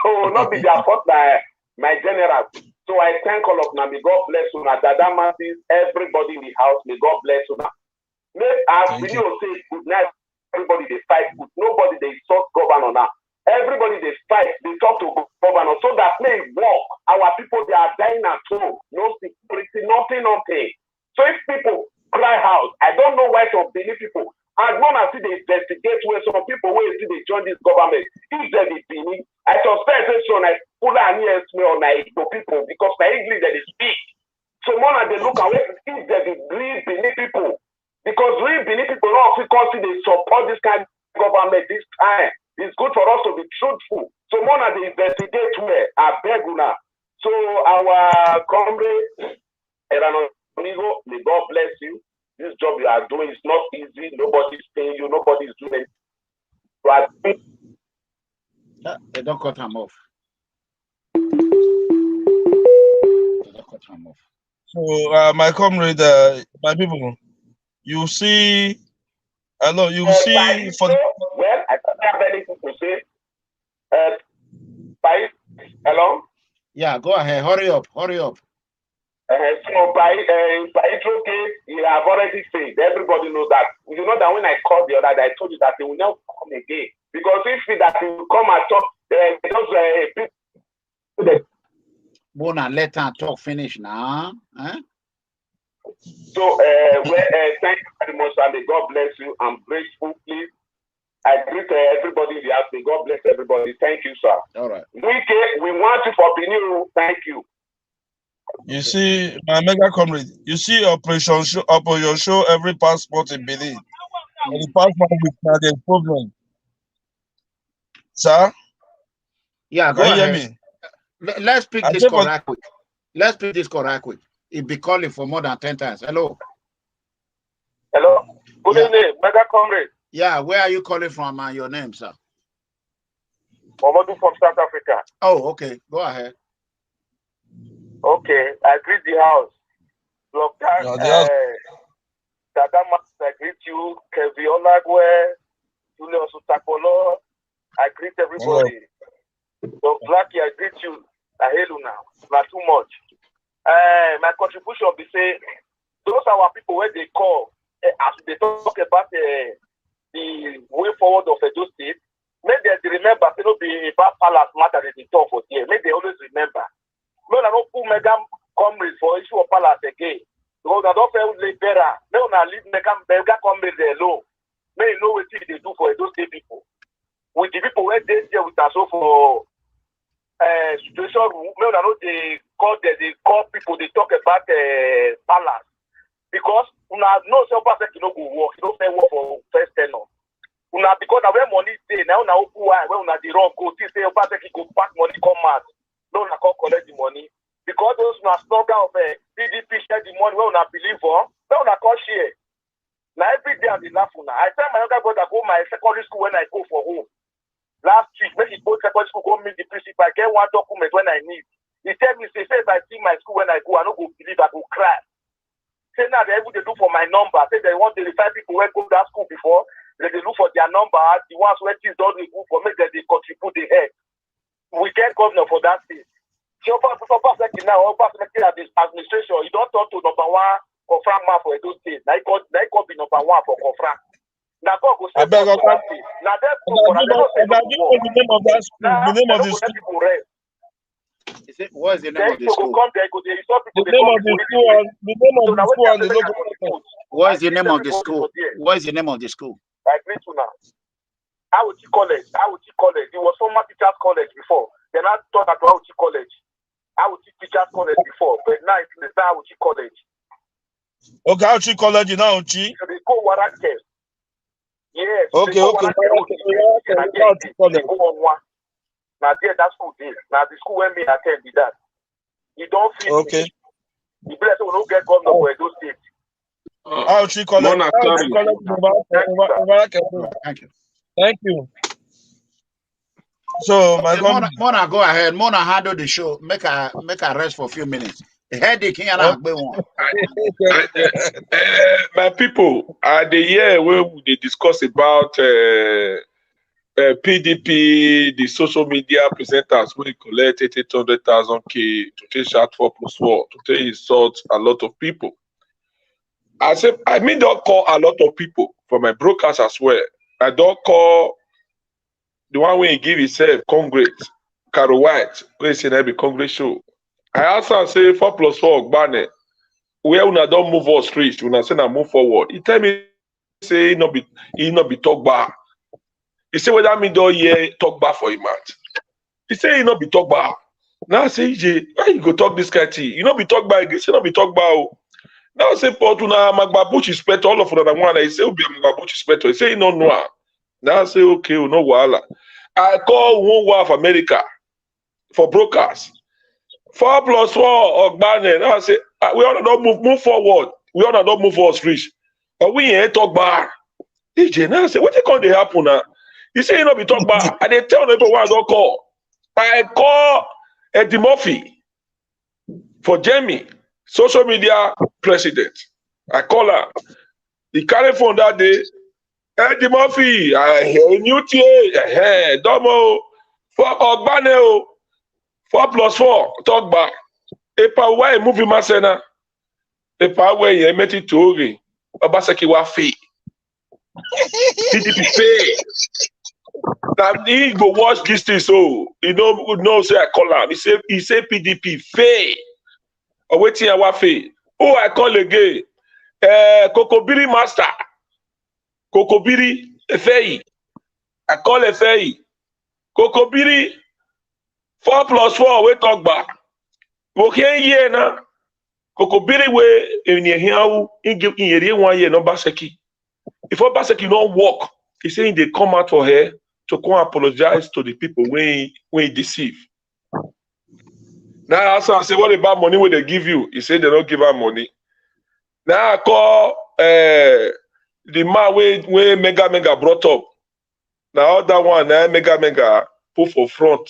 So not be their fault my general. So I thank all of them. May God bless you now. Dada Masses, everybody in the house, may God bless you now. As we say good night. Everybody they fight with nobody they insult governor now. Everybody they fight, they talk to governor so that may work. Our people they are dying at home, no security, nothing. So if people cry out, I don't know why some Benin people as long as they investigate where some people will see they join this government. If they be Benin, I suspect this one I pull an ears me on my people because my English that is speak. So more they look away if they be real Benin people. Because we Benin people don't see they support this kind of government this time. It's good for us to be truthful. So more than they investigate where I beg you now. So our comrade ERANOMIGHO, may God bless you. This job you are doing is not easy. Nobody's paying you. Nobody's doing it. But they don't cut him off. So my comrade, my people. You see, hello, you see for the... Well, I don't have anything to say. Hello? Yeah, go ahead. Hurry up. So by intro case, you have already said, everybody knows that. You know that when I called the other day, I told you that they will not come again. Because if that will come and talk, people... Bona, let her talk finish now. Huh? So, thank you very much, and may God bless you. I'm grateful, please. I greet everybody in the house. May God bless everybody. Thank you, sir. All right. We want you for Benin. Thank you. You see, my mega comrade, you see Operation Show every passport in Benin. And the passport with the problem. Sir? Yeah, go ahead. Hear me? Let's pick this correct quick. Let's pick this correct quick. He'll be calling for more than 10 times. Hello. Hello. Good evening, Mega Comrade. Yeah, where are you calling from and your name, sir? Momodu from South Africa. Oh, okay. Go ahead. Okay, I greet the house. Dr. No, the house. Dada, I greet you. Kevi Olagwe, Julius Otakpolor, I greet everybody. So Blacky, I greet you. I hail you now. Not too much. My contribution be say those are our people where they call as they talk about the way forward of Edo State. May they remember, they don't be about palace matter that they talk for there. May they always remember. No, I don't put MEGACOMRADE for issue of palace again. Because I don't feel better. No, I leave MEGACOMRADE alone. May you know what they do for Edo State people. With the people where they there with us for situation room, may I know they call people, they talk about palace. Because no self-person no go work, you don't pay work for first tenor. Because now when money stay, now open wide, when the wrong go, say person go pack money come out. No, I can't collect the money. Because those slogan of PDP share the money when I believe on, now I can't share. Now every day I be laughing. I tell my younger brother go my secondary school when I go for home. Last week, when he go to secondary school, go meet the principal, I get one document when I need. He tell me, say, if I see my school when I go, I don't go believe, I go cry. Say now they do for my number. Say they want to verify people who go to that school before. They look for their number. The ones where things don't remove for me, they contribute the head. We get governor for that state. So now, this administration, you don't talk to number one confront man for Edo State. Now you got be number one for confront. Now God go say for that state. Now they the name of that school. The name of the school. What is the name of the school? The name of the school and the local. What is the name of the school? What is the name of the school? I agree to now. Auchi College. It was former teachers college before. Then I taught at Auchi College. Auchi teachers college before, but now it's the Auchi College. Okay, Auchi College in Auchi. So they go Warake. Yes. Okay. They go on one. Now there that school there. Now the school when me attend did that. You don't feel okay. The blessed will not get governor for Edo State. Auchi College. Thank you. So my Mona, go ahead. Mona, handle the show. Make a rest for a few minutes. The headache here now. My people, the year where they discuss about PDP, the social media presenters will collect 800,000 K to take shot 4+4 to take insult a lot of people. I mean, don't call a lot of people for my brokers as well. I don't call the one when he give himself Comrade, Caro White, where he say that be Congress show. I also say 4+4 Ogbane, where una don't move us reach, una say na move forward. He tell me say he not be talk bar. He say whether me don't hear talk bar for him out. He say he not be talk bar. Now I say EJ, why you go talk this kind of thing? You not be talk bar again. He say not be talk bar. Now I say Portuna Magbabuchi spet all of them one. He say Obi Magbabuchi spet. He say he no know. Now I say okay, no wahala. I call one of America for brokers. 4+4 Ogbane. Now I say we ought to not move forward. We ought to not move us reach. But we ain't talk bar. EJ, now I say what they call they happen now? You say you not be talk bar. And they tell people why I don't call. I call Eddie Murphy for Jamie, social media president. I call her. He carry phone that day. Eddie Murphy, I hear new TA, Domo, for Ogbane, 4+4, talk back. Epa why movie masena? Epa why you met it to Ogi? Obaseki wa fee. PDP fee. Now he go watch this thing so he no say I call him. He say PDP fee. Or waiting I wa fee. Oh I call again. Kokobiri master. Kokobiri Efei. I call Efei. Kokobiri 4+4 we talk back. Okay here na. Kokobiri we in here in give in here 1 year no Baseki. If Baseki don't work, he saying they come out for her to come apologize to the people when he deceive. Now I say what about money when they give you? He said they don't give her money. Now I call the man where Mega brought up. Now that one, Mega put for front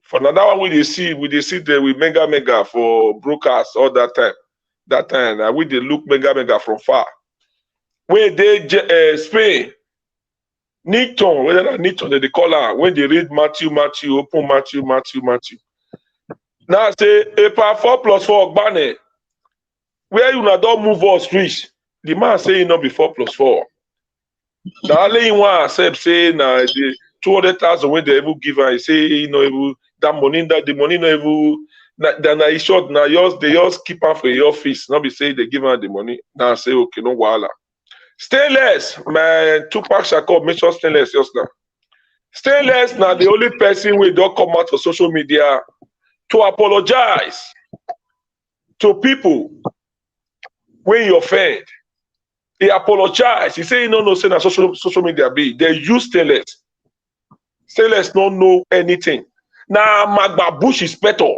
For another one, we see there with mega for broadcast all that time. That time, we they look mega from far. When they Spain, Newton, whether Newton they call her, when they read Matthew, open Matthew. Now say a 4+4 Gbane, where you not don't move us reach. The man say not be 4+4. Now only you want accept say now the 200,000 when they ever give her, say that money the money no even then I short now yours they just keep her for your office. Not be say they give her the money. Now say okay no wahala. Stainless, my Tupac Shakur mentioned Stainless just now. Stainless now the only person we don't come out for social media to apologize to people when you offend. He apologized. He say no say na social media be. They use Stainless. Stainless don't know anything. Now Magba Bush is better.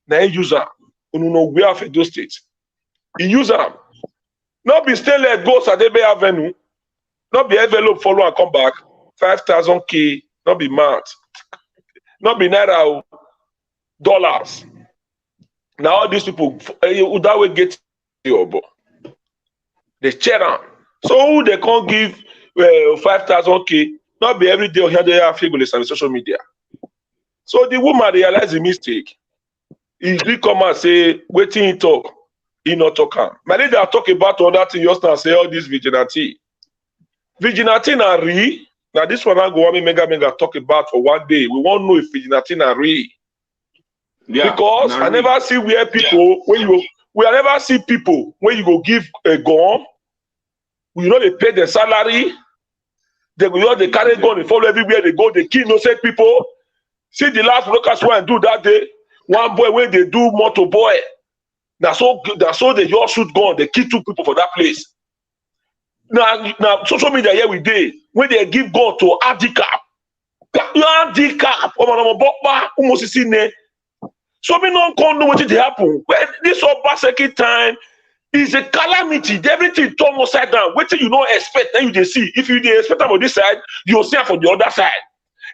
Now he use them. You know we have those states. He use them. Not be Stainless go Sadebe Avenue. Not be envelope follow and come back. 5,000K. Not be math. Not be naira dollars. Now all these people that will get your boy. They check on. So who they can't give 5,000K? Not be every day or here they have figures on social media. So the woman realized the mistake. He come and say, waiting he talk, he not talk. My leader talk about other thing just now say all this vigilante. Vigilante na real. Now this one I go want me mega talk about for one day. We won't know if vigilante na real. Yeah, because I never see where people we never see people when you go give a gun, you know they pay their salary, they carry gun, they follow everywhere they go, they kill innocent people. See the last workers one do that day, one boy when they do motor boy, that's so they just shoot gun, they kill 2 people for that place. Now social media here we did when they give gun to handicap, almost seen. So we don't know what did happen. When this Obaseki time is a calamity. Everything turn upside down. What you don't expect, then you dey see. If you dey expect on this side, you'll see from the other side.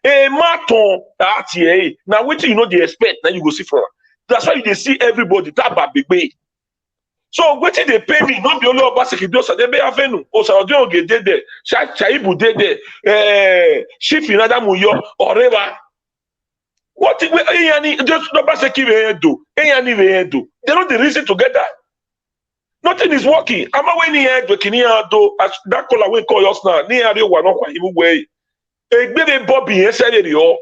A marathon RTA. Now what you know they expect, then you go see from. That's why you dey see everybody that big way. So what they pay me, not the only Obaseki does they be avenue. O sa odi oge dey there. Chaibu dey there. Chief in Adamuyo or whatever. What just Obaseki do? They know the reason to get that. Nothing is working. I'm away near do that call away call us now. Near you one even way. A baby Bobby yes said it all.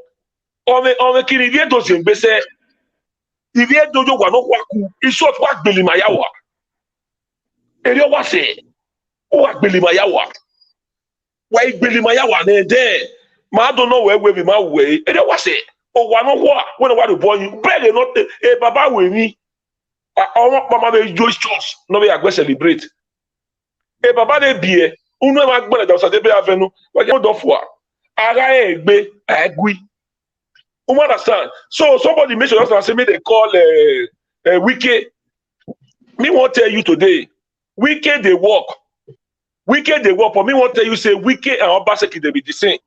On the kiri does in Besse. If you do you one waku, it's short work Billy Mayawa. Erio was it. What Billy Mayawa? Why Billy Mayawa there? I don't know where we my way. Erio was it. Oh, one when I want to born you, better not a baba with me. I want Mama to Jewish church. No, we are going to celebrate. A baba de beer, uno magbele da Sadebe Avenue, what you do for? EDEGBE, agree. You understand? So somebody mentioned us and say me they call Wiki. Me won't tell you today. Wiki they work. Wiki they work. For me won't tell you say Wiki and Obaseki they be the same.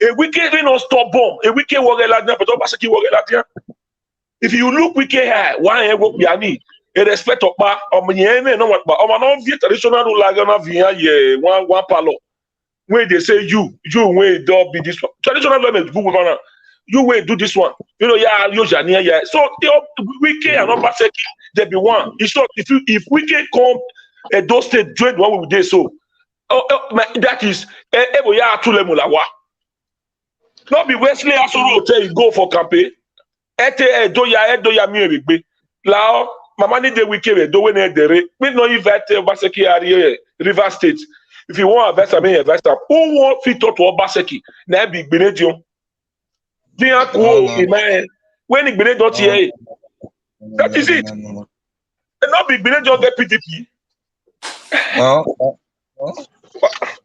A wicked we not stop bomb. A wicked work like that, but Obaseki work like that. If you look wicked high, one work be any. A respect of ba no what ba. No via traditional rule like na via ye one palo. When they say you when do be this one. Traditional law is good one. You will do this one. You know you jania yeah. So wicked and Obaseki there be one. It's not if wicked come those state join one we dey so. That is eboya tulemulawa. Not be Wesley Asoro tell you go for campaign. Edoya mi EDEGBE. Lao mama ni de weekend do when dere. Me no invite Obaseki area River State. If you want invest me invest am. Who want fit to Obaseki? Na be Gbenedio. Dia ko iman when Igbene don't hear. That is it. And not be Gbenedio get PDP.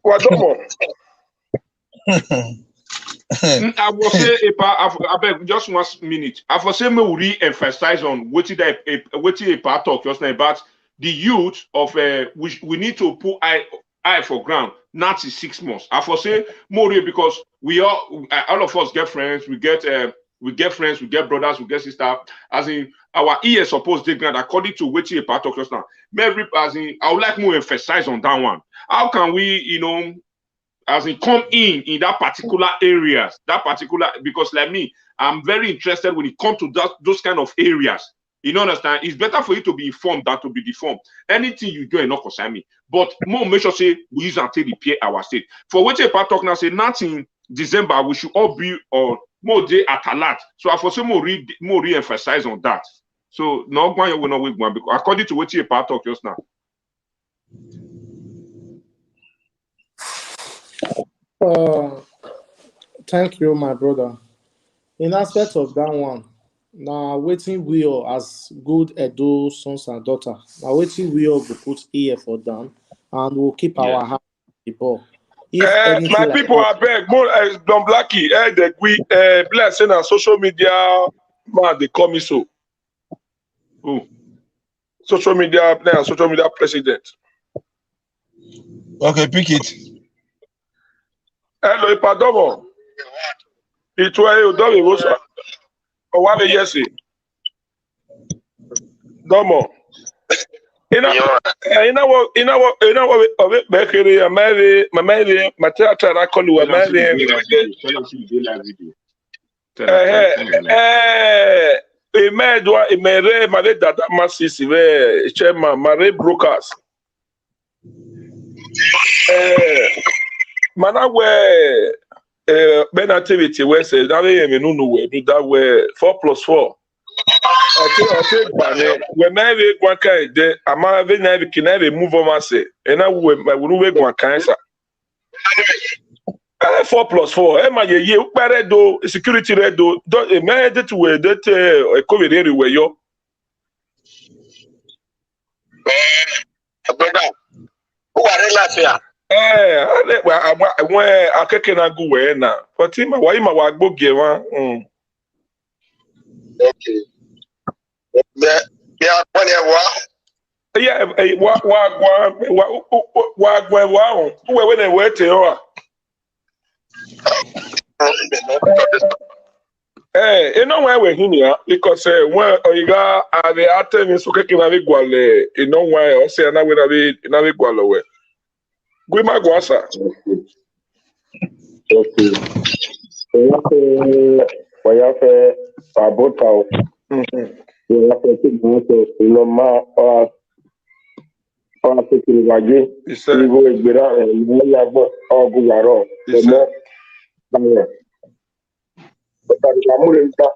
What don't I will say I beg just 1 minute. I will say me re-emphasize on what a part talk just now about the youth of we need to put eye for ground. Not 6 months. I will say more because we all of us get friends. We get we get friends, we get brothers, we get sisters. As in, our ears supposed to grant according to which a part of just now. As in, I would like more emphasize on that one. How can we, you know, as in come in that particular areas, because like me, I'm very interested when it comes to those kind of areas. You know, understand? It's better for you to be informed than to be deformed. Anything you do enough concern me. But more make sure say we use until repair our state. For which a part talk now say nothing December we should all be or more day at alert. So I for say more re-emphasize on that. So no one you will not wait one because according to what you part talk just now. Thank you, my brother. In aspect of that one, now waiting we all as good Edo sons and daughters. Now waiting we all will put ear for them and we'll keep our hand on the ball. If my people are beg more Don Blacky, EDEGBE, blessing on social media man they call me so. Social media president. Okay, pick it. Hello, Ipadomo. It was Domi Rosa. Or what you say? Domo. You know what? Bakery, my theater, I call you a man. Mare Dada Masisi, Chairman, Mare Brokers. Manawe Ben activity where says that we that way 4+4. I think when I one kind de ama ve na be kinare move on say and I we one kind sa 4+4 e ma ye upare do security do e me de to we that e cover everywhere yo brother who are lafiya when akeke na go we na but him why ma wa gboge wan okay. Yeah, you know why we're here because when you got the attendance so keke na vigwale you know why o say na we na vigwale we gwe magwasa okay oya abota you have to take no ma or take the waje you go gbera mo ya gbo ogugaro mo but the amule nta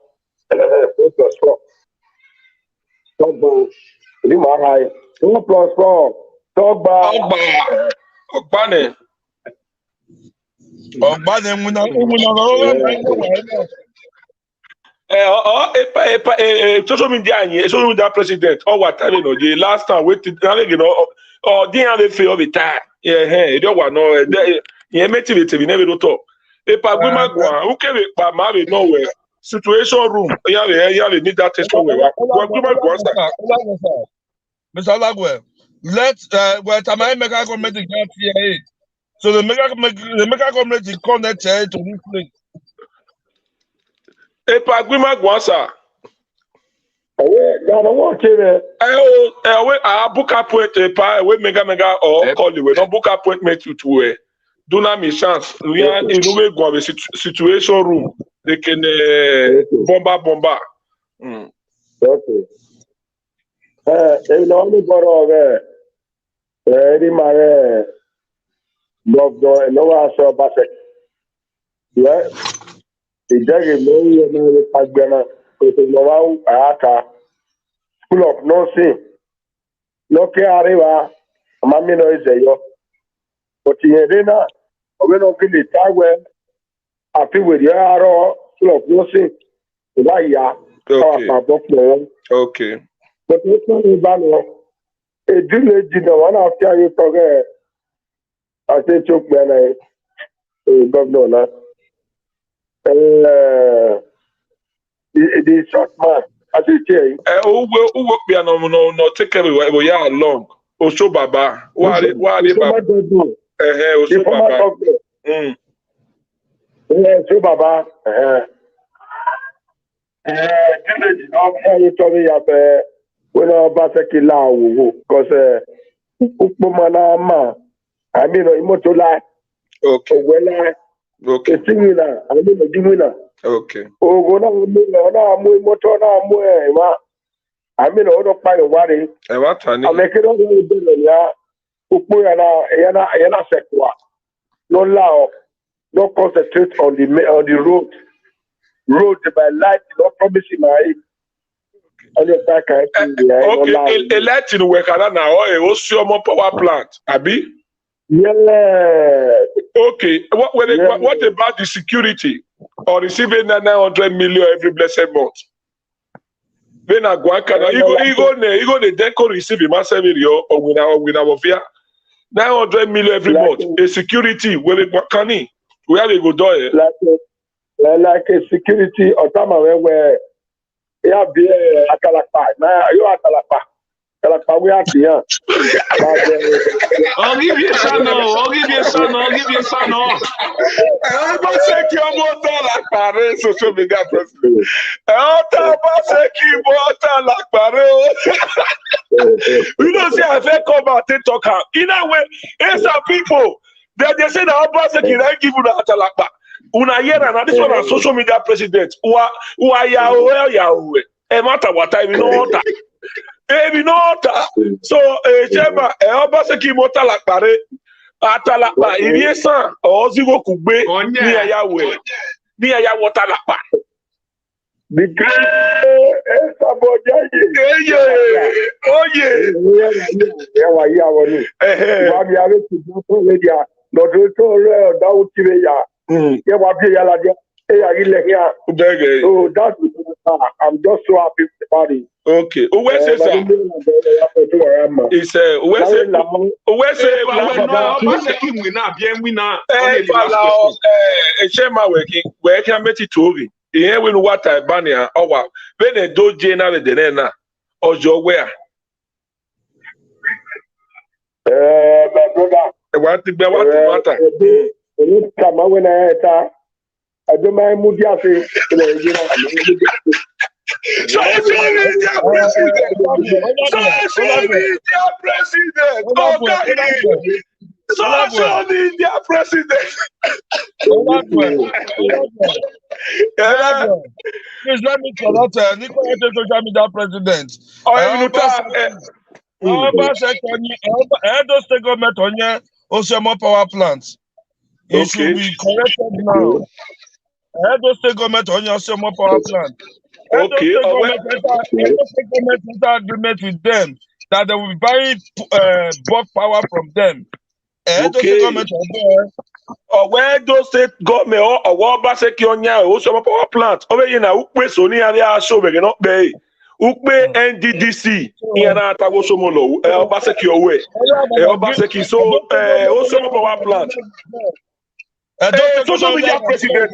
so ni ma high 2+4 Ogbane social media president or what you know the last time waited you know or didn't feel the time you don't want no you motivate we never talk who can be nowhere situation room you need that test Mr. Lagwe, let's my MEGACOMRADE get here. So the MEGACOMRADE connect to this place. Epagwima Gwasa. Book appointment we mega or call you. We don't book appointment to do not miss chance. We are in the way situation room. They can bomba. Okay. You know the borrow very my doctor and no answer but yeah. Ìjẹ́rìí lórí ọmọ ìpàgbẹ́nà ìpínlẹ̀ àáká school of nursing lókè àríwá àmàmínà ìṣẹ̀yọ. Òtìyẹ̀dé náà ọ̀gbẹ́ náà kí lè táwẹ̀ àfiwèrè àárọ̀ school of nursing ìbá ìyá káwà pàbọ̀ pọ̀ wọn. Òtún tó ní ìbánu ìdílé jìnnà wọn náà fi àyè tọ́gẹ̀ àti ètò ìpẹ́nà gọ́vnọ̀ náà. The short man, I say, who piano no take away we are long. Osho Baba, why Baba? Osho Baba. Osho Baba. you told me when I was a killer, because Upomana, I mean, Imotola, Okay. well, Okay. Singina, I mean, a Dimina. Okay. Oh, go on, Motona, I mean, all of my worry. What I make it all the bill, Upuyana, Yana Sekwa. No allow, no concentrate on the road. Road by light, no promising my. Okay, electing work now, or power plant, Abi? Yeah. Okay, what about the security or receiving 900 million every blessed month? Then I go you go the deco receive a massive video or with our fear 900 million every month. A security where they go do like a security or time where yeah, be a Atalapa. Now you are Atalapa. Atalapa, we are here. I'll give you a son. I'll give you a son. I'll give you a son. I'm going to say you more like Paris, social media president. We don't say I feel come out TikTok. In a way, it's some people they say the opposite can give you the Atalapa. Una yera na this one a social media president wa Yahweh e matter what time no so chema e oba se ki mota la pare atalapa irie san ozigo kugbe ni Yahweh ni ya water la pa the so that's I'm just so happy about it. Okay. Where say sir? It's where say ihe we no water bania owa be na doje na de na ojo where my brother what matter kama when I adoma mudi afi social media president please let me correct Nicola social media president. Edo State government on Osemo power plant. It should be corrected now. Edo State government on Osemo power plant. Edo State government enter agreement with them that they will be buying bulk power from them. Edo State government where those state government or what baseki onya Osemo power plant. Over here na ukwe so ni area show we not pay. Ukwe NDDC yana atago somolo baseki owe. Baseki so Osemo power plant. Social media president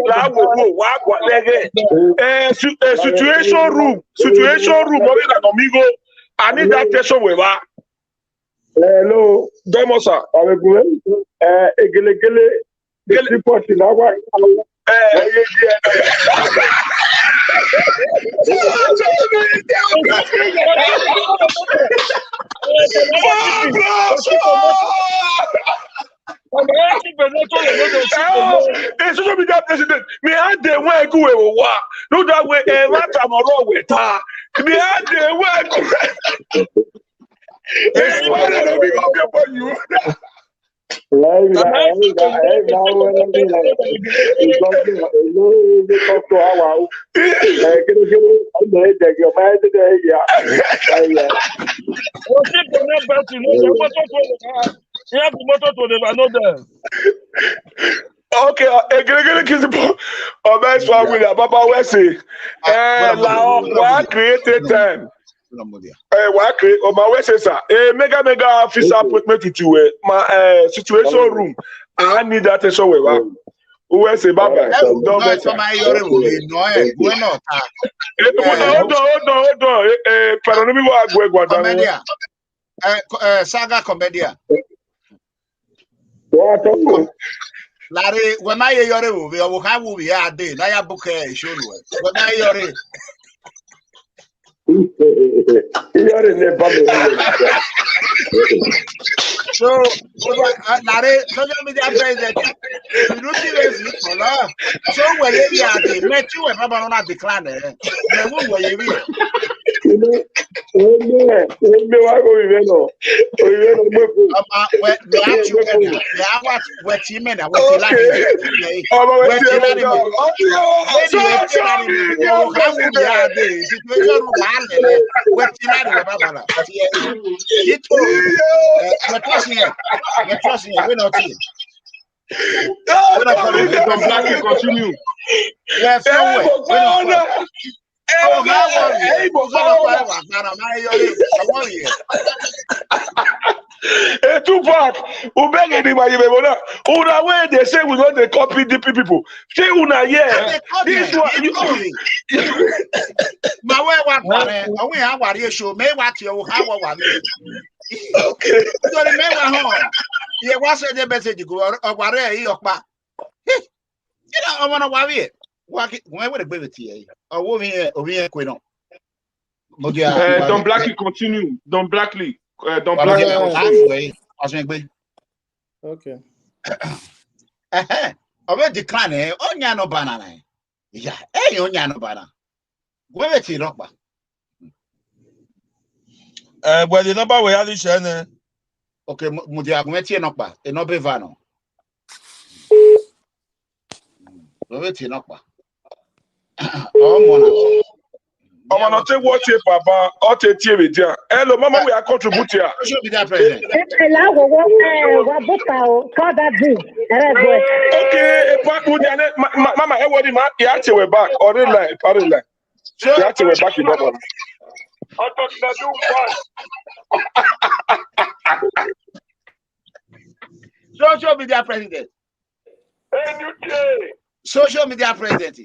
situation room ERANOMIGHO. I need that session with her. Hello Domosa report in our social media president, me had the way go away. No that way, what I'm wrong with her. Me had the way. Okay, created time. Mega officer appointment with you. My situation room. I need that session with her. Who say bye bye? Hold on. Saga Comedia. Larry, when I hear you, we will have we are there. I book a show. When I hear it. You're in the bubble. So, social media president, you don't see color. So, where you are, they met you and Papa decline. Where you are. You know, Blacky, continue. Tupac, who beg anybody, una way they say we don't they copy the people. Say una yeah. This one my way what we have what you show me what you have what okay. So the me home. Yeah, what's the message go or what yokpa. You know, I want to worry. When would it be with you? Or over here, Quino. Don't Blacky continue. Don't Blacky. Don't Blacky. Okay. Over decline, onya no banana. Yeah, onya no banana. Where it is, Rockba? Well, the number we have is okay, Mudia, Gumeti Nokba, a nobe vano. Where it is, Rockba? Oh, I'm gonna take what you Papa or take TV there. Hello, Mama, we are contributing here. Should be that president. Okay, Mama, everybody, you have to way back or the line, pardon line. You have to way back in that. Social media president. Social media president.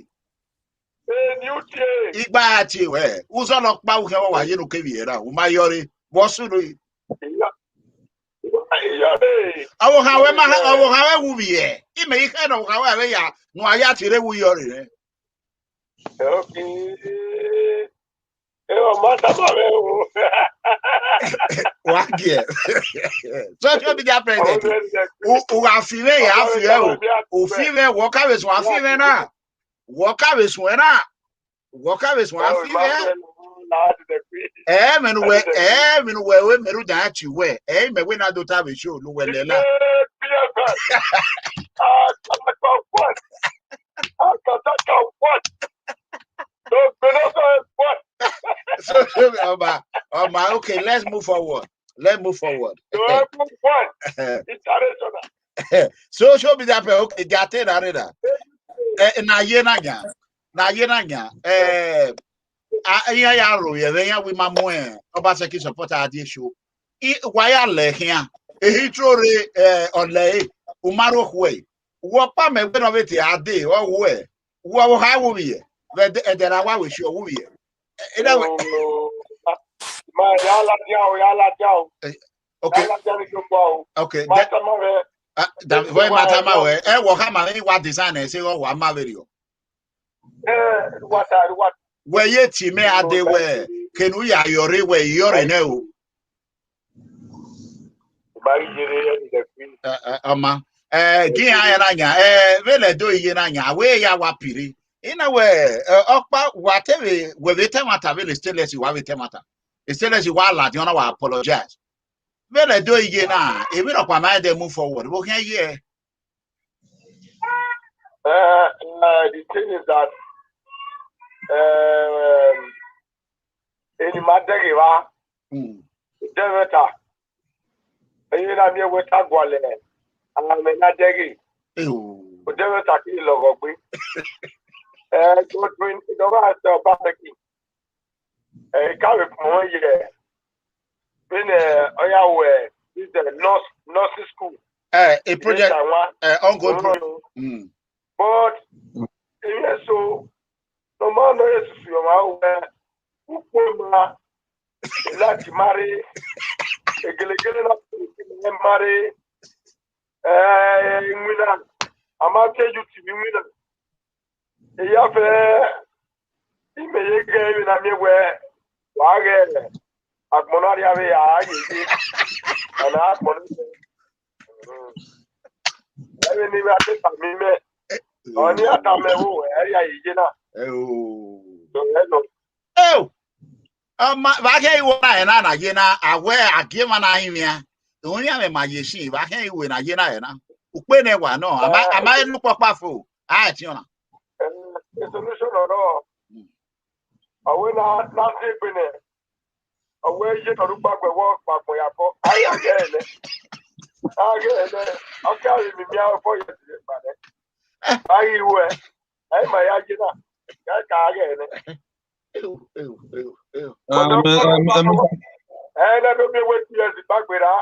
Igba ati we uzo lo pa u hewa wa yenu keviera u mayori bosuru awo hawe wu biye ime ike no hawe ya no aya tire wu yori re okay mata bawe wagie social media president u afiwe ya afiwe o fiwe wo kawe so afiwe na Walker is one. Men we meru that you wear. Men we not do have a show. No, well, okay, let's move forward. So show me that okay, got it, na yenanya ya ro ye ya we mamu Obaseki supporter ade show why le hia ehitrore ole umaro hwe wo pa me gbe no beti ade wo hwe wo ha wo ye edera wa we show wo ye ma yala jao okay that way matama we wo ha ma wa design e say wo ma video what where ye ti me ade we kenu ya yore we yore na o ama gi anya nya vele do iye na nya we ya wa piri ina we okpa whatever we temata vele stainless wa we temata stainless wa la di ona wa apologize vele do iye na e bi no kwa ma dey move forward we can hear the thing is that any matter va deveta na mi we ta gwale ana me na degi o deveta ki logo gbe go twin do ba so Blacky ka we mo ye bin oya we is the nurse school a project ongoing project but so no man no is you ma ukoma like marry egelegele na marry ngwina amake you ti ngwina e ya fe imeye ge na mi we Wage. Agmonari ave ya yi. Ana agmonari. Ebe ni me ate tamime. Oni atamewo area yi na. Oh. So hello. Oh. Wage iwo na ye na awe agema na himia. Only ame mayeshi. Wage iwo na ye na. Ukwe ne wa no. Ama enu papafo. Ah, tiona. Solution no. Awe na sebene. Awe je to rupa gbe wo papo ya po. Aye agele. Agele. Okay, mi mia for you pade. Aye we. Aye ma ya je na. Ka agele. Na do me wait years back with her.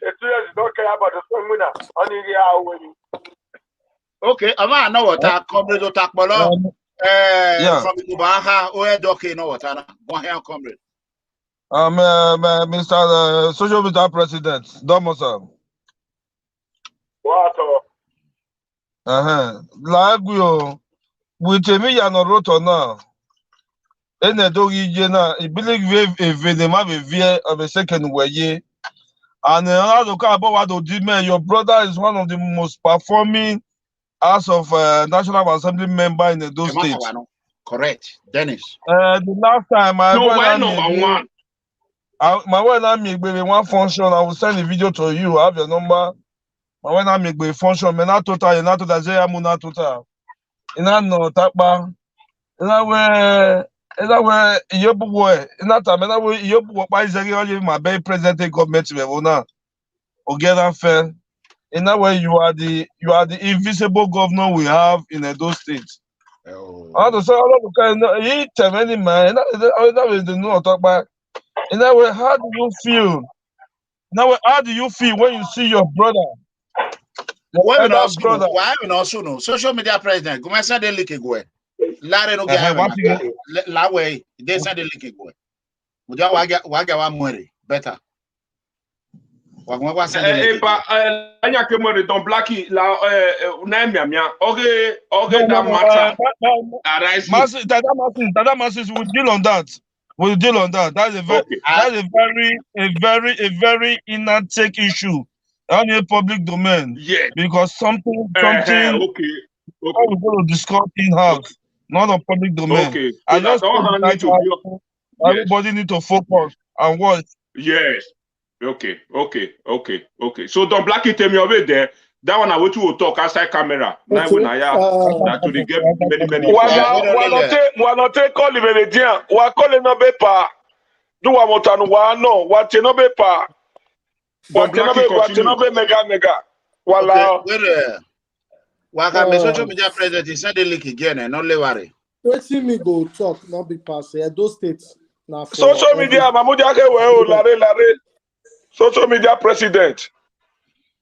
2 years don't care about the song winner. Only here. Okay, I know what Comrade Otakpolor from Kubaha or Doki know what go ahead, Comrade. Mr. Social Media President, Domosa. What? Like we tell me you're not wrote on now. And the dog I believe a venom of a second way. And another about what your brother is one of the most performing as of National Assembly member in those states. Correct, Dennis. The last time I number one. My when I make one function, I will send a video to you. I have your number. My when I make a function, me not total, you not total, say I'm not total. You know, Takba. You know, you boy. You know, time, you boy. Why is it my very present government we will now? Together, fair. In that way, you are the invisible governor we have in those states. I don't say all of kind. He tell any man. That is the no talk about. In that way, how do you feel? Now, how do you feel when you see your brother? Why we also know? Social media president. Come send the link go. Lare no get la way. They send the link go. Muja waga wa mwere better. Anya kemore don Blacky la na miamia. Okay, that matter. Dada masses will deal on that. We'll deal on that. That's a very inner-take issue on a public domain. Yeah. Because something we're going to discuss in-house, not on public domain. Okay. I just everybody need to focus on what. Yes. Okay. So Don Blacky tell me over there. That one I want you to talk outside camera. Now when I to the get many. Wanote call the Venetian. Wa call no be pa. Do wa motanu wa no. Wa te no be pa. Wa te no be mega. Wala. Waka me social media president he send the link again and not worry. Let's see me go talk, not be pass. Those states now. Social media, Mamudia lare. Social media president.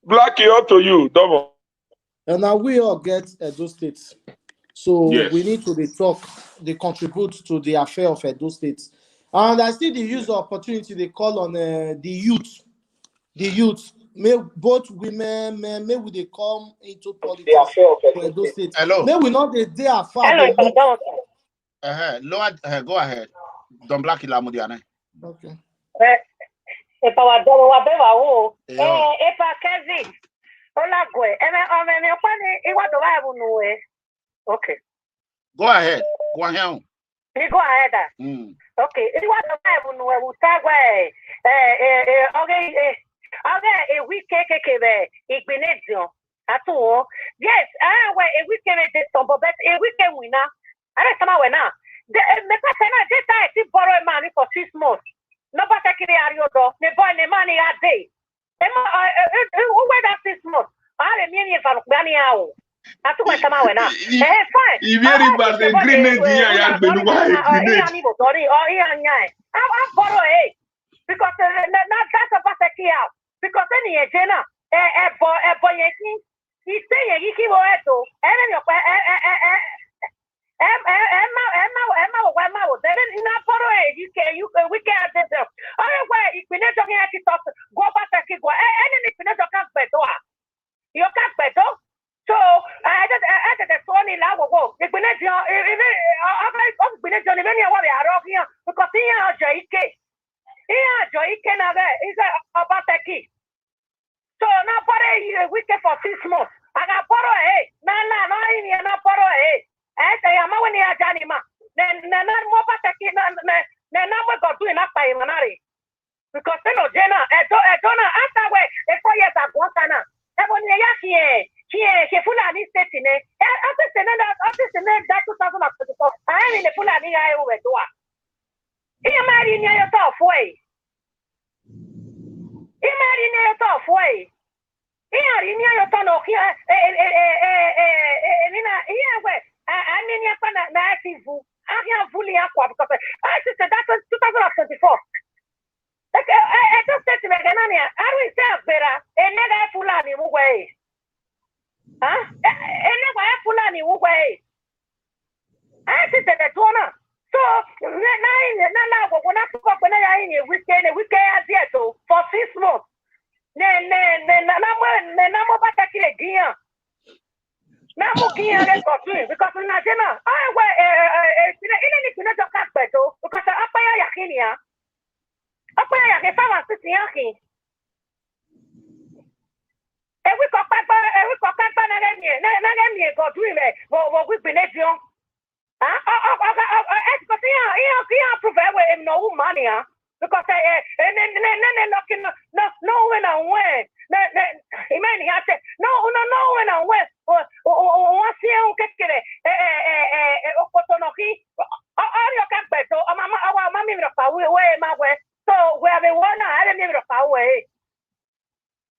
Blacky up to you, Domo. And now we all get Edo States. So we need to talk, they contribute to the affair of Edo States. And I see the use of opportunity they call on the youth. The youth. May both women, may they come into politics the affair of Edo States. Hello. May we not they are far. Hello, go ahead. Don Blacky la mudiane. Okay. Epa wadomo wabeba wo. Epa Kevin. Olagwe. Me kwani iwado wa ebunuwe. Okay. Go ahead. Go ahead. You go ahead. Okay. Iwado wa ebunuwe utagwe. Okay. A week kekebe igbenedion. Atu. Yes, a week kekebe tombo bet a weekend winner. I sama wena. The me pasena data borrow money for 6 months. No patakiri ariodo, ne boy ne money a day. Who wait that 6 months? I mean if I'm banning out. I took my come out now. Fine. If you're about the green I been white. I'm borrow because not that's a pataki out. Because any agenda, boy, he's saying he keep away to Emma, we can't do that. If we never get it up, go back and go. And if we never come back, you can't back. So I just added the Sony Lago. If we never, been Johnny Many what they are here because he are Joyke. Here Joyke is about the key. So now for a week for 6 months. I got borrow a no, I not borrow a as I am when I Janima. Then none more pataki, then I'm going to do enough by Manari. Because no Jenna, I don't know after where 4 years ago, Sana. Everyone she fulani state in it. After that 2024, I am in the fulani I over to her. You marry near yourself way. You marry near yourself way. Here, in your tunnel here, where I mean, you're going to active. I have fully aqua because I just said that was 2024. I just said to Meganania, I will say better, and never fulani way. Huh? And never fulani way. I just said that one. So, now, when I took up when I in a weekend for 6 months. Then I'm about to kill again. Now, because I'm not general. I wear anything not a cat battle because I'm up by Yakinia. Up by Yakama City Yaki. And we got Papa, and we got Papa, and got dreaming. What we've been at you. I prefer with no money. Because and then looking no when I went. He meant he said no when I went. What's your get Okotonoki? All your cat better. Our mammy away my way. So where they want I didn't even away.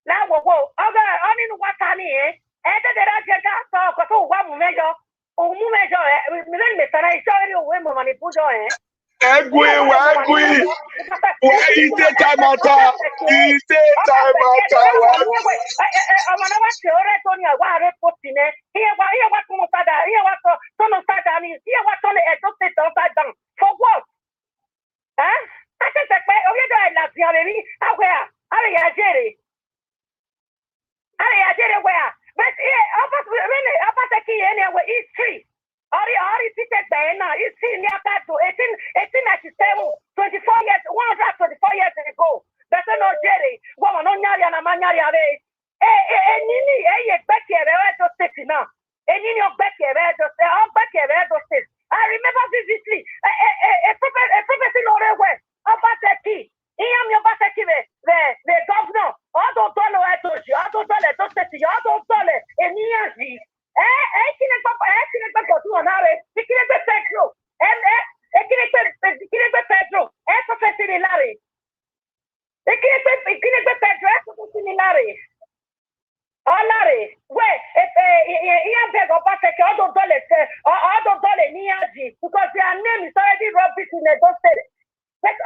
Now other only what time here. And then I just saw one measure. Oh, measure. I saw you women when he put on it. Egui. Why is the time out? Is the time out? I want to watch your red on your water posting it. Here, what from Sada, here, what son of Sada, here, what on the exhausted upside down. For what? Huh? I said that way, oh, you don't love the other. Where? Are you Jerry? Where? But really, about the key anyway, it's free. Ari seated by now. It's seen near that to 1897, 24 years, 124 years ago. That's not Jerry. Woman, no Nyari and Amanyari. Nini, Becky, Redo City now. And Nini, Becky, Redo State. I remember vividly a prophecy no way about the key. I am your Basaki, the governor. I don't know. I told you. I don't know. I don't know. And Niazi. Because their name is already rubbish in the state. But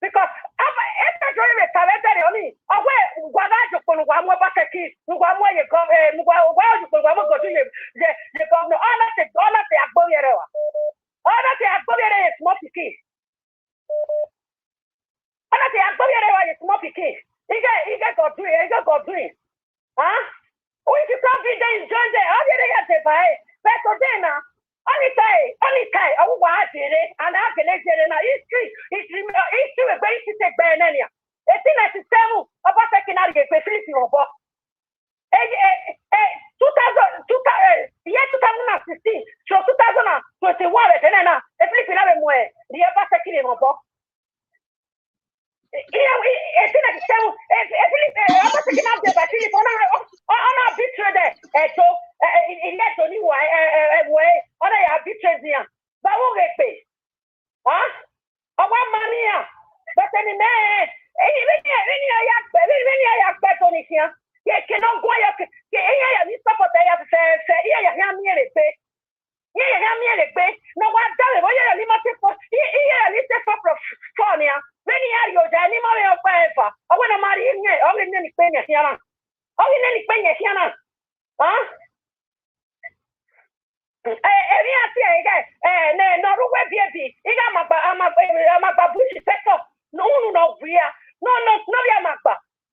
because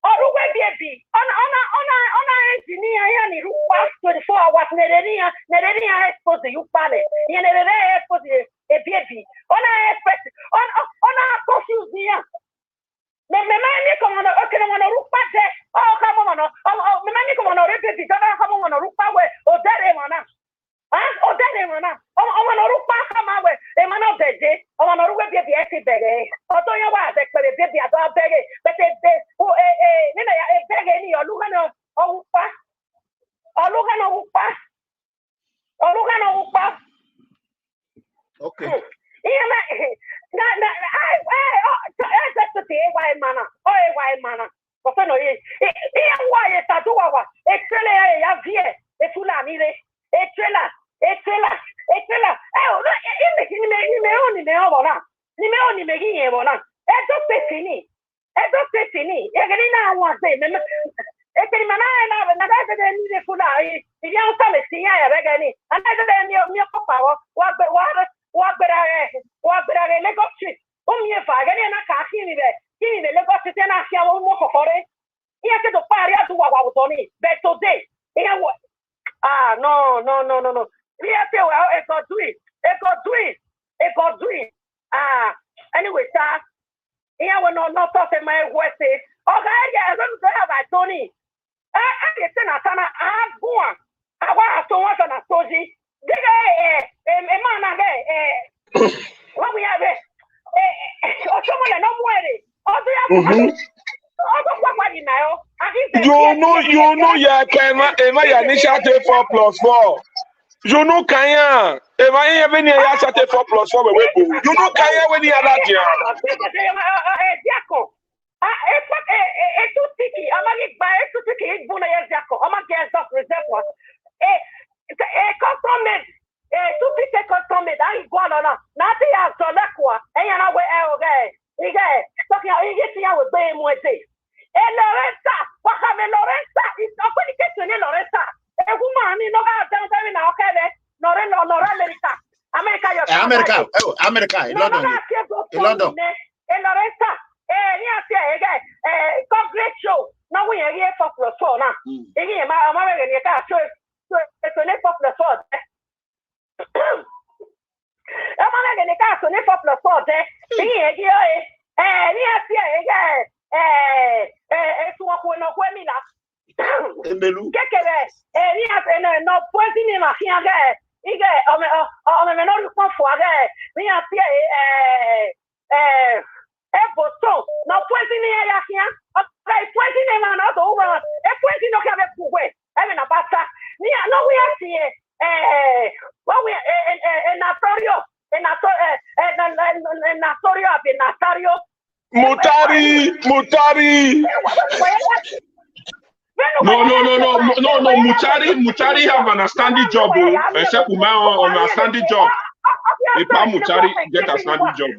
Oruwe baby. Ona engineer ya ni rupa 24 hours nerenia expose you pale. Ye nerenia expose a baby. Ona expect ona confuse ya. Me mani como no okay no rupa de. Oh come on no. Oh me mani como no baby. Dada come on no rupa we. O dere mana. Ah o dere mana. O no rupa kama we. E mana beje. O no ruwe baby esi bege. O to ya wa de pere baby ado bege. But nina ya bege ni oluga no rupa. Oluga no rupa. Okay. No. It got do it. Anyway, sir. Here we not talk in my voice. Okay, yeah, I'm going to have a Tony. I go on. I want to watch on a story. What we have someone no more. You know, ya initiative 4+4. You know, Kaya. If I even near initiative 4+4, we go. You know, Kaya when you are that year. America, in London. Comrade show. Now we are here for +4 now. Again, my American, you can't show it's a net for +4. I'm going to cast on it for +4. Mutari. No. Mutari have an standing job. Except Uma on a standing job. If Mutari get a standing job.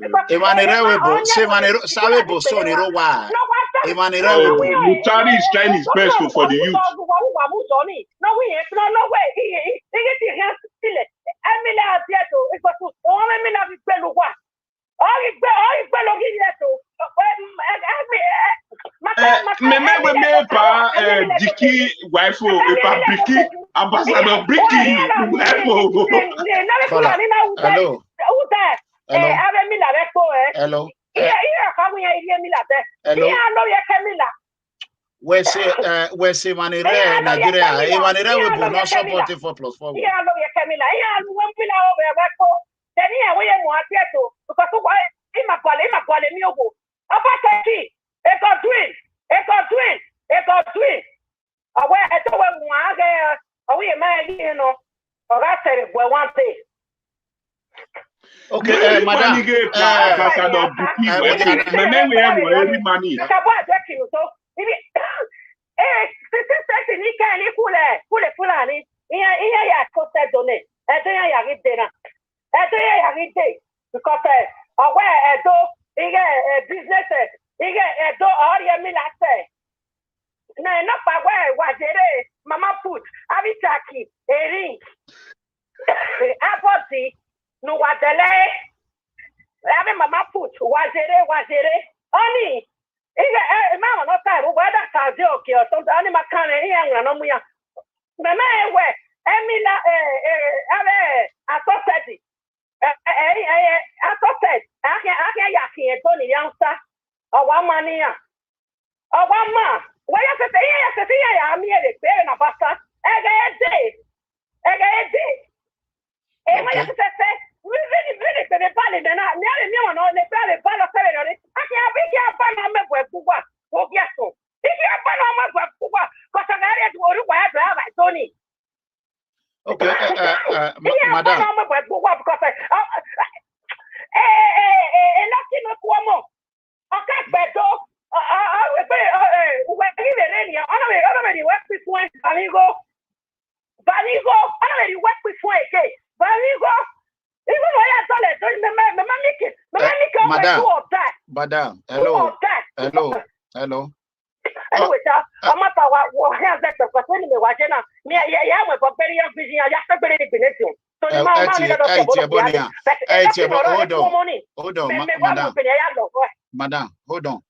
Mutari is trying his best for the youth. Diki wife Blacky ambassador Blacky Hello. Where say Manire Nigeria? Manire will not support it 4+4. Okay, madam. Mama put Avitaki, Erin, Apoti, no Wadele, Mama put, Wazere, Oni, Mama no time, whether that's okay or something. Any mechanic here, no more. The man where Emila associate. Associate. I can yaki and Tony youngster. Or one money. Or one man. Where you say, I'm here, the parent of Basta. Again, and when you say, we really to the valley, then I nearly knew on the valley, I can't be here, but I'm a web to work. Oh, yes, so. If you are one of my web to work, because I'm ready to require to have a Tony. Okay, madam. Because nothing no Cuomo. Okay, beto. Already work with one, Banigo. Already work with one, okay. Banigo. Even when I told Madam, hello. Anyway, I'm not what has that because when you watch now, me, yeah, I'm a very young vision. I just very benefit. So the Madam, hold on.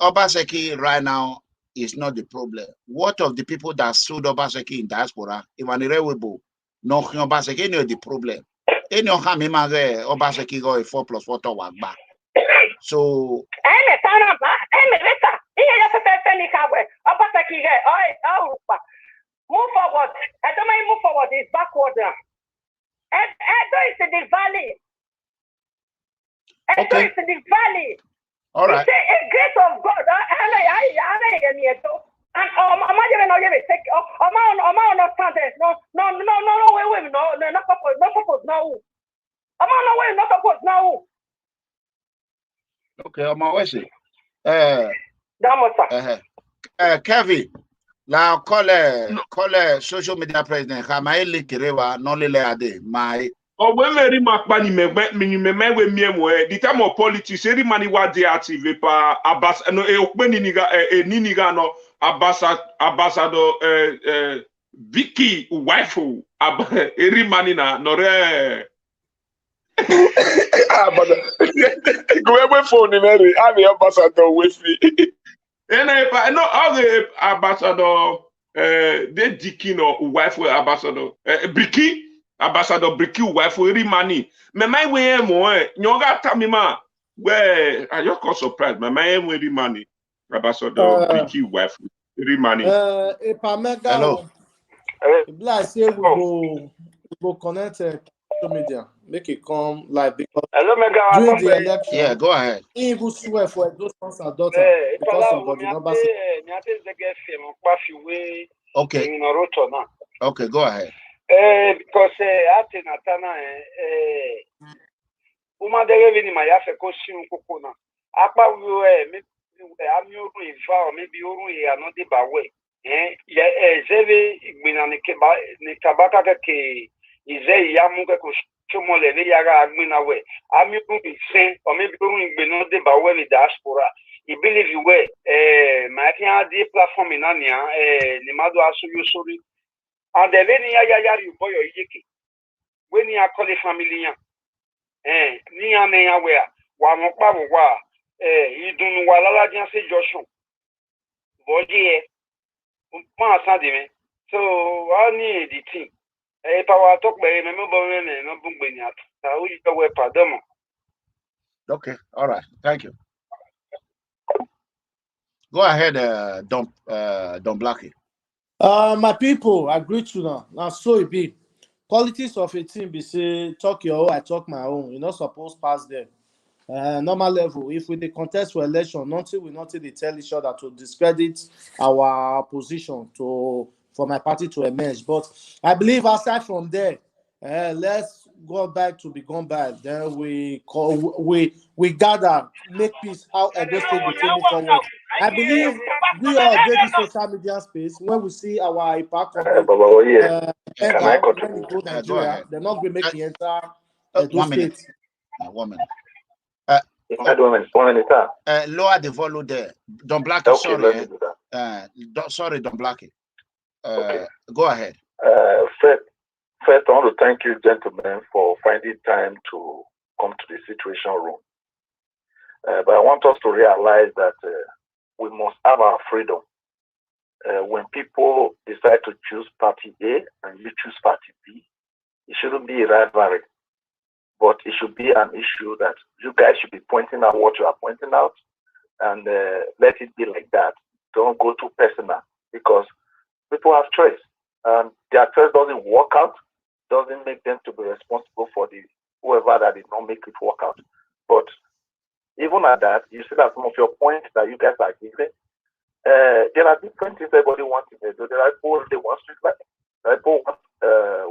Obaseki right now is not the problem. What of the people that sued Obaseki in diaspora? Iwanirewebo, no Obaseki no the problem. Any of them Obaseki go 4+4 to work back. So move forward. I don't mind move forward, it's backward now. And it's in the valley. Okay. It's in the valley. All right. It's a grace of God. And I'm not even take no. Okay, I'm always Kevin, now call social media president. Hamaili Kirewa, Nolile Ade, my. Oh, when Mary Macbani me the time of politics, every money was deactivated by Abbas and Niniga no ambassador Vicky wife every money na nore. Go away phone in Mary. I'm the ambassador with me. And I know all the ambassador they Dicky no wife ambassador Bricky. Ambassador Blacky wife for every money. My mind way more. Nyonga tami ma. Where I just got surprised. My mind every money. Ambassador Blacky wife every money. If I make hello. If I say we go connect social media, make it come live because during the election, yeah, go ahead. He will swear for those sons and daughters because somebody number. Okay. Okay, go ahead. Because Atenatana Uma de my African Kokona. Apa I'm your infa, maybe you are not the Bawe. Zeve Nikabaka is a Yamuka Shumole Yaga Agminawe. I'm your saying, or maybe you not the Bawe diaspora. You believe you were my platform in Ania, Nimado Asu sorry. And the very you boy or yiki. When you are calling family, Nia Nea where one of Bawa, you don't Walla say Joshua. Body, Sandy. So I need the team. A power talk by remember and not Bumbiniat. Now we go away, pardon. Okay, all right, thank you. Go ahead, Don Blacky. My people, I greet you now. Now, so it be. Politics of a team be say, talk your own, I talk my own. You're not supposed to pass them. Normal level, if we contest for election, nothing we not they tell each other to discredit our position for my party to emerge. But I believe aside from there, let's go back to be gone back. Then we gather, make peace. How Edo State will move forward. I believe we are very social media space. When we see our impact on when we go Nigeria, they're not going to make me enter Edo State. Woman. Lower the volume there. Don Blacky, okay, sorry. Sorry, Don Blacky. Go ahead. First, I want to thank you, gentlemen, for finding time to come to the Situation Room. But I want us to realize that we must have our freedom. When people decide to choose party A and you choose party B, it shouldn't be a rivalry, but it should be an issue that you guys should be pointing out what you are pointing out, and let it be like that. Don't go too personal, because people have choice, and their choice doesn't work out, doesn't make them to be responsible for the whoever that did not make it work out. But even at that, you see that some of your points that you guys are giving, there are different things everybody wants in there. There are people they want street light, there are people want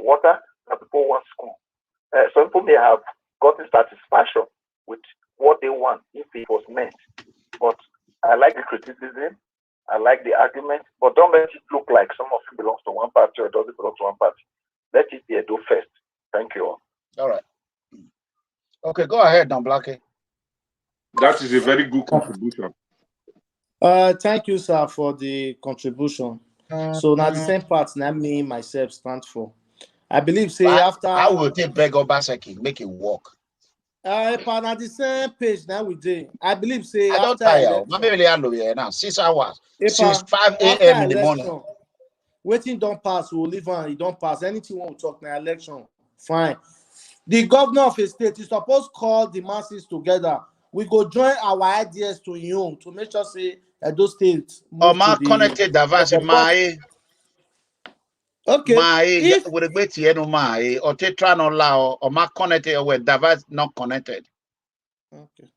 water, there are people want school. Some people may have gotten satisfaction with what they want if it was meant. But I like the criticism, I like the argument, but don't let it look like some of it belongs to one party or doesn't belong to one party. Let it be a do first. Thank you all. All right. Okay, go ahead now, Blacky. That is a very good contribution. Thank you, sir, for the contribution. So now the same part that me myself stand for. I believe say after I will take beg Obaseki, make it work. Now the same page now we do. I believe say I don't tire. Now 6 hours since 5 a.m. in the morning. Waiting don't pass, we'll leave on. It don't pass. Anything we talk now election, fine. The governor of a state is supposed to call the masses together. We go join our ideas to him to make sure say those states. Connected diverse my. Okay. If with a bit my or tetran or lao or ma connected or diverse not connected. Okay.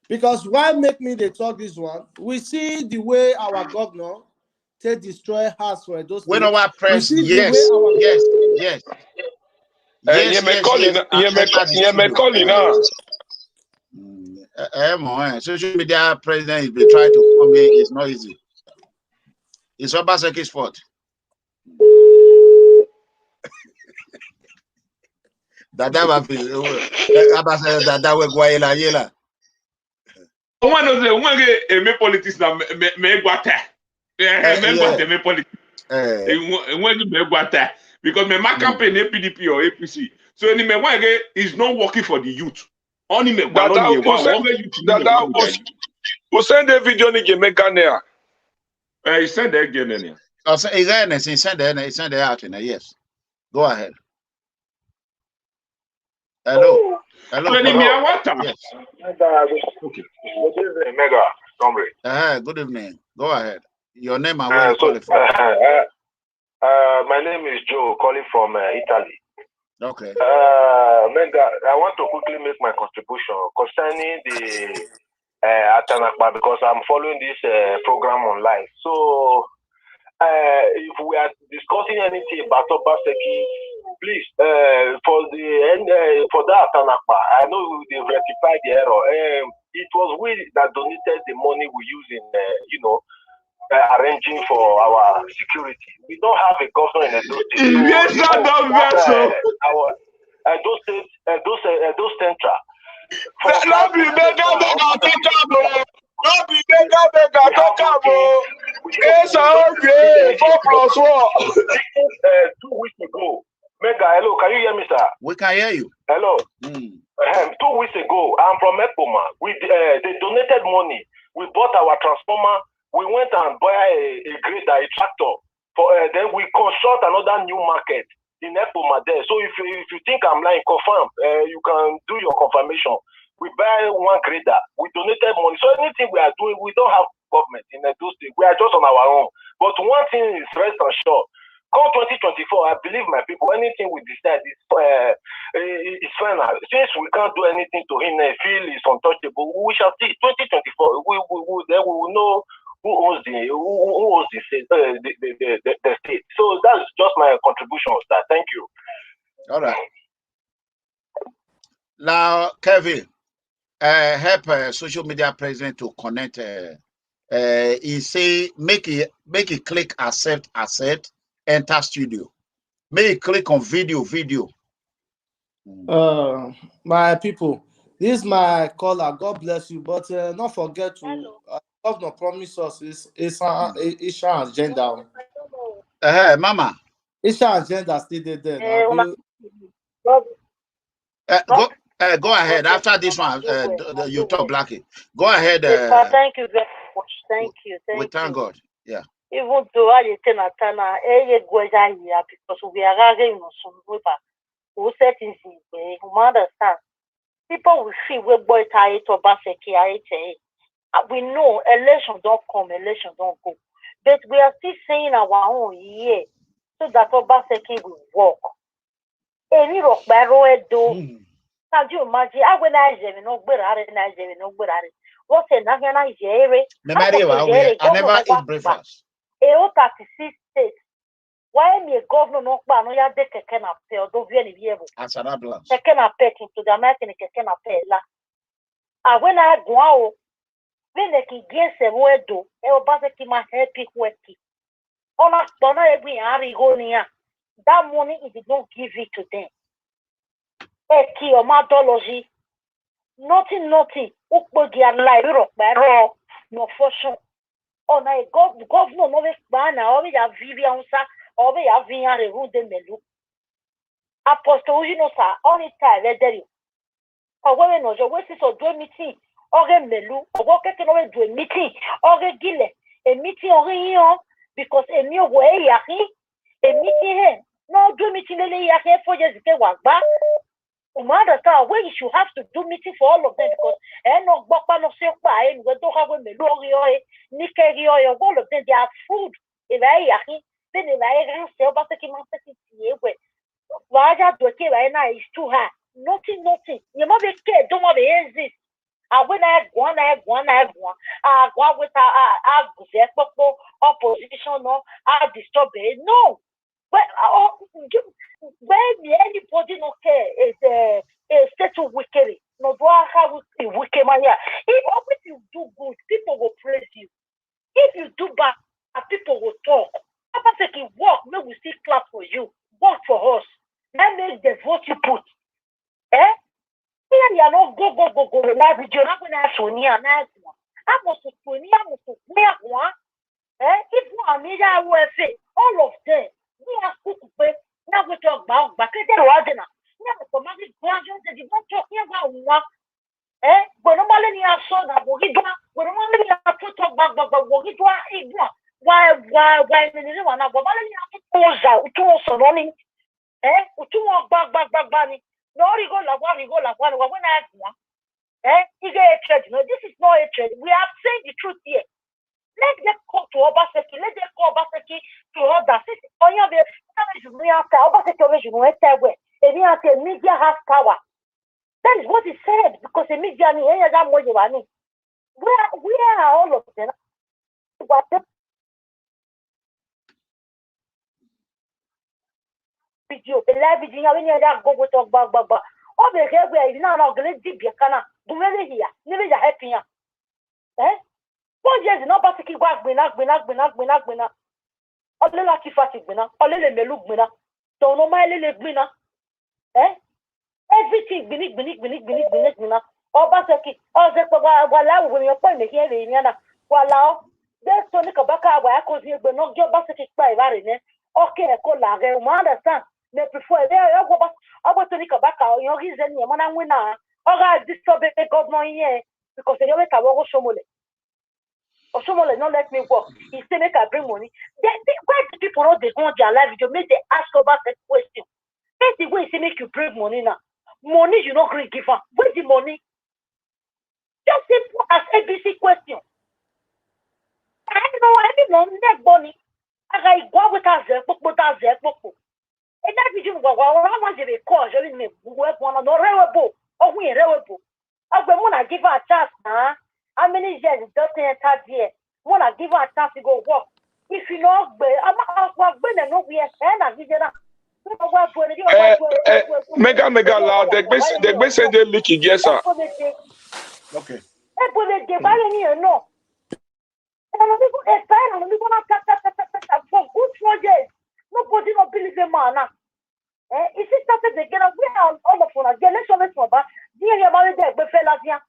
Because why make me they talk this one? We see the way our governor take destroy house for those. When our press, yes. Social media president is be trying to come here. It's not easy. It's Obaseki's fault. Dada va feel. Dada we go yela. One of the me politics na me guata. Me politics. When me guata because me campaign PDP or APC. So any me one is not working for the youth. Only me Dada we'll send a video ni Jamaica. He send that again there. Oh, so he send it out in yes. Go ahead. Hello. Yes. Okay. Good evening, Mega Comrade. Good evening. Go ahead. Your name and where you calling from? My name is Joe, calling from Italy. Okay. Mega, I want to quickly make my contribution concerning the Atanakpa, because I'm following this program online. So, if we are discussing anything about Obaseki, please, for the Atanakpa, I know they rectified the error. It was we that donated the money we use in, arranging for our security. We don't have a governor in Edo State. Yes, Edo Central. No be mega Yes, okay. 4+1. 2 weeks ago. Mega, hello, can you hear me, sir? We can hear you. Hello. 2 weeks ago, I'm from Ekpoma. They donated money. We bought our transformer. We went and bought a grader, a tractor. Then we construct another new market in Ekpoma there. So if you think I'm lying, confirm. You can do your confirmation. We buy one grader. We donated money. So anything we are doing, we don't have government in Edo State. We are just on our own. But one thing is rest assured. Come 2024, I believe my people, anything we decide is final. Since we can't do anything to him, feel is untouchable. We shall see 2024. Then we will know who owns the state. So that's just my contribution to that. Thank you. All right. Now, Kevin, help social media president to connect. He say make it click accept, enter studio. Make it click on video. My people, this is my caller. God bless you. But don't forget to governor promise us Isha agenda. Mama. Isha agenda still there. Go ahead. After this one, you talk Blacky. Go ahead. Thank you very much. Thank you. We thank God. Yeah. Even though I attend Atana, because we are having some paper who set in the understand. People will see where boy tied to Baseki. We know election don't come, election don't go. But we are still saying our own year so that Obaseki will work. Any rock barrow do. Can you imagine? I when I no good at it, no good at it. What's a Nigeria? I never eat breakfast. 36 states. Why me a governor no ban no ya de keke na pe odo vie ni biebo. As an ambulance. Keke na pe to the American keke na pe la. A when I go out, when they can get some wedo, e o ba se ki ma happy worky. Ona every arigonia. That money if you don't give it to them. Eki o madology. Nothing. Ukbogi and like rock barrow no for sure. On a governor no ban or we have Viviansa or we have Vian Rue de Melu. Apostle, you know, sir, only time there you. Or when no your waste or do a meeting or a Melu or what can always do a meeting or a gille, a meeting or a because a new way, a meeting here. No, do meeting here 4 years ago, back. Understand where you should have to do meeting for all of them because no bokpa no se pa we don't have a melori or nikeri or all of them they have food if I yaki then if I say about the kimantiki we waja do ke right now is too high nothing you must be care don't want to exist when I go with our opposition no I disturb it no when anybody no care is a state of wicked. No do I have wicked man here. If you do good, people will praise you. If you do bad, people will talk. Papa say work, may we still clap for you. Work for us. Then make the vote you put. Here you are not go. Now we do not going to show me a nice one. I must to one. If one need our welfare, all of them, we are cook. Now we talk about Bakete. Never commanded graduates that did not talk about what. But normally I saw that Wogidwa, but normally I put talk back, but Wogidwa, why, anyone, but normally I put pause out, two also running, two more back, no, you go like one, when I have one, you get a trade, no, this is not a trade, we have said the truth here. Let them call to Obaseki, let them call Obaseki to others. Oh, yeah, the media has power. That is what he said, because the media where are all of them? Video, the live video, when you go with talk back. All the hair where you now going to deep your canna, do really here, never the happy. 4 years no basiki gwa gbina. Olela kifati gbina, olele melu gbina. So no ma lele gbina. Everything gbina. Obaseki, oze wala we me point me here we na. Wala there's Tony Kabaka wa akozi egbe no jo basiki pa ibare ne. Okay, ko la re mo understand. Me prefer there go ba Tony Kabaka your reason ye mo na wina. Oga disturb the governor here because they always have go somole. Or someone not let me work. He say make I bring money. Why do people not they want their life video? Make they ask about that question. That's the way he say make you bring money now. Money you not going to give up. Where's the money? Just simple as ABC question. I know net money. I go with us there, but us there, and that video go how much they call you me work one no rewable. Oh we rewable. I go wanna give her a chance now. How many years does it have here? Wanna give her a chance to go work? If you know, I'm going to know we are Mega loud. They say they leaking. Yes, sir. Okay. For good 4 years, nobody not believe the man. If it started again, we are all of us. Let's always go back. Dear, you're married there, but fell again.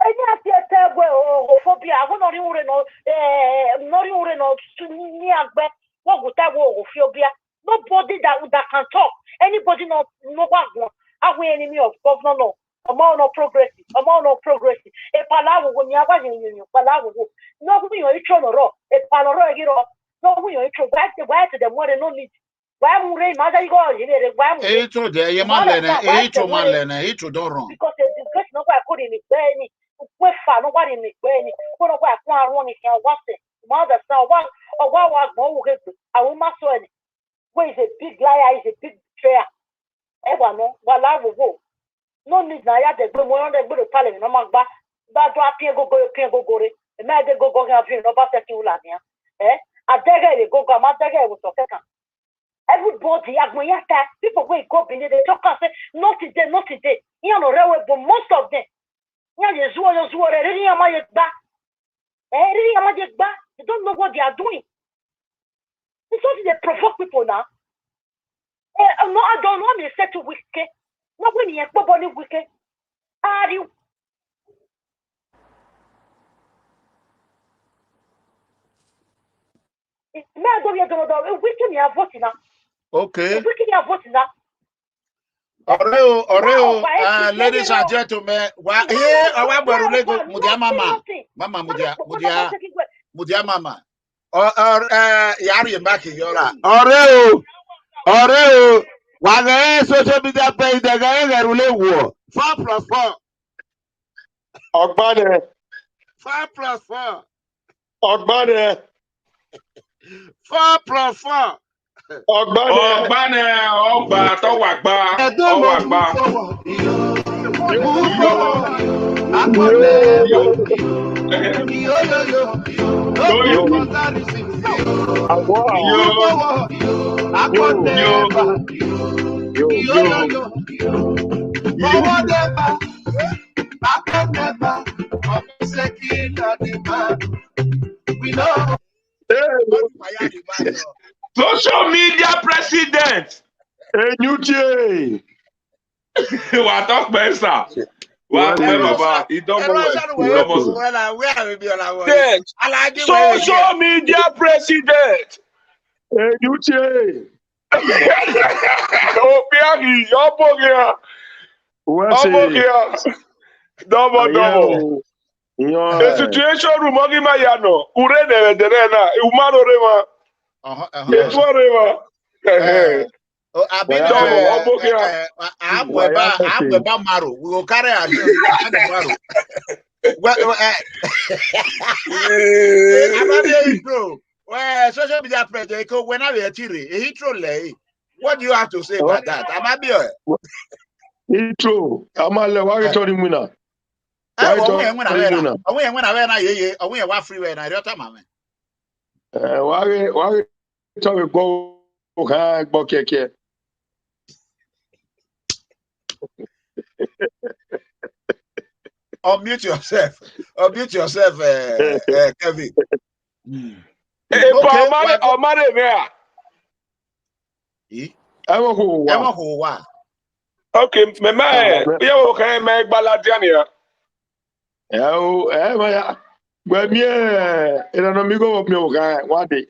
Any attack phobia, I want to know, not to near what would that war phobia? Nobody that can talk. Anybody no one. Are we enemy of governor? No. Amount of progressive. A palawo when you are in palawo. No, we are each on a rock. A palaro, you know. No, we are each back to the more than no need. Why would Ray Mother go? He told there, you man, he told don't wrong. Because the disgrace no one put in it, Benny. We're far, nobody in it, Benny. What about one running here? What's it? Mother, son, one or one was more. I will not so any. Where is a big liar? Is a big betrayer. Ever no, while I will go. No need now. I go on the good parliament. No man, but do I go. The man they go have you no basta kiulania. I dare go. My dare was okay. Everybody, people will go in the talk and say, not today. You know, but most of them. You don't know what they are doing. It's not they provoke people now. No, I don't want me to say to wicked. Not when you're probably wicked. Are you? Okay. Oreo, ladies and gentlemen, Mudia mama. Yari Maki Yola. Oreo, while social media page, the guy rule war 4+4. Ogbane. 4+4. Ogbane. 4+4. Ogbane. Ogba to wagba. Social media president. Enyuche. What talk better? What Baba? He don't social media president. Enyuche. Obiari, Obogia. Obogia. Double. The situation room Mayano. Urene Derena. Umano Rema. We will carry our social media president, whenever you're he what do you have to say about that? Intro. Amale, why you telling me now? Why tell me go keke. Unmute yourself, Kevin. Okay, me baladiania. ERANOMIGHO of me one day.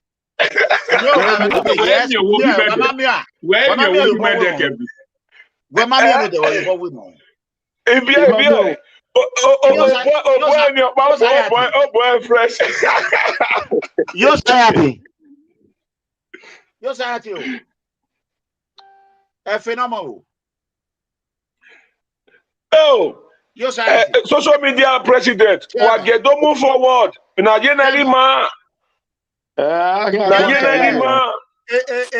Oh, social media president. Don't move forward. A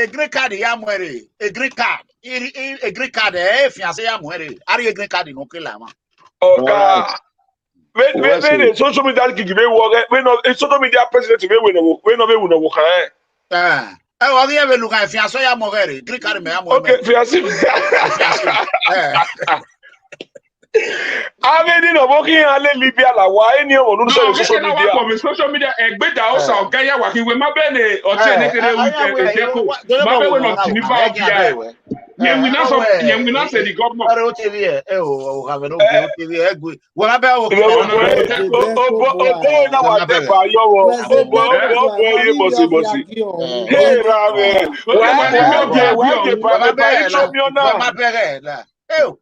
green card, a green card. A green card, if you say I'm wearing, are you a green card in Oklahoma? Okay. When social media social media president, I will look at Fiaso Yamore, green card, okay, I mean, working in Libya, why any of social media, a better also, Gaya, working with my belly or Yeah, we not say the governor.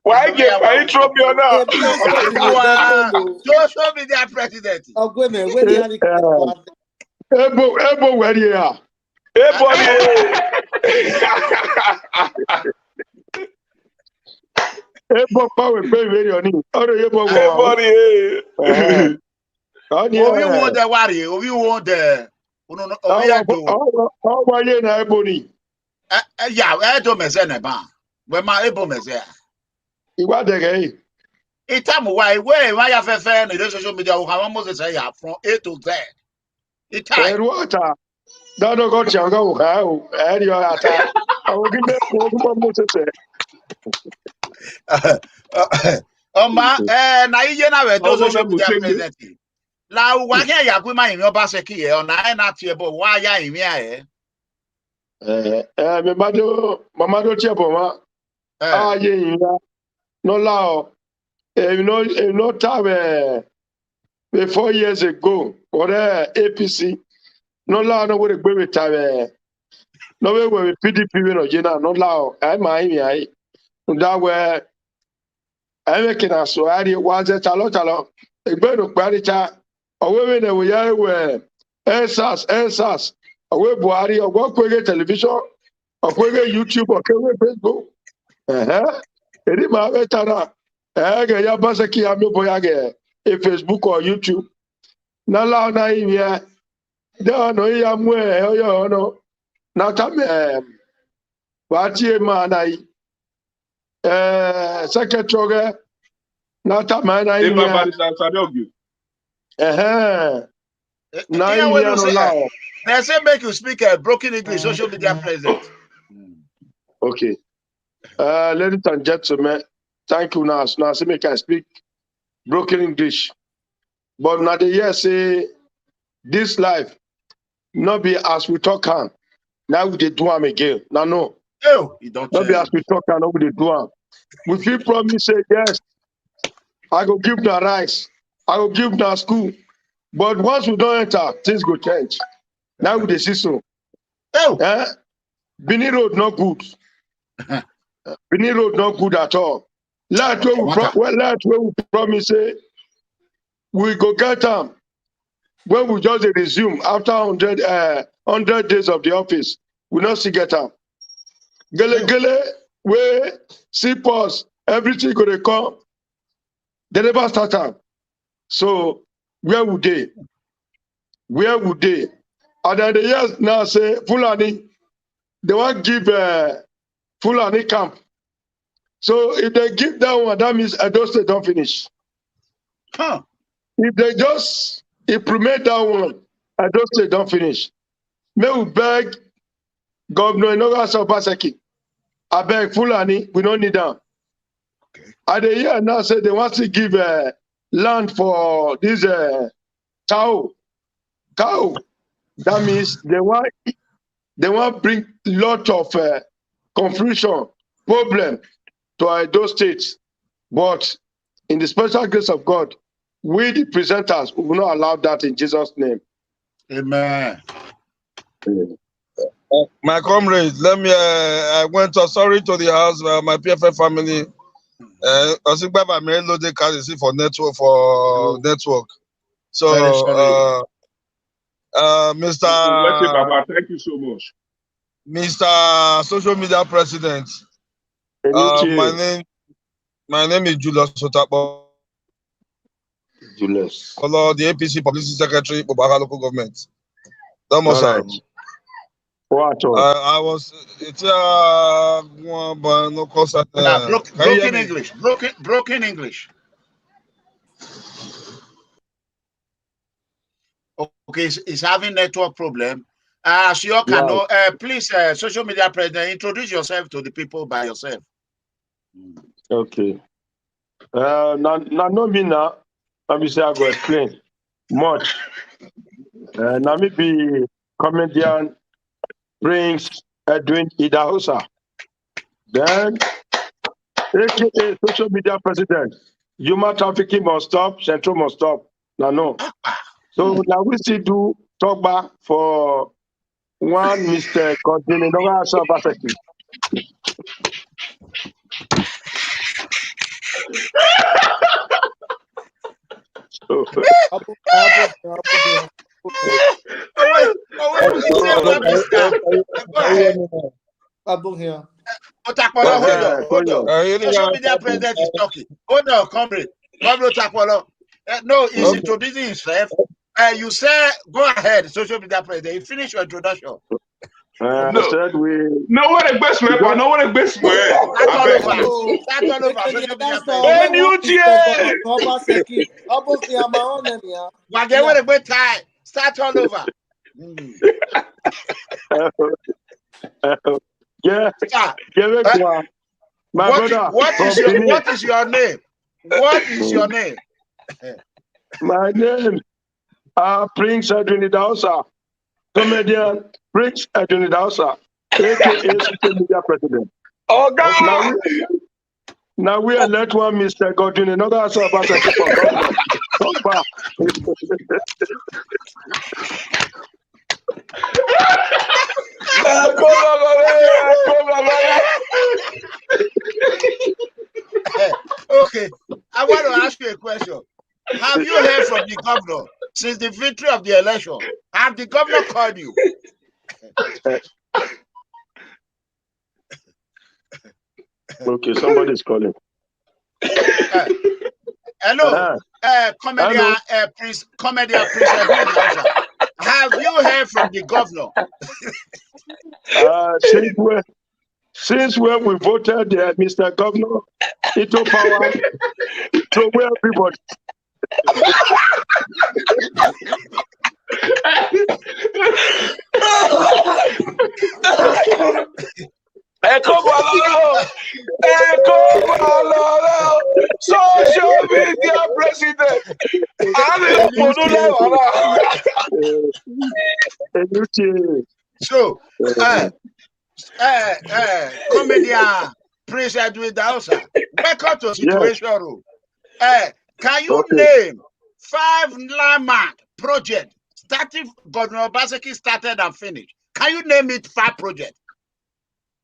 Why get my intro me on now? Social media president. Ebo, where you are? Ebo, power, baby, on you. Oh, Ebo, we want the warrior. We want the. Oh, why you na Ebony? Yeah, I don't mess ba. Where my Ebo mess there. Iwa de gay. Itam why you fair in the social media who have almost say from A to Z. Itam. Water. That don't go changa how. And you are at. I will give them na iye na we do social media president. La wa ke ya gbe ma yin oba se ki e ona na ti e bo wa ya yin a me mama do tie bo ma. Ah ye yin no la no time 4 years ago or APC no la no we gbe with time no we PDP we no je na no la I ma yin ai that where I making us so I was a chalo egbe no paricha owe na we ya we ensas owe Buhari ogwo kwege television okwege YouTube okwege Facebook eri ma we tara ga ya basaki ya mebo ya ge Facebook or YouTube na la na ime da no ya mu oyo no na ta me wa tie ma na yi secretary na ta ma na ime they say make you speak a broken English social media president. Okay. Ladies and gentlemen, thank you now. Now say make I speak broken English. But now the year say this life not be as we talk on. Now we do am again. Now no. Oh, you don't not be as we talk on, now we do am. We feel promise say yes. I go give the rice. I go give the school. But once we don't enter, things go change. Now we see so. Oh. Bini Road not good. Bini Road not good at all. Last way we promise say we go get them. When we just resume after 100 days of the office, we not see get them. Gele, we see pause, everything go to come. They never start them. So where would they? Where would they? And then the years now say Fulani, they want to give Fulani camp. So if they give that one, that means Edo State don't finish. Huh. If they just implement that one, Edo State don't finish. May we beg Governor Inoga Sobaseki, I beg Fulani, we don't need them. Okay. And the year now say they want to give land for this cow. That means they want bring lot of confusion, problem to those states. But in the special grace of God, we the presenters will not allow that in Jesus' name. Amen. My comrade, let me. I went sorry to the house, my PFF family. I think Baba may load the card for network. So, Mr. Baba, thank you so much. Mr. Social Media President, my name is Julius Otakpolor, the APC Publicity Secretary, Bobaka Local Government. That was right. I was. It's no course. Broken English. Broken English. Okay, it's having network problem. So you can please, social media president, introduce yourself to the people by yourself. Okay. No me now. Let me say I go explain much. Now me be comedian Prince Edwin Idahosa. Then, AKA social media president, human trafficking must stop, Central must stop. No. So now we still do talk back for one Mr. Continue. Otakpolor, hold on. Social media president is talking. Hold on, comrade. Comrade Otakpolor. No, he's introducing himself. You say, go ahead, social media president. You finish your introduction. No, said we. No one best man, but no one best man. Start all over. Social media president. When you cheer. Start all over. Yeah. My brother. What is your name? What is your name? My name Prince Edwin Idausa, comedian Prince Edwin Idausa, aka social media president. Oh God! Now we elect one Mr. Godwin, another answer about the people. Okay, I want to ask you a question. Have you heard from the governor since the victory of the election? Have the governor called you? Okay, somebody's calling. Hello, comedian Prince Edwin. Have you heard from the governor? Since when we voted Mr. Governor into power, so where everybody. Social media president. So, comedian Prince Edwin Dausa, welcome to Situation Room. Can you name 5 landmark projects starting Governor Obaseki started and finished? Can you name it 5 projects?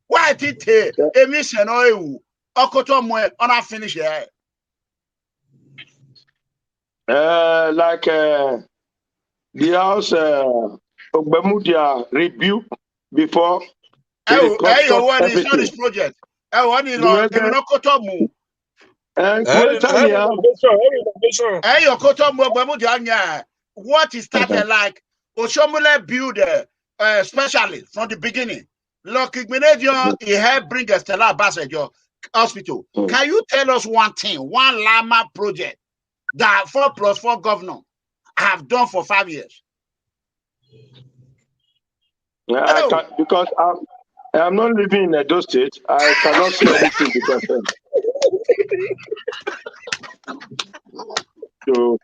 Why did emission oil Okoto on a finish here? Like the house Ogbemudia rebuke before. What is not this project? What is Okoto? What is started like Oshomule build especially from the beginning. Lucky Gmenedion, he helped bring a Stella Bassejo Hospital. Can you tell us one thing, one Lama project that 4+4 governor have done for 5 years? Because I'm not living in Edo State, I cannot say anything because so,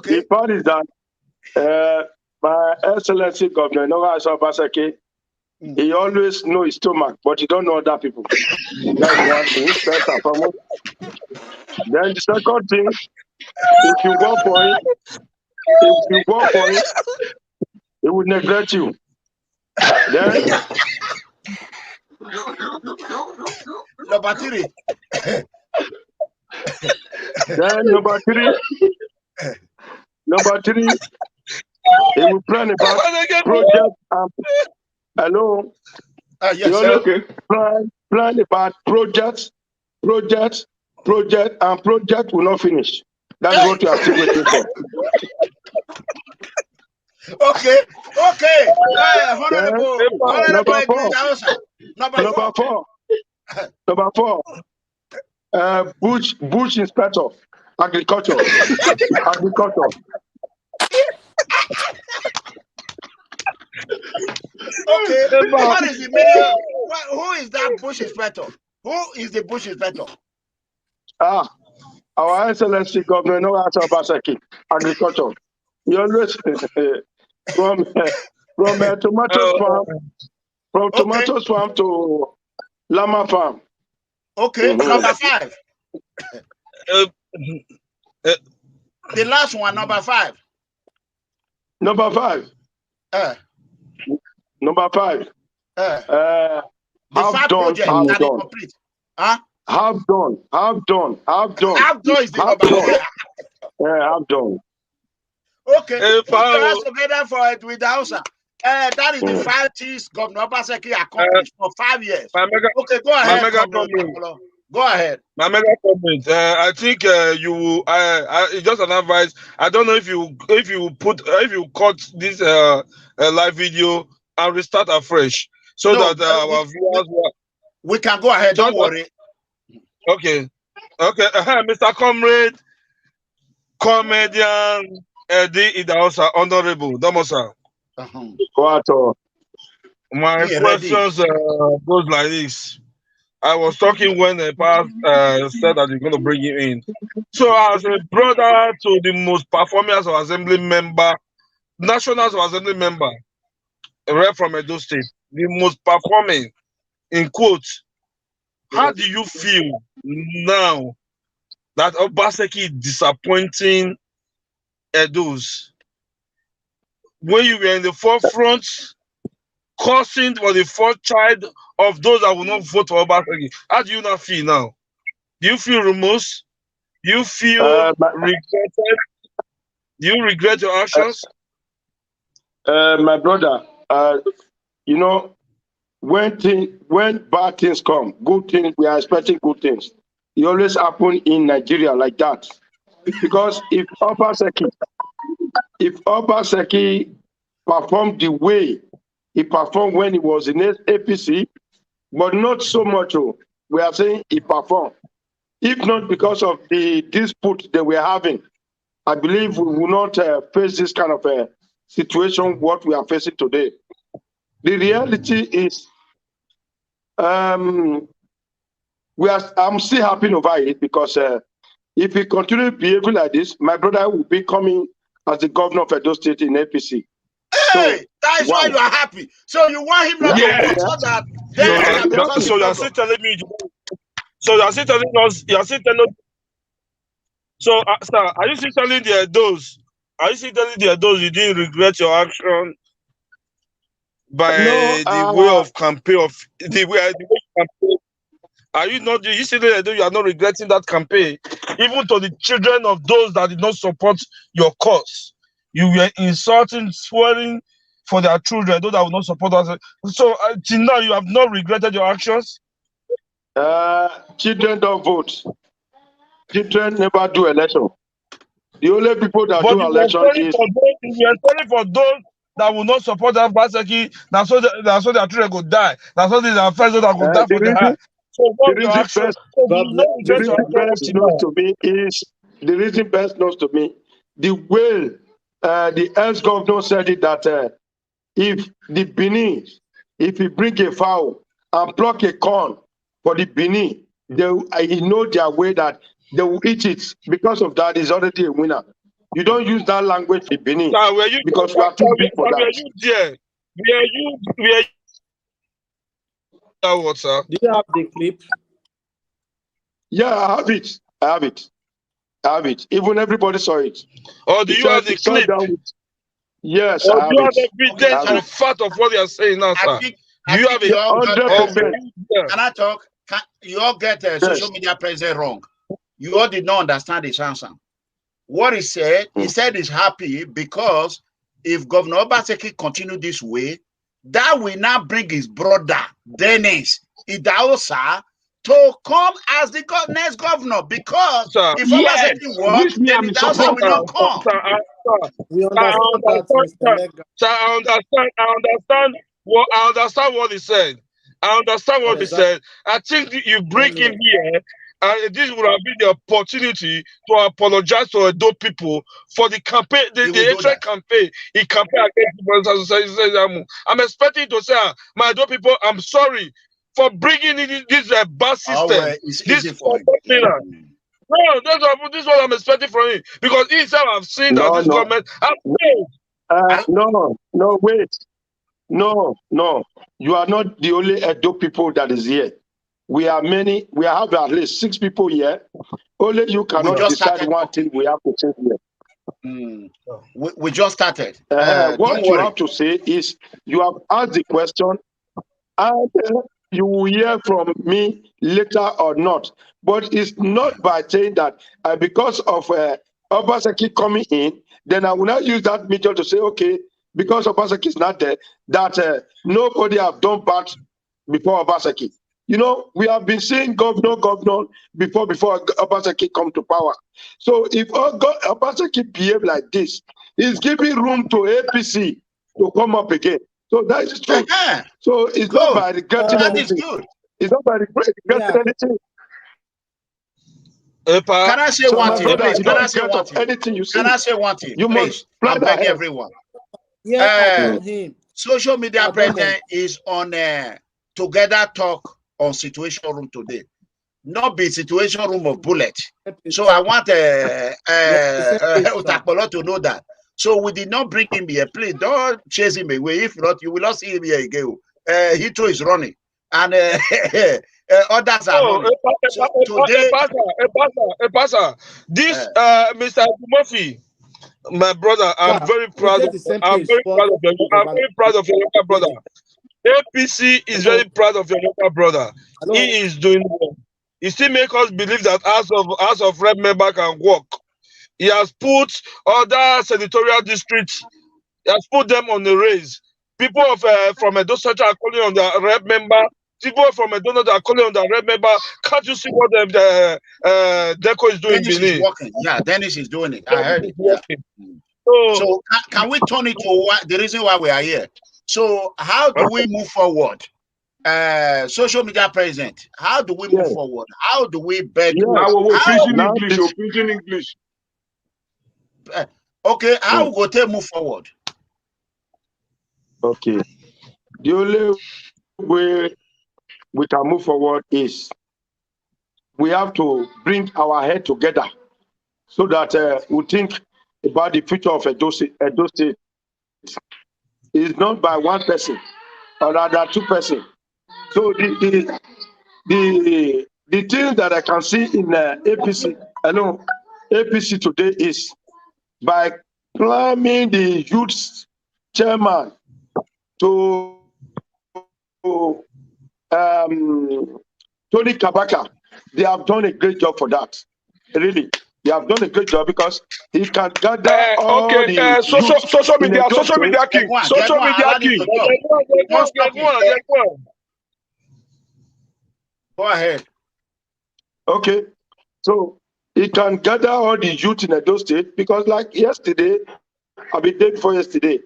the part is that my Excellency Governor Noga Obaseki, he always know his stomach, but he don't know other people. That's one thing. First and foremost. Then the second thing, if you work for it, he would neglect you. Then number 3. Then number three, he will plan about project and hello. Yes, okay. Plan about project, and project will not finish. That's what you are still waiting for. Okay. Number four. Bush inspector, agriculture. Okay, what is the meaning? Who is that bush inspector? Who is the bush inspector? Our Excellency Governor, no answer Obaseki, agriculture. You always from tomatoes farm, from tomatoes farm to llama farm. Okay, number 5. The last one, number 5. Number 5. Number 5. The 5 project that is complete. Huh? Half done. Half done is the number 5. Half done. Okay, put your hands together for it with the Hausa. That is the 5 things Governor Obaseki accomplished for 5 years. Okay, go ahead. Go ahead. My mega comment. I think just an advice. I don't know if you cut this live video and restart afresh so that our viewers. We can go ahead. Don't worry. Okay. Mr. Comrade, comedian, Idaosa, Honorable Domosa. My questions goes like this. I was talking when the past said that you're going to bring him in. So as a brother to the most performers of assembly member, nationals of assembly member, rep from Edo State, the most performing, in quotes, how do you feel now that Obaseki is disappointing Edos? When you were in the forefront, causing for the fourth child of those that will not vote for Obaseki, how do you not feel now? Do you feel remorse? Do you feel regretted? Do you regret your actions? My brother, you know, when bad things come, good things, we are expecting good things. It always happen in Nigeria like that. Because if Obaseki performed the way he performed when he was in APC, but not so much, we are saying he performed. If not because of the dispute that we're having, I believe we will not face this kind of a situation, what we are facing today. The reality is, I'm still happy over it because if he continue behaving like this, my brother will be coming as the governor of Edo State in APC. Hey, so, that is why you are happy. So you want him not to vote so that so you are still telling me. So you are still telling us. You are still telling. So, sir, are you still telling the Edos? Are you still telling the Edos you didn't regret your action by the way of campaign of the way you campaign? Are you not? You still you are not regretting that campaign, even to the children of those that did not support your cause. You were insulting, swearing for their children, those that will not support us. So till now, you have not regretted your actions? Children don't vote. Children never do election. The only people that do election is... You are sorry for those that will not support that Obaseki. That's so their children could die. That's so their friends that could die for the high. So what your actions? The reason best knows to me, the way the ex-governor said it, that if the Benin, if he bring a fowl and pluck a corn for the Benin, he know their way that they will eat it. Because of that, he's already a winner. You don't use that language in Benin because we are too big for that. Were you there? What, sir? Do you have the clip? Yeah, I have it. I have it. Even everybody saw it. Oh, do you have the clip? Yes, I have it. Do you have evidence and fact of what you are saying now, sir? Do you have it? 100%. Can I talk? You all get social media president wrong. You all did not understand his answer. What he said he's happy because if Governor Obaseki continue this way, that will now bring his brother, Dennis Idaosa, to come as the next governor because if Obaseki works, then Idaosa will not come. We understand that, Mr. Lega. So I understand what he said. I understand what he said. I think you bring him here, and this would have been the opportunity to apologize to Edo people for the campaign, the hatred campaign. He campaigned against the I'm expecting to say, my Edo people, I'm sorry for bringing in this bus system. No, this is what I'm expecting from him. Because he said I've seen that this government has failed. No, wait. No. You are not the only Edo people that is here. We are many. We have at least 6 people here. Only you cannot decide one thing we have to say here. We just started. What you have to say is you have asked the question and you will hear from me later or not. But it's not by saying that because of Obaseki coming in, then I will not use that media to say, okay, because Obaseki is not there, that nobody have done bad before Obaseki. You know, we have been seeing governor before Obaseki come to power. So if Obaseki behave like this, he's giving room to APC to come up again. So that is true. So it's not by regretting anything. It's not by regretting anything. Can I say one thing? Please? Can I say one thing? Anything you say. Can I say one thing? You must I beg everyone. Social media president is on Together Talk on Situation Room today. Not be Situation Room of Bullet. So I want Otakpolor to know that. So we did not bring him here. Please don't chase him away. If not, you will not see him here again. Hitro is running. And others are running. So today, this Mr. Murphy, my brother, I'm very proud of you. I'm very proud of your younger brother. APC is very proud of your younger brother. He is doing well. He still makes us believe that House of Rep member can work. He has put other senatorial districts, he has put them on the raise. People from Edo Central are calling on the rep member. People from Edo North are calling on the rep member. Can't you see what the Deco is doing? Dennis is working. Yeah, Dennis is doing it. I heard it. Yeah. So can we turn it to the reason why we are here? So how do we move forward? Social media president, how do we move forward? How do we beg? We're preaching English. Okay, how we go move forward? Okay. The only way we can move forward is we have to bring our head together so that we think about the future of Edo State. It's not by one person or rather 2 persons. So the thing that I can see in APC, APC today is by climbing the youth chairman to Tony Kabaka. They have done a great job for that. Really, they have done a great job because he can gather all the social media king. Go ahead. Okay, so he can gather all the youth in Edo State because, like yesterday, I mean, day before yesterday,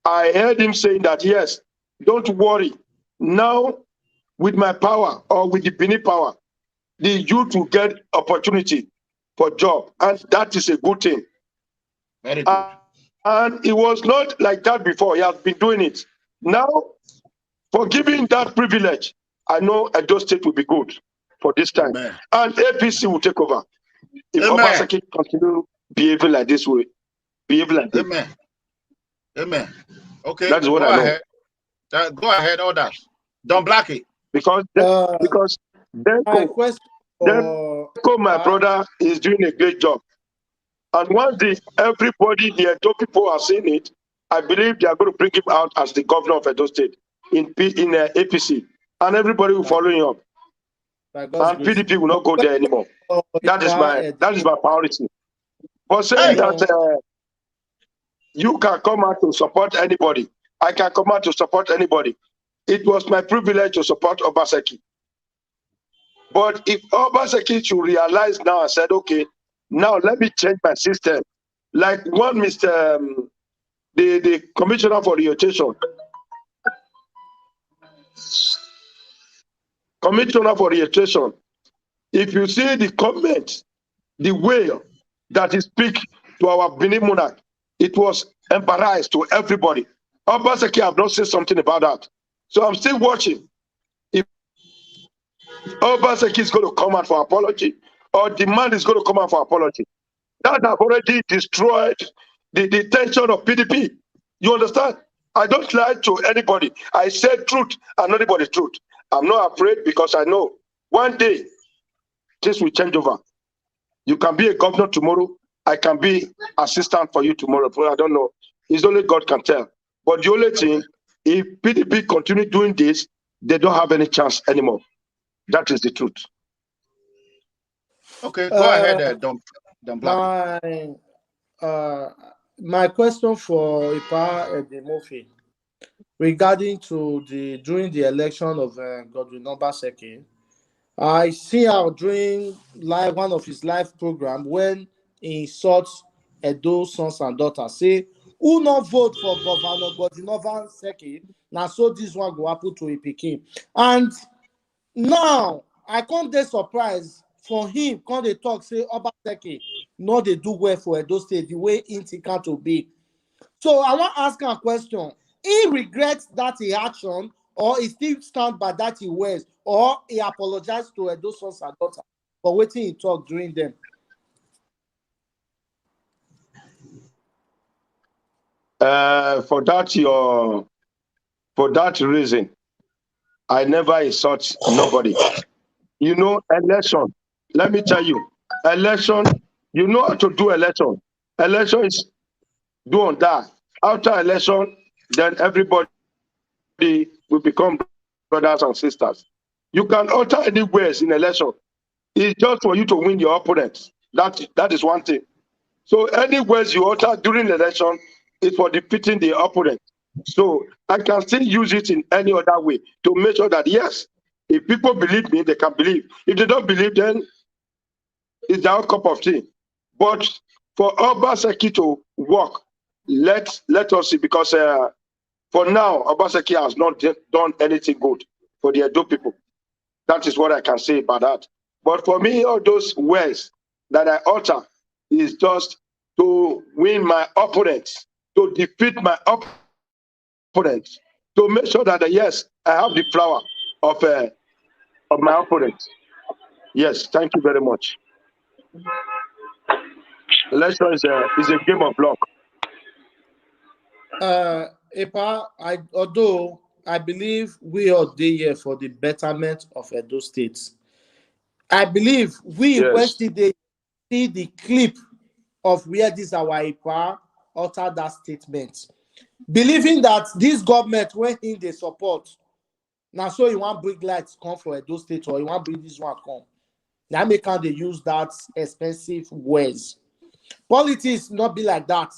I heard him saying that yes, don't worry. Now, with my power or with the Benin power, the youth will get opportunity for job, and that is a good thing. Very good. And it was not like that before. He has been doing it. Now, for giving that privilege, I know Edo State will be good for this time. Amen. And APC will take over. If Obaseki continue behaving like this way, Amen. Amen. Okay. That is what I know. Go ahead, others. Don Blacky. Because Denko, my brother, is doing a great job. And once everybody, the Edo people are seeing it, I believe they are going to bring him out as the governor of Edo State in APC. And everybody will follow him up. And PDP will not go there anymore. That is my priority. But saying that you can come out to support anybody, I can come out to support anybody. It was my privilege to support Obaseki. But if Obaseki should realize now and said, okay, now let me change my system. Like one Mr. The Commissioner for Orientation. Commissioner for Orientation. If you see the comment, the way that he speak to our Benin monarch, it was embarrassed to everybody. Obaseki have not said something about that. So I'm still watching. If Obaseki is going to come out for apology, or the man is going to come out for apology. That have already destroyed the tension of PDP. You understand? I don't lie to anybody. I said truth and nobody's truth. I'm not afraid because I know one day things will change over. You can be a governor tomorrow. I can be assistant for you tomorrow. I don't know. It's only God can tell. But the only thing, if PDP continue doing this, they don't have any chance anymore. That is the truth. Okay, go ahead, Don Blacky. My question for Ipa Edemofi regarding to during the election of Godwin Obaseki, I see how during one of his live program when he insults Edo sons and daughters, say, who not vote for Governor Godwin Obaseki? Now so this one go happen to a Pikin. And now I can't be surprised for him, can't they talk, say Obaseki, no, they do well for Edo State, the way it can to be. So I want to ask him a question. He regrets that he action, or he still stand by that he wears, or he apologized to Edo sons and daughters for waiting he talked during them. For that reason, I never insult nobody. You know, election. Let me tell you, election. You know how to do election. Election is do or die. After election, then everybody will become brothers and sisters. You can alter any ways in election. It's just for you to win your opponent. That is one thing. So any ways you alter during the election is for defeating the opponent. So I can still use it in any other way to make sure that, yes, if people believe me, they can believe. If they don't believe, then it's their cup of tea. But for Obaseki to work, let us see, because for now, Obaseki has not done anything good for the Edo people. That is what I can say about that. But for me, all those ways that I utter is just to win my opponents, to defeat my opponents, to make sure that, yes, I have the flower of my opponent. Yes, thank you very much. Election is a game of luck. Epa, although I believe we are here for the betterment of Edo State, I believe we yesterday see the clip of where this our Epa uttered that statement, believing that this government, when in they support, now so you want bring lights come for Edo State, or you want bring this one come. Now make how they use that expensive words. Politics not be like that.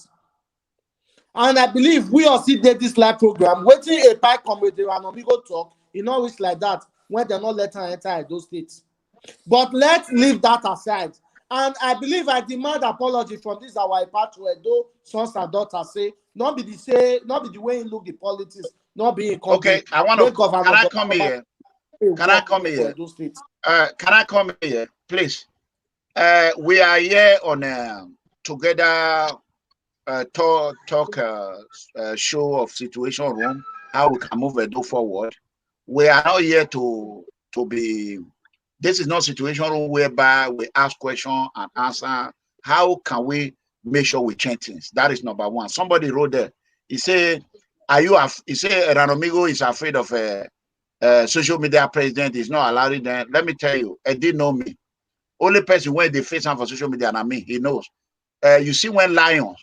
And I believe we all see this live program, waiting a pie Comrade ERANOMIGHO talk, you know, it's like that when they're not letting her enter those states. But let's leave that aside. And I believe I demand apology from this our part to Edo sons and daughters, say, not be the way you look the politics, not being okay. I want to. Can I come here? Can I come here? Can I come here, please? We are here on together. Talk show of situation room, how we can move Edo forward. We are not here to be. This is not situation room whereby we ask question and answer. How can we make sure we change things? That is number one. Somebody wrote there. He said, he said ERANOMIGHO is afraid of a social media president. Is not allowing them. Let me tell you, I didn't know me. Only person when they face him for social media and me, he knows. You see when lion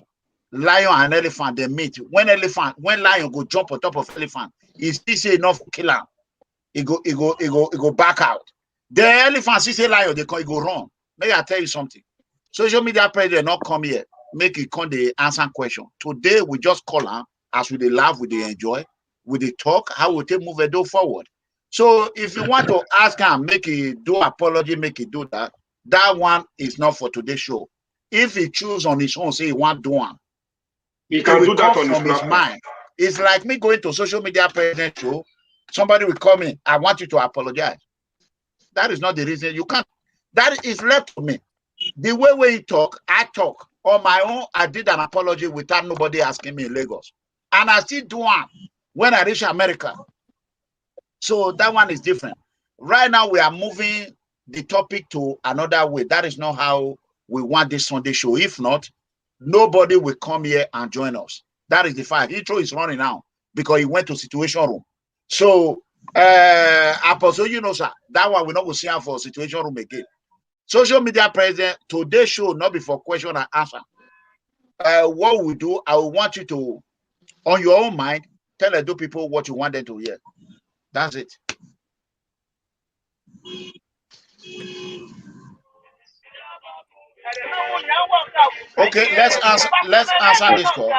and elephant they meet. When lion go jump on top of elephant, he still say enough kill him. He go back out. The elephant see say lion, he go run. May I tell you something? Social media president not come here, make it come the answer question. Today we just call him as we they laugh, we they enjoy, we they talk, how we take move Edo forward. So if you want to ask him, make it do apology, make it do that. That one is not for today's show. If he choose on his own, say he want to do one. He can do that on his mind. It's like me going to social media president show. Somebody will come in. I want you to apologize. That is not the reason. You can't. That is left to me. The way we talk, I talk on my own. I did an apology without nobody asking me in Lagos, and I still do one when I reach America. So that one is different. Right now we are moving the topic to another way. That is not how we want this Sunday show. If not, nobody will come here and join us. That is the fact. Intro is running now because he went to situation room. So, Apostle, you know, sir, that one we're not going to see him for situation room again. Social media president, today's show not be for question and answer. What we do, I will want you to, on your own mind, tell the people what you want them to hear. That's it. Okay, let's answer this call.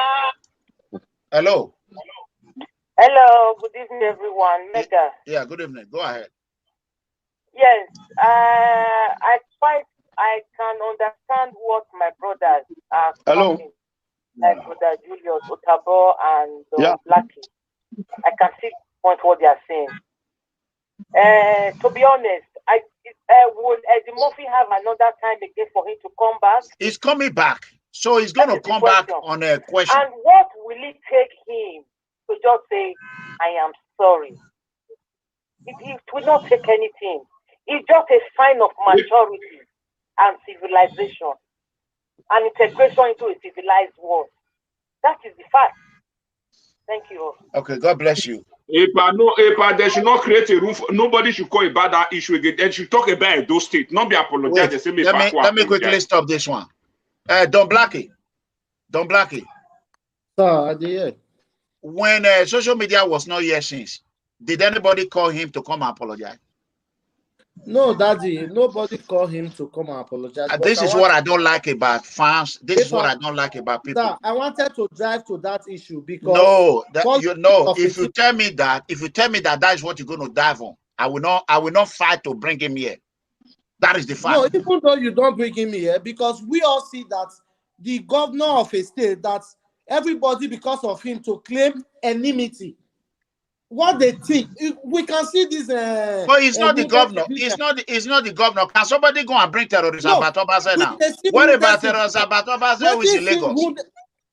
Hello. Hello, good evening, everyone. Mega. Yeah, good evening. Go ahead. Yes, I can understand what my brothers are talking, like Brother Julius, Otakpolor, and Blacky. I can see what they are saying. To be honest, would Eddie Murphy have another time again for him to come back? He's coming back, so he's going to come back on a question. And what will it take him to just say, "I am sorry"? It will not take anything. It's just a sign of maturity and civilization and integration into a civilized world. That is the fact. Thank you. Okay, God bless you. If they should not create a room. Nobody should call about that issue again. They should talk about those states, not be apologize. Let me quickly stop this one. Don Blacky. Sir, when social media was not here since, did anybody call him to come and apologize? No, Daddy, nobody called him to come and apologize. This is what I don't like about fans. This is what I don't like about people. Sir, I wanted to drive to that issue because if you tell me that that is what you're going to dive on, I will not fight to bring him here. That is the fact. No, even though you don't bring him here, because we all see that the governor of a state, that everybody because of him to claim enmity. What they think, we can see this. But he's not the governor. It's not the governor. Can somebody go and bring terrorism about Obase now? What about terrorism about Obase with in Lagos?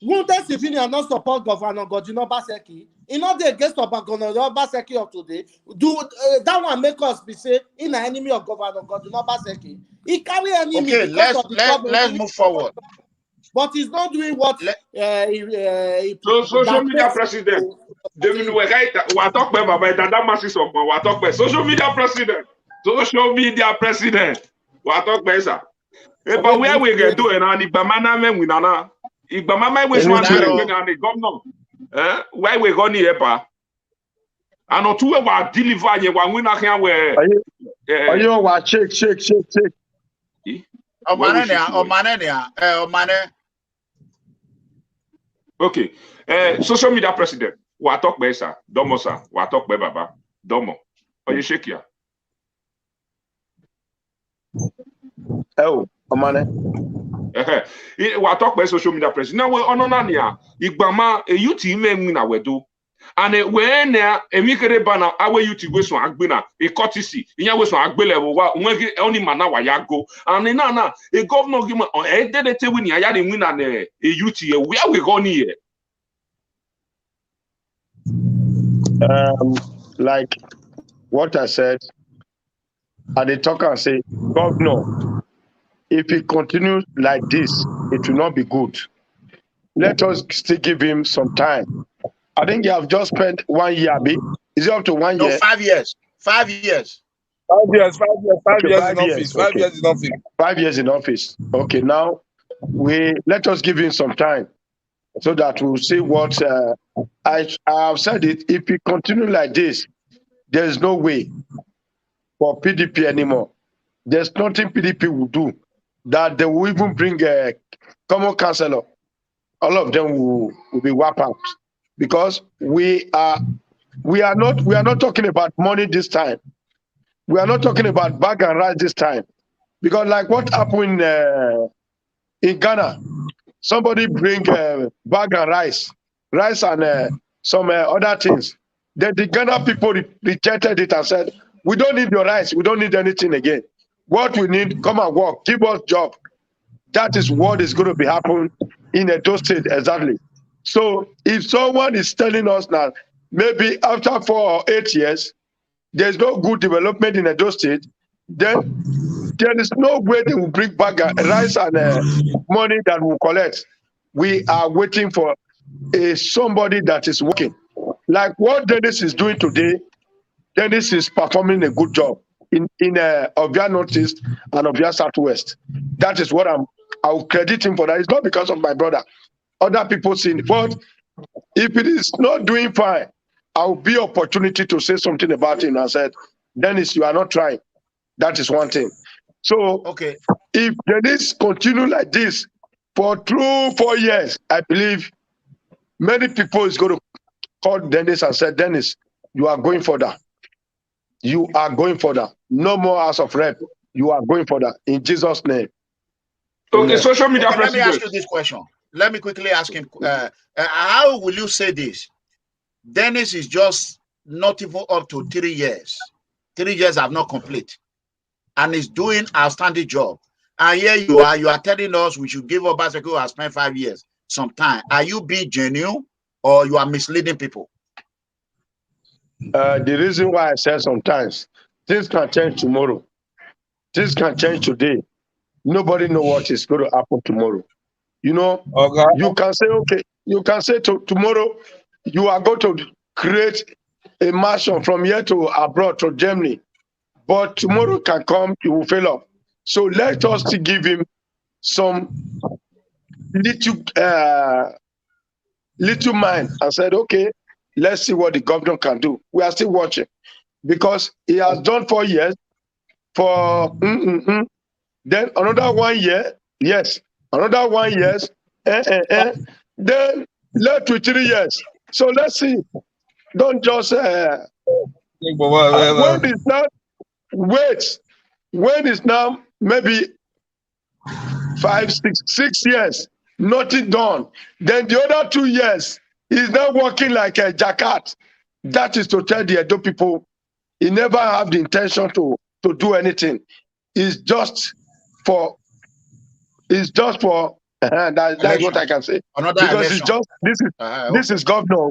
Wounded civilians not support Governor Godino Baseki. You know the against Governor Baseki of today. That one make us be say in an enemy of Governor Godino Baseki. He carry enemy. Okay, let's move forward. But he's not doing what social media president. We talk about Dada masses of we talk about social media president. Social media president. We talk about that. But where we get to and Ibamana men we nana. Ibamama we want to governor. Why we go near pa? And not two about deliver you one winner here where. Are you what check. Okay. Social media president. We talk about ça. Domo ça. We talk about Baba. Domo. Are you shake ya? Oh, Omane. We talk about social media president. Now we ononania. Igbama a youth ime na we do. And when emikere bana awe youth we so agbena e courtesy. Inya we so agbele wa unwe only mana wa ya go. And na a governor give e dey tell we ya dey win na a youth here. Where we go here? Like what I said, and the talker say, Governor, if he continues like this, it will not be good. Let us still give him some time. I think you have just spent 1 year, Abi. Is it up to 1 year? No, 5 years. 5 years. 5 years. 5 years. 5 Okay, years 5 in years. office. 5 Okay. years in office. 5 years in office. Okay, now let us give him some time so that we'll see what I have said it. If we continue like this, there's no way for PDP anymore. There's nothing PDP will do that they will even bring a common councillor. All of them will be wiped out because we are not talking about money this time. We are not talking about bag and rice this time because like what happened in Ghana, somebody bring bag and rice and some other things. Then the Ghana people rejected it and said, we don't need your rice. We don't need anything again. What we need, come and work. Give us job. That is what is going to be happening in Edo State exactly. So if someone is telling us now, maybe after 4 or 8 years, there's no good development in Edo State, then there is no way they will bring back rice and money that will collect. We are waiting for somebody that is working. Like what Dennis is doing today, Dennis is performing a good job in Obia Northeast and Obia Southwest. That is what I'll credit him for that. It's not because of my brother. Other people see it. But if it is not doing fine, I'll be opportunity to say something about him. I said, Dennis, you are not trying. That is one thing. So okay, if Dennis continue like this for 4 years, I believe many people is going to call Dennis and say, Dennis, you are going for that. You are going for that. No more House of Rep. You are going for that. In Jesus' name. Okay, Amen. social media let president. me ask you this question. Let me quickly ask him, how will you say this? Dennis is just not even up to 3 years. 3 years have not complete. And is doing outstanding job. And here you are telling us we should give Obaseki who has spent 5 years some time. Are you being genuine or you are misleading people? The reason why I said sometimes things can change tomorrow. Things can change today. Nobody knows what is going to happen tomorrow. You know, you can say, okay, you can say tomorrow you are going to create a mansion from here to abroad to Germany. But tomorrow can come, you will fail up. So let us give him some little mind and said, okay, let's see what the governor can do. We are still watching because he has done 4 years for then another 1 year, yes, another 1 year, then left to 3 years. So let's see. Don't just when it's not wait, when it's now maybe 5, 6 years, nothing done. Then the other 2 years, he's now working like a jackass. That is to tell the Edo people he never have the intention to do anything. It's just for that's what I can say. Another because election. it's just this is governor.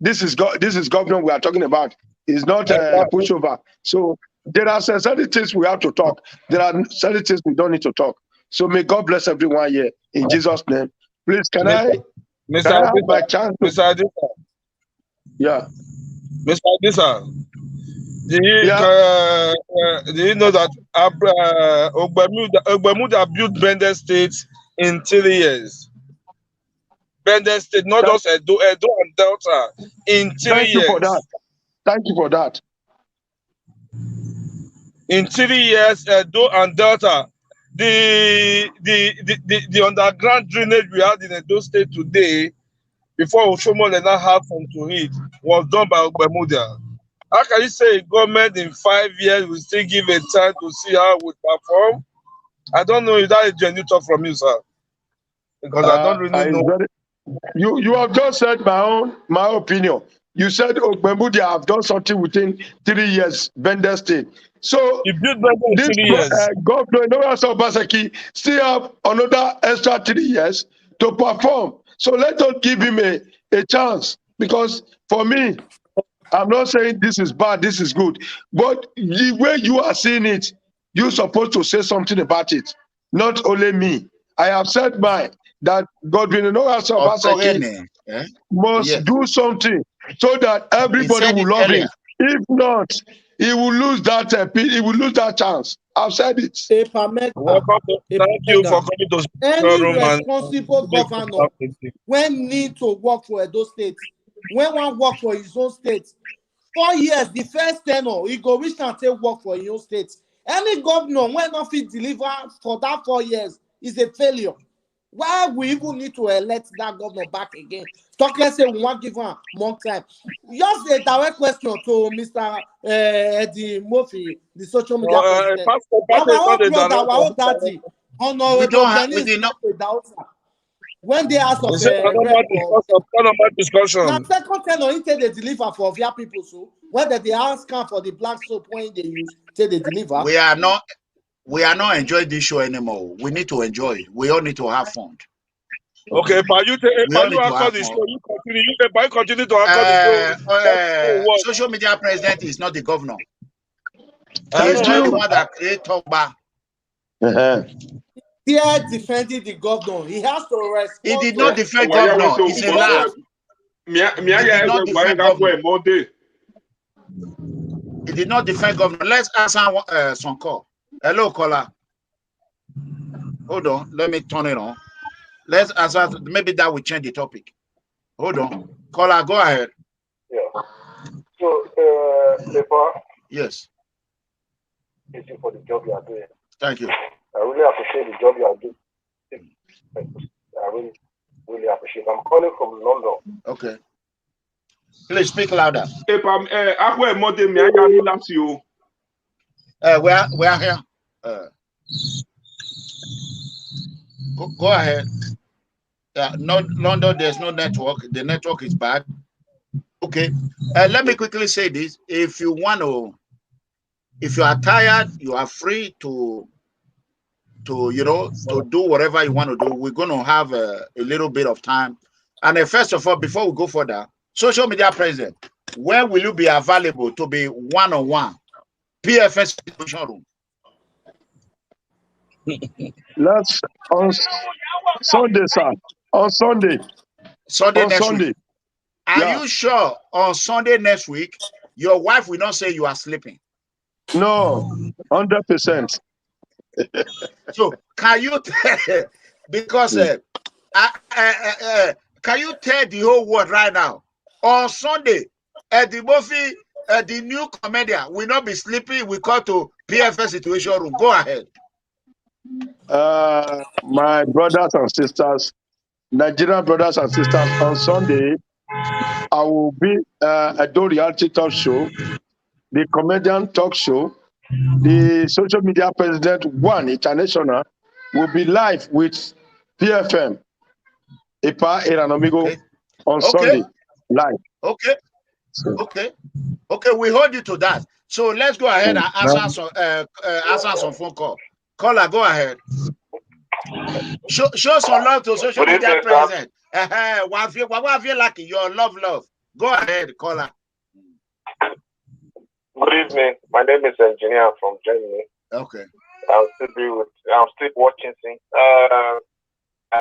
This is governor we are talking about. It's not a pushover. So there are certain things we have to talk. There are certain things we don't need to talk. So may God bless everyone here in Jesus' name. Please, can I have my chance? Mr. Adisa. Yeah. Mr. Adisa, do you know that Ogbemuda built Bender State in 3 years? Bender State, not just Edo and Delta, in 3 years. Thank you for that. Thank you for that. In 3 years, Edo and Delta, the underground drainage we had in Edo State today, before Oshomole now had some to it, was done by Ogbemudia. How can you say government in 5 years will still give a time to see how it will perform? I don't know if that is genuine talk from you, sir. Because I don't really know. You have just said my opinion. You said Ogbemudia have done something within 3 years, Bender State. So this governor, SUBCRIBE, still have another extra 3 years to perform. So let us give him a chance. Because for me, I'm not saying this is bad, this is good. But the way you are seeing it, you're supposed to say something about it. Not only me. I have said mine, that Godwin SUBCRIBE must do something so that everybody will love him. If not, he will lose that he will lose that chance. I've said it. Thank you for coming to any responsible governor when need to work for Edo State, when one work for his own state, 4 years, the first tenure, he go reach and take work for his own state. Any governor when not fit deliver for that 4 years is a failure. Why we even need to elect that governor back again? Talk, let's say we want to give him more time. Just a direct question to Mr. Eddie Murphy, the social media president. Our own brother, our own daddy, Honorable Dennis, when they ask of discussion. Now, second tenor, he take the deliver for their people. So whether they ask for the black soap when they use, take the deliver. We are not enjoying this show anymore. We need to enjoy. We all need to have fun. Okay, but you anchor the show. You continue to anchor the show. Social media president is not the governor. He is not the one that created Togba. Here defending the governor. He has to respond. He did not defend governor. It's a lie. He did not defend governor. He did not defend governor. Let's answer some call. Hello, caller. Hold on. Let me turn it on. Let's answer. Maybe that will change the topic. Hold on. Caller, go ahead. Yeah. So, yes. Thank you for the job you are doing. Thank you. I really appreciate the job you are doing. I really, really appreciate it. I'm calling from London. Okay. Please speak louder. We are here. Go ahead. No, London, there's no network. The network is bad. Okay. Let me quickly say this. If you want to, if you are tired, you are free to do whatever you want to do. We're going to have a little bit of time. And first of all, before we go further, social media president, where will you be available to be one-on-one? PFS situation room. Let's on Sunday, sir. On Sunday. Sunday next week. Are you sure on Sunday next week, your wife will not say you are sleeping? No, 100%. So can you tell, because can you tell the whole world right now on Sunday the movie the new comedian will not be sleeping? We call to PFS situation room. Go ahead. My brothers and sisters, Nigerian brothers and sisters, on Sunday I will be at the reality talk show, the comedian talk show. The social media president one international will be live with PFM ERANOMIGHO on Sunday live. Okay. We hold you to that. So let's go ahead and answer some phone call. Caller, go ahead. Show some love to social media president. What feel like your love. Go ahead, caller. Good evening. My name is Engineer from Germany. Okay. I'm still watching things. I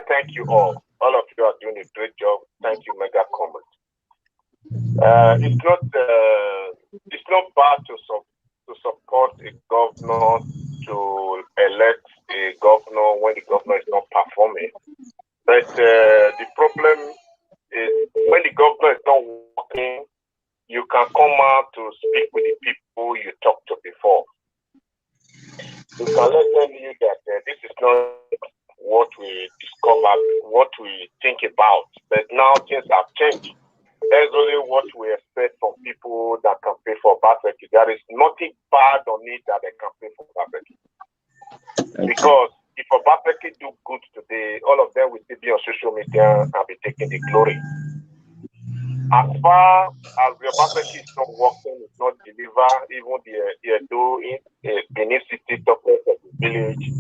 thank you all. All of you are doing a great job. Thank you, MEGACOMRADE. It's not bad to support a governor, to elect a governor when the governor is not performing. But the problem is when the governor is not working, you can come out to speak with the people you talked to before. You can let them know that this is not what we discovered, what we think about. But now things have changed. There's only what we expect from people that can pay for barbecue. There is nothing bad on it that they can pay for barbecue. Because if a barbecue do good today, all of them will still be on social media and be taking the glory. As far as your barbecue is not working, it's not deliver, even the Edo in Benin City, doctors of the village,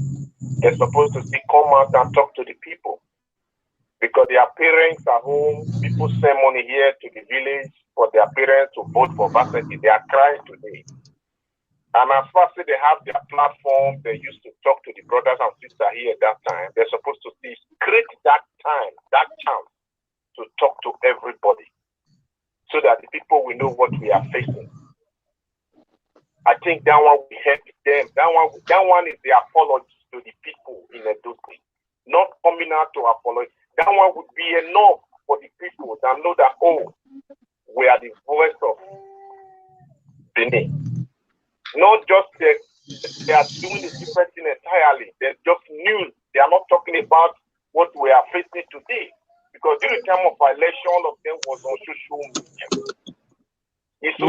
they're supposed to still come out and talk to the people. Because their parents are home, people send money here to the village for their parents to vote for barbecue. They are crying today. And as far as they have their platform, they used to talk to the brothers and sisters here at that time. They're supposed to see, create that time, that chance to talk to everybody, so that the people will know what we are facing. I think that one will help them. That one is the apology to the people in Edo State. Not coming out to apologize. That one would be enough for the people that know that, oh, we are the voice of Benin. Not just that they are doing a different thing entirely. They're just news. They are not talking about what we are facing today. Because during the time of election, all of them was on social media.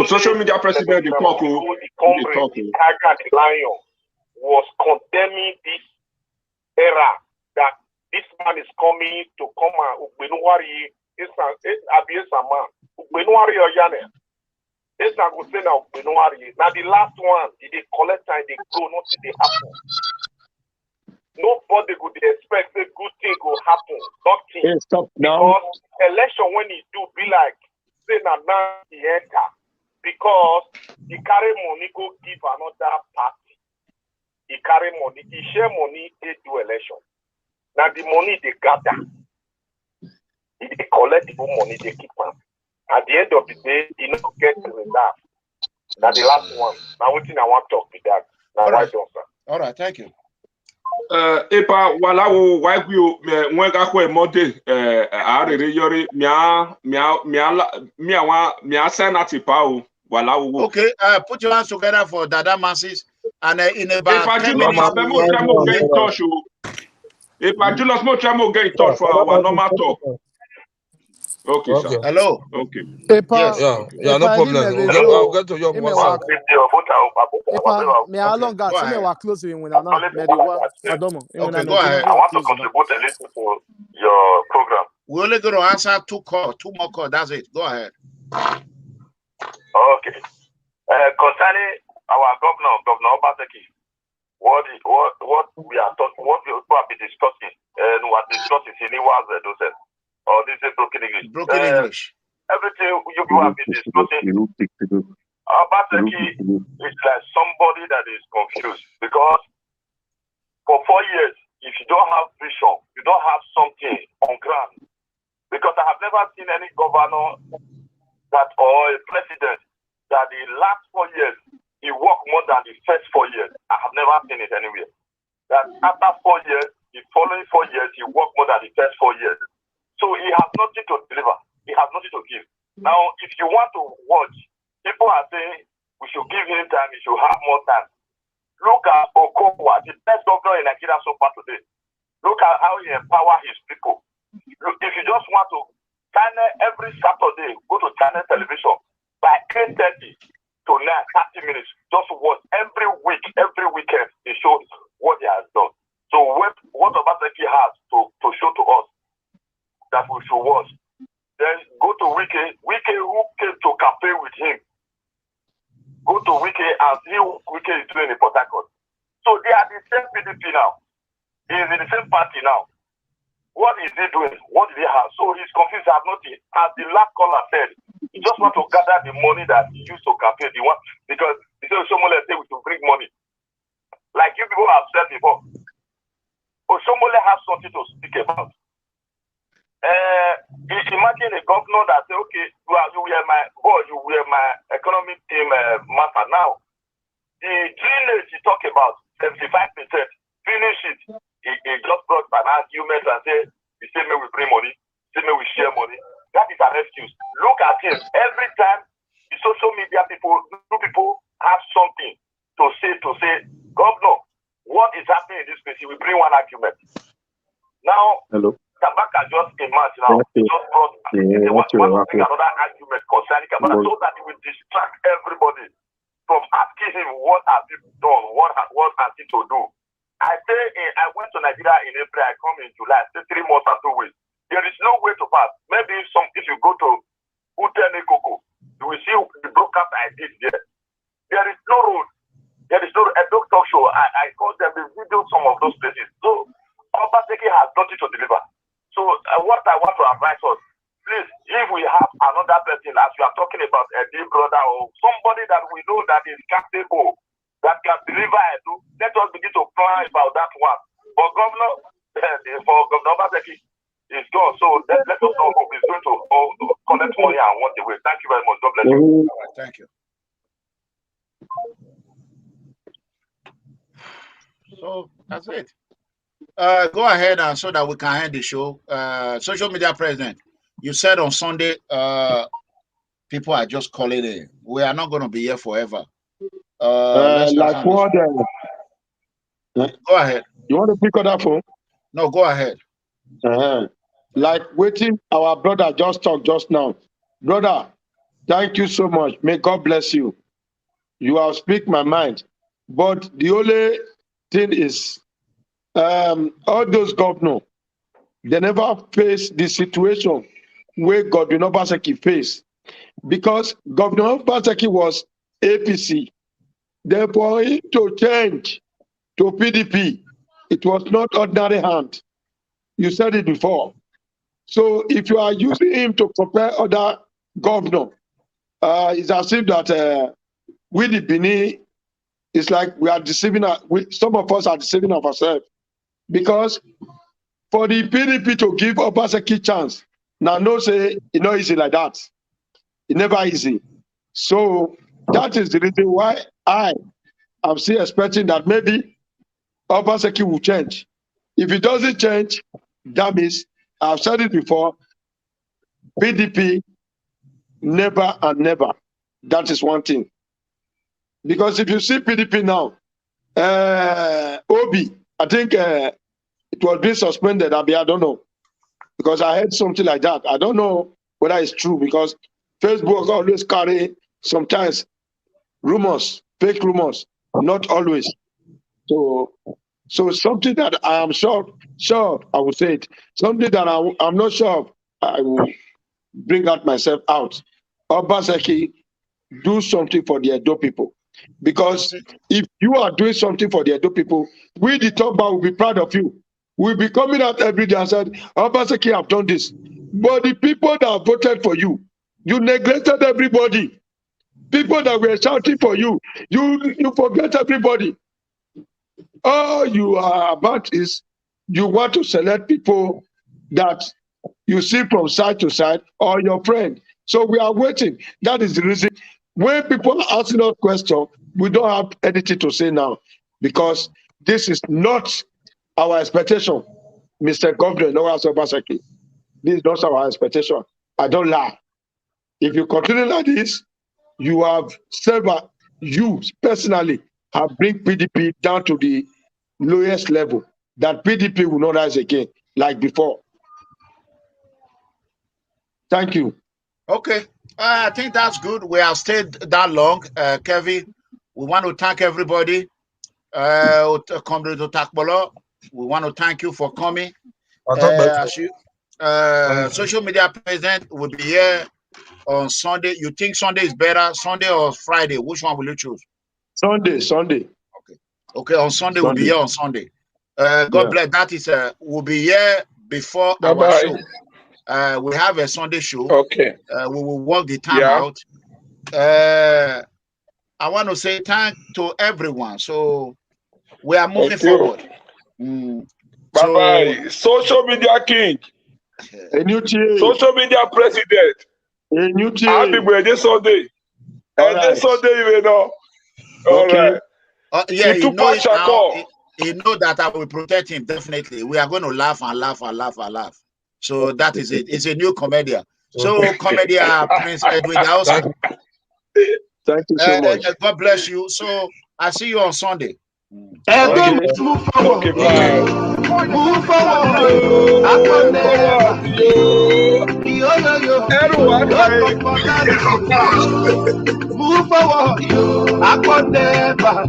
Social media president, the Comrade, the Tiger and the Lion was condemning this era that this man is coming to come and Ubenuari is abuse a man. Ubenuari or Yane. It's not going to say now Ubenuari. Now the last one, they collect and they go, nothing they happen. Nobody could expect a good thing will happen. Nothing. Hey, stop now. Because election when he do be like say now he enter because he carry money go give another party. he carry money, he share money, they do election. Now the money they gather, they collect the money, they keep them. At the end of the day, he not get to reserve. Now the last one. Now what thing I want to talk with that. Now why don't sir? All right, thank you. Epa wala wo why you mwenga kwa mode arere yori mia senati pa o wala wo. Okay, put your hands together for Dada masses and in about 10 minutes. Epa Julius mo tramo get in touch for our normal talk. Okay, sir. Hello. Okay. Epa, yeah, no problem. I'll get to your WhatsApp. Me how long got me wa close when I know me Adomo. Okay, go ahead. I want to contribute a little to your program. We're only going to answer two more calls. That's it. Go ahead. Okay. Concerning our Governor Obaseki, what we are talking, what we have been discussing, and what discussing in was those. Or this is broken English. Broken English. Everything you have been discussing, Obaseki is like somebody that is confused because for 4 years, if you don't have vision, you don't have something on ground. Because I have never seen any governor that or a president that the last 4 years he worked more than the first 4 years. I have never seen it anywhere. That after 4 years, the following 4 years, he worked more than the first 4 years. So he has nothing to deliver. He has nothing to give. Now, if you want to watch, people are saying we should give him time, he should have more time. Look at Olakoko, the best governor in Nigeria so far today. Look at how he empowers his people. Look, if you just want to channel every Saturday, go to channel television by 8:30 to 30 minutes. Just watch every week, every weekend. They show what he has done. So what Obaseki has to show to us that we should watch. Then go to Wike who came to campaign with him. Go to Wike and see what Wike is doing in Port Harcourt. So they are the same PDP now. He is in the same party now. What is he doing? What did he have? So he's confused, have nothing. As the last caller said, he just want to gather the money that he used to campaign. He want, because he said Osomole said we should bring money. Like you people have said before. Osomole has something to speak about. Imagine a governor that say, okay, you were my boy, you were my economic team master. Now, the drainage he talk about, 75%, finish it. He just brought an argument and say, you say me we bring money, say me we share money. That is an excuse. Look at him. Every time the social media people have something to say, Governor, what is happening in this place? He will bring one argument. Now, hello. Tabaka just emerged now. He just brought another argument concerning Kabaka so that he will distract everybody from asking him what has he done, what has he to do. I say I went to Nigeria in April, I come in July, say 3 months and 2 weeks. There is no way to pass. Maybe if you go to Utenekoko, you will see the broadcast I did there. There is no road. There is no a talk show. I called them, they video some of those places. So Obaseki has nothing to deliver. So what I want to advise us, please, if we have another person, as we are talking about a dear brother or somebody that we know that is capable, that can deliver, let us begin to plan about that one. For Governor Obaseki, is gone. So let us know who is going to collect money and want away. Thank you very much. God bless you. All right, thank you. So that's it. Go ahead and so that we can end the show. Social media president, you said on Sunday, people are just calling in. We are not going to be here forever. Like what? Go ahead. You want to pick up that phone? No, go ahead. Like waiting, our brother just talked just now. Brother, thank you so much. May God bless you. You have speak my mind. But the only thing is, all those governors, they never face the situation where Governor Obaseki faced. Because Governor Obaseki was APC. Therefore, him to change to PDP, it was not ordinary hand. You said it before. So if you are using him to compare other governors, it's as if that with the Benin it's like we are deceiving. Some of us are deceiving of ourselves because for the PDP to give Obaseki chance, now no say it's not easy like that. It's never easy. So that is the reason why I am still expecting that maybe Obaseki will change. If it doesn't change, that means, I've said it before, PDP never and never. That is one thing. Because if you see PDP now, Obi, I think it was being suspended. I don't know. Because I heard something like that. I don't know whether it's true because Facebook always carry sometimes rumors, fake rumors, not always. So something that I am sure I would say it. Something that I'm not sure of, I will bring out myself out. Obaseki, do something for the Edo people. Because if you are doing something for the Edo people, we the top bar will be proud of you. We'll be coming out every day and said, Obaseki have done this. But the people that voted for you, you neglected everybody. People that were shouting for you, you forget everybody. All you are about is you want to select people that you see from side to side or your friend. So we are waiting. That is the reason. When people are asking us questions, we don't have anything to say now because this is not our expectation, Mr. Governor, no Obaseki. This is not our expectation. I don't lie. If you continue like this, you have you personally have bring PDP down to the lowest level. That PDP will not rise again like before. Thank you. Okay. I think that's good. We have stayed that long. Kevin, we want to thank everybody. Comrade Otakpolor, we want to thank you for coming. Social media president will be here on Sunday. You think Sunday is better? Sunday or Friday? Which one will you choose? Sunday. Okay, on Sunday, we'll be here on Sunday. God bless. That is, we'll be here before our show. We have a Sunday show. Okay. We will work the time out. I want to say thank to everyone. So we are moving forward. Bye-bye. Social media king. Social media president. Happy birthday Sunday. And Sunday, you know. All right. Yeah, he knows that I will protect him, definitely. We are going to laugh and laugh and laugh and laugh. So that is it. It's a new comedian. So, comedian Prince Edwin Dawson. Thank you so much. God bless you. So, I'll see you on Sunday. Move forward. Okay, bye. Move forward. Everyone, move forward. I could never.